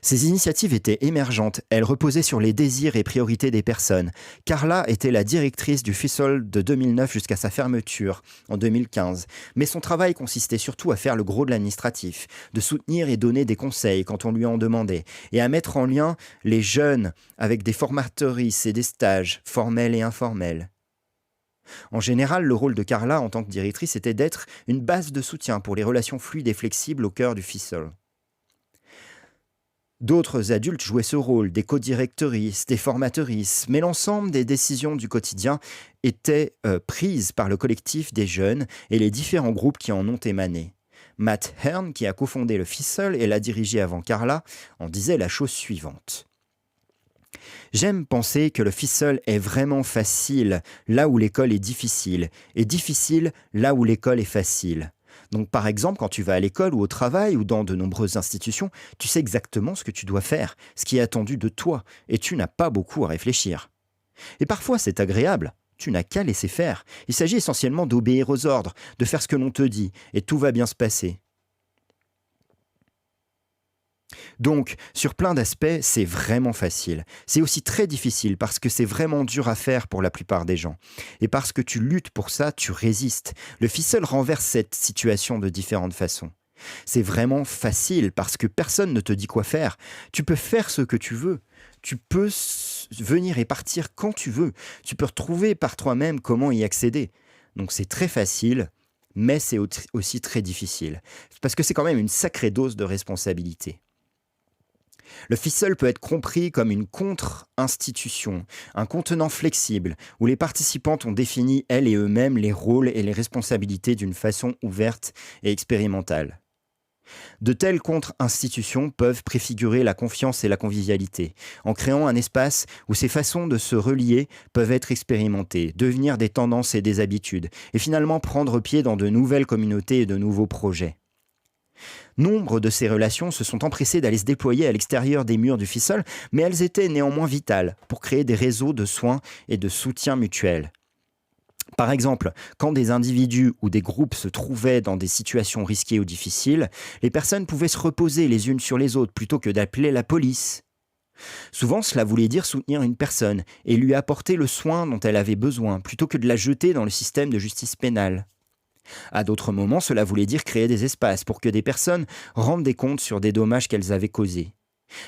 Ces initiatives étaient émergentes, elles reposaient sur les désirs et priorités des personnes. Carla était la directrice du Thistle de 2009 jusqu'à sa fermeture en 2015. Mais son travail consistait surtout à faire le gros de l'administratif, de soutenir et donner des conseils quand on lui en demandait, et à mettre en lien les jeunes avec des formatrices et des stages formels et informels. En général, le rôle de Carla en tant que directrice était d'être une base de soutien pour les relations fluides et flexibles au cœur du Thistle. D'autres adultes jouaient ce rôle, des co-directrices, des formatrices, mais l'ensemble des décisions du quotidien étaient prises par le collectif des jeunes et les différents groupes qui en ont émané. Matt Hearn, qui a cofondé le Thistle et l'a dirigé avant Carla, en disait la chose suivante. J'aime penser que le Thistle est vraiment facile là où l'école est difficile, et difficile là où l'école est facile. Donc par exemple, quand tu vas à l'école ou au travail ou dans de nombreuses institutions, tu sais exactement ce que tu dois faire, ce qui est attendu de toi, et tu n'as pas beaucoup à réfléchir. Et parfois c'est agréable, tu n'as qu'à laisser faire. Il s'agit essentiellement d'obéir aux ordres, de faire ce que l'on te dit, et tout va bien se passer. Donc, sur plein d'aspects, c'est vraiment facile. C'est aussi très difficile parce que c'est vraiment dur à faire pour la plupart des gens. Et parce que tu luttes pour ça, tu résistes. Le ficeul renverse cette situation de différentes façons. C'est vraiment facile parce que personne ne te dit quoi faire. Tu peux faire ce que tu veux. Tu peux venir et partir quand tu veux. Tu peux retrouver par toi-même comment y accéder. Donc c'est très facile, mais c'est aussi très difficile. Parce que c'est quand même une sacrée dose de responsabilité. Le ficeul peut être compris comme une contre-institution, un contenant flexible, où les participants ont défini elles et eux-mêmes les rôles et les responsabilités d'une façon ouverte et expérimentale. De telles contre-institutions peuvent préfigurer la confiance et la convivialité, en créant un espace où ces façons de se relier peuvent être expérimentées, devenir des tendances et des habitudes, et finalement prendre pied dans de nouvelles communautés et de nouveaux projets. Nombre de ces relations se sont empressées d'aller se déployer à l'extérieur des murs du ficeul, mais elles étaient néanmoins vitales pour créer des réseaux de soins et de soutien mutuel. Par exemple, quand des individus ou des groupes se trouvaient dans des situations risquées ou difficiles, les personnes pouvaient se reposer les unes sur les autres plutôt que d'appeler la police. Souvent, cela voulait dire soutenir une personne et lui apporter le soin dont elle avait besoin plutôt que de la jeter dans le système de justice pénale. À d'autres moments, cela voulait dire créer des espaces pour que des personnes rendent des comptes sur des dommages qu'elles avaient causés.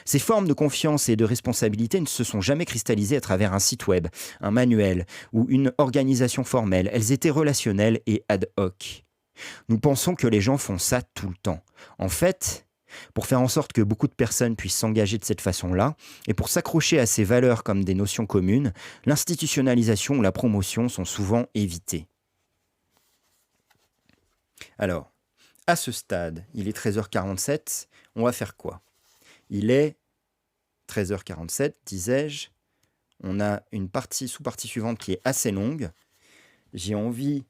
Ces formes de confiance et de responsabilité ne se sont jamais cristallisées à travers un site web, un manuel ou une organisation formelle. Elles étaient relationnelles et ad hoc. Nous pensons que les gens font ça tout le temps. En fait, pour faire en sorte que beaucoup de personnes puissent s'engager de cette façon-là, et pour s'accrocher à ces valeurs comme des notions communes, l'institutionnalisation ou la promotion sont souvent évitées. Alors, à ce stade, il est 13h47, on va faire quoi ? Il est 13h47, disais-je. On a une sous-partie suivante qui est assez longue. J'ai envie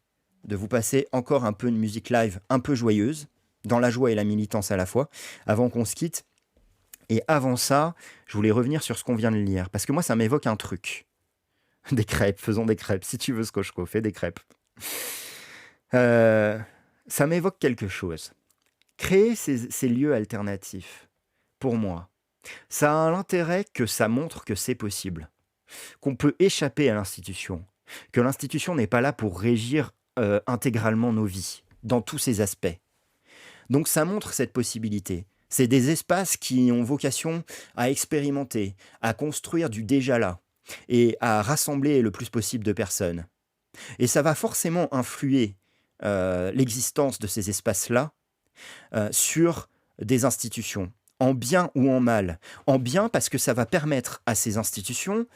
de vous passer encore un peu de musique live un peu joyeuse, dans la joie et la militance à la fois, avant qu'on se quitte. Et avant ça, je voulais revenir sur ce qu'on vient de lire, parce que moi, ça m'évoque un truc. Des crêpes, faisons des crêpes. Si tu veux, Skochko, fais des crêpes. Ça m'évoque quelque chose. Créer ces lieux alternatifs, pour moi, ça a l'intérêt que ça montre que c'est possible, qu'on peut échapper à l'institution, que l'institution n'est pas là pour régir intégralement nos vies, dans tous ses aspects. Donc ça montre cette possibilité. C'est des espaces qui ont vocation à expérimenter, à construire du déjà là, et à rassembler le plus possible de personnes. Et ça va forcément influer l'existence de ces espaces-là sur des institutions, en bien ou en mal. En bien parce que ça va permettre à ces institutions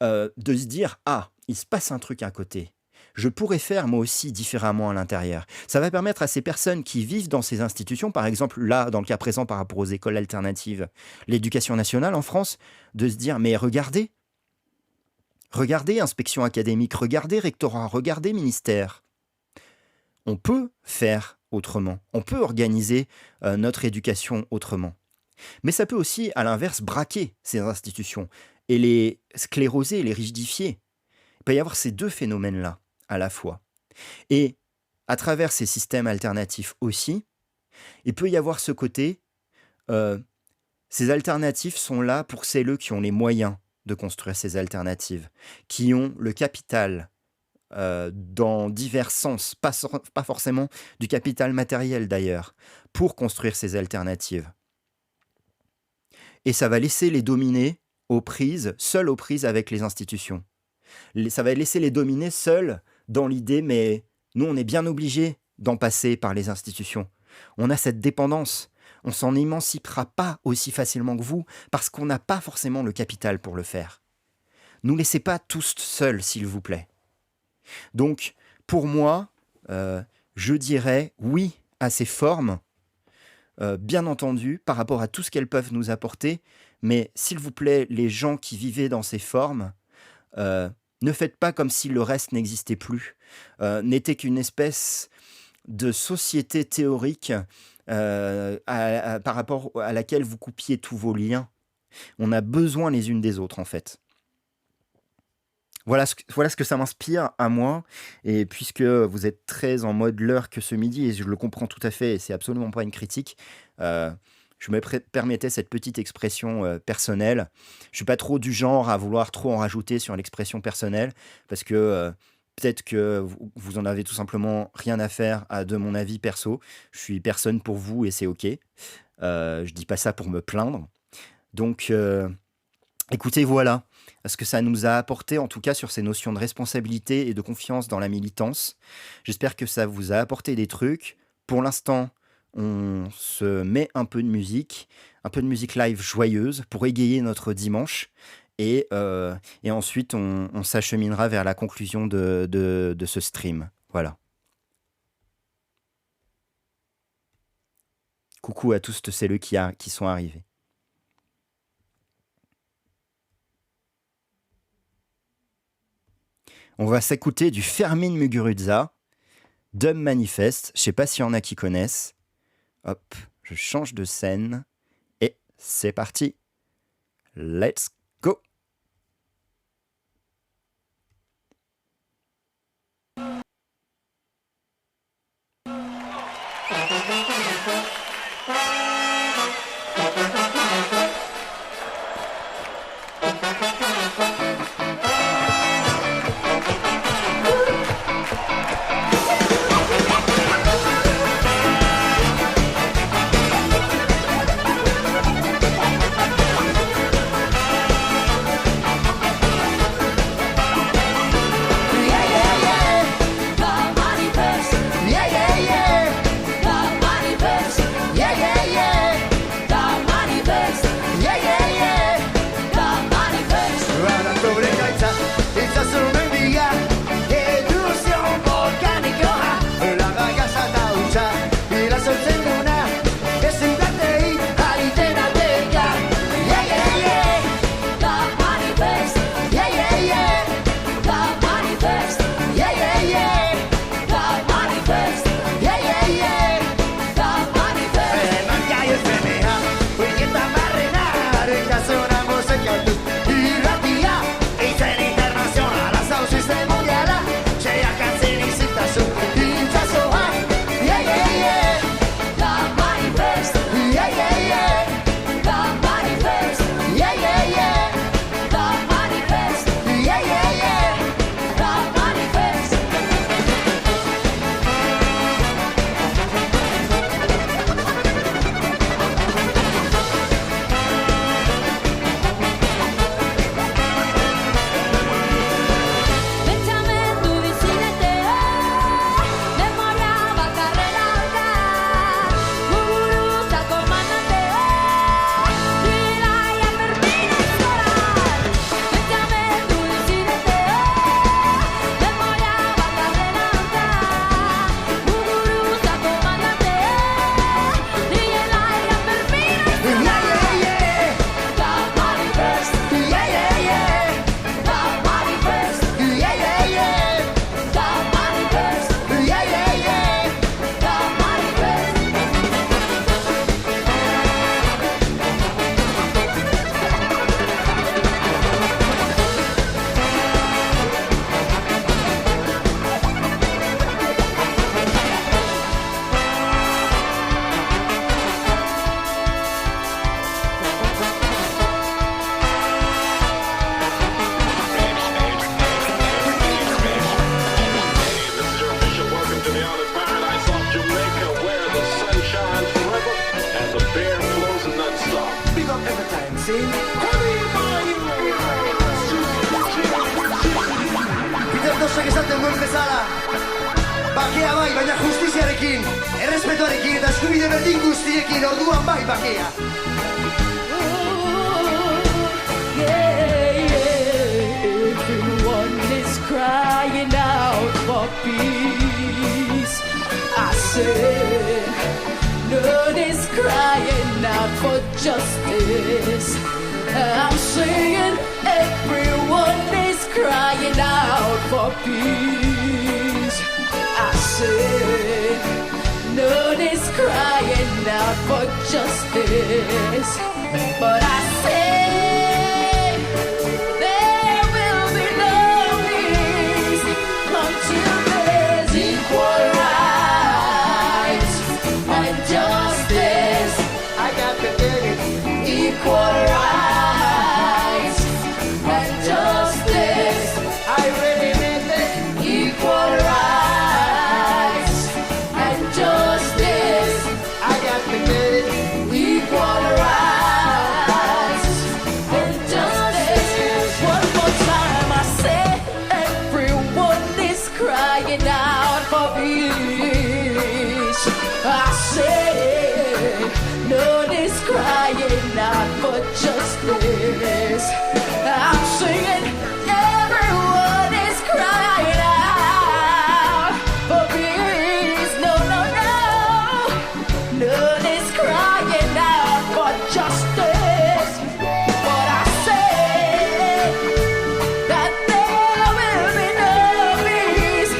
de se dire « Ah, il se passe un truc à côté. Je pourrais faire moi aussi différemment à l'intérieur. » Ça va permettre à ces personnes qui vivent dans ces institutions, par exemple là, dans le cas présent par rapport aux écoles alternatives, l'éducation nationale en France, de se dire « Mais regardez, inspection académique, regardez rectorat, regardez ministère. » On peut faire autrement. On peut organiser notre éducation autrement. Mais ça peut aussi, à l'inverse, braquer ces institutions et les scléroser, les rigidifier. Il peut y avoir ces deux phénomènes-là à la fois. Et à travers ces systèmes alternatifs aussi, il peut y avoir ce côté, ces alternatives sont là pour celles qui ont les moyens de construire ces alternatives, qui ont le capital dans divers sens, pas forcément du capital matériel d'ailleurs, pour construire ces alternatives. Et ça va laisser les dominer seuls aux prises avec les institutions. Ça va laisser les dominer seuls dans l'idée, mais nous on est bien obligés d'en passer par les institutions. On a cette dépendance, on s'en émancipera pas aussi facilement que vous, parce qu'on n'a pas forcément le capital pour le faire. Nous laissez pas tous seuls, s'il vous plaît. Donc, pour moi, je dirais oui à ces formes, bien entendu, par rapport à tout ce qu'elles peuvent nous apporter, mais s'il vous plaît, les gens qui vivaient dans ces formes, ne faites pas comme si le reste n'existait plus, n'était qu'une espèce de société théorique par rapport à laquelle vous coupiez tous vos liens. On a besoin les unes des autres, en fait. Voilà ce que ça m'inspire à moi, et puisque vous êtes très en mode l'heure que ce midi, et je le comprends tout à fait, et c'est absolument pas une critique, je je me permettais cette petite expression personnelle. Je suis pas trop du genre à vouloir trop en rajouter sur l'expression personnelle, parce que peut-être que vous en avez tout simplement rien à faire de mon avis perso. Je suis personne pour vous et c'est ok. Je dis pas ça pour me plaindre. Donc, écoutez, voilà ce que ça nous a apporté, en tout cas sur ces notions de responsabilité et de confiance dans la militance. J'espère que ça vous a apporté des trucs. Pour l'instant, on se met un peu de musique live joyeuse pour égayer notre dimanche. Et ensuite, on s'acheminera vers la conclusion de ce stream. Voilà. Coucou à tous ceux qui sont arrivés. On va s'écouter du Fermin Muguruza, Dub Manifest. Je sais pas s'il y en a qui connaissent. Hop, je change de scène. Et c'est parti. Let's go. Bitartosek esaten duen bezala, bakea bai, baina justiziarekin, errespetuarekin eta eskubide berdin guztiekin, orduan bai bakea. Everyone is crying out for peace. I said, none is crying out for justice. I'm saying everyone is crying out for peace. I said, none is crying out for justice. But I say, there will be no peace until there's equal rights and justice. I got the crying out for peace. I say, no one's crying out for justice. I'm singing, everyone is crying out for peace. No, no, no. No one is crying out for justice. But I say that there will be no peace.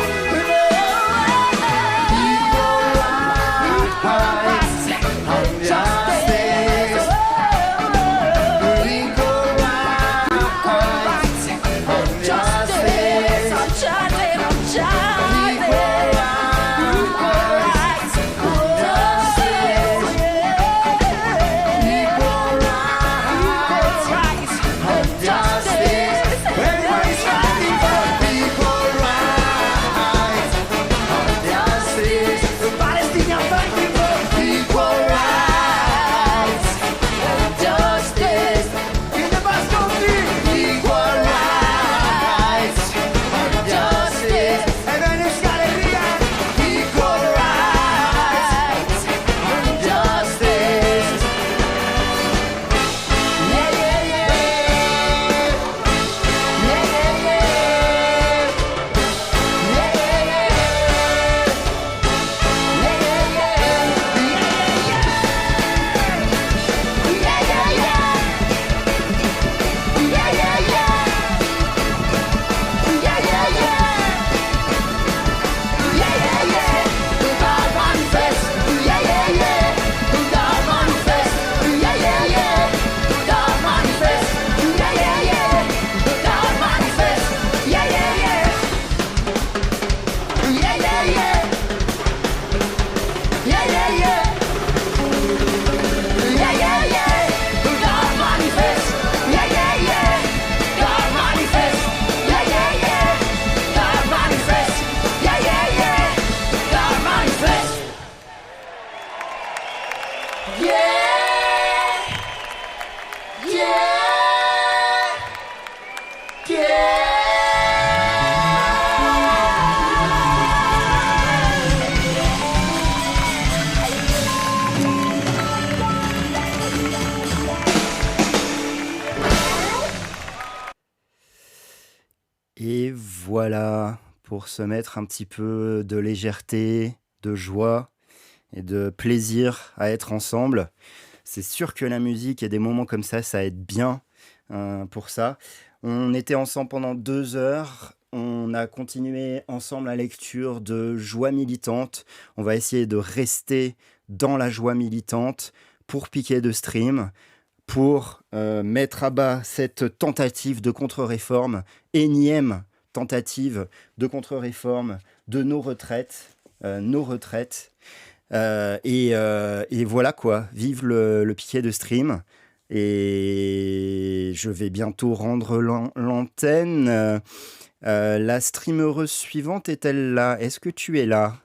Et voilà, pour se mettre un petit peu de légèreté, de joie et de plaisir à être ensemble. C'est sûr que la musique et des moments comme ça aide bien pour ça. On était ensemble pendant 2 heures. On a continué ensemble la lecture de Joie militante. On va essayer de rester dans la joie militante pour piquer de stream, pour mettre à bas cette tentative de contre-réforme, énième tentative de contre-réforme de nos retraites. Et voilà quoi, vive le piquet de stream. Et je vais bientôt rendre l'antenne. La streameuse suivante est-elle là? Est-ce que tu es là?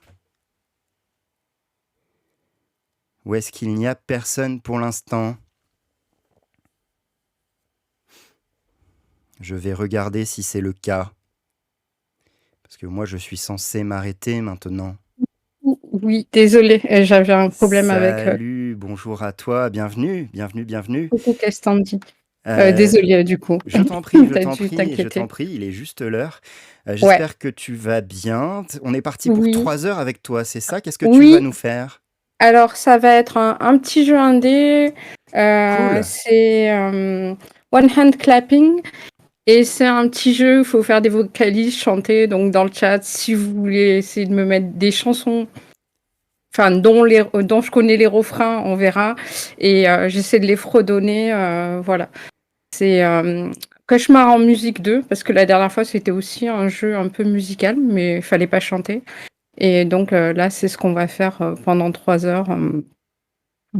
Ou est-ce qu'il n'y a personne pour l'instant? Je vais regarder si c'est le cas. Parce que moi, je suis censé m'arrêter maintenant. Oui, désolé, j'avais un problème avec. Salut, bonjour à toi, bienvenue. Coucou, qu'est-ce que t'en dis? Désolé, du coup. Je t'en prie, T'as dû t'inquiéter. il est juste l'heure. J'espère que tu vas bien. On est parti pour Oui. 3 heures avec toi, c'est ça? Qu'est-ce que tu Oui. vas nous faire? Alors, ça va être un petit jeu indé. Cool. C'est One Hand Clapping. Et c'est un petit jeu, il faut faire des vocalises, chanter. Donc, dans le chat, si vous voulez essayer de me mettre des chansons, enfin, dont je connais les refrains, on verra. Et j'essaie de les fredonner. Voilà. C'est Cauchemar en musique 2, parce que la dernière fois, c'était aussi un jeu un peu musical, mais il fallait pas chanter. Et donc là, c'est ce qu'on va faire pendant 3 heures.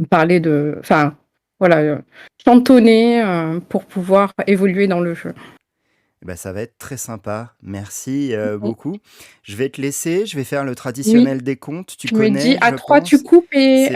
Parler de. Enfin, voilà, chantonner pour pouvoir évoluer dans le jeu. Bah, ça va être très sympa. Merci beaucoup. Je vais te laisser. Je vais faire le traditionnel décompte. Tu Tu me connais, dis à je 3, tu pense. coupes et C'est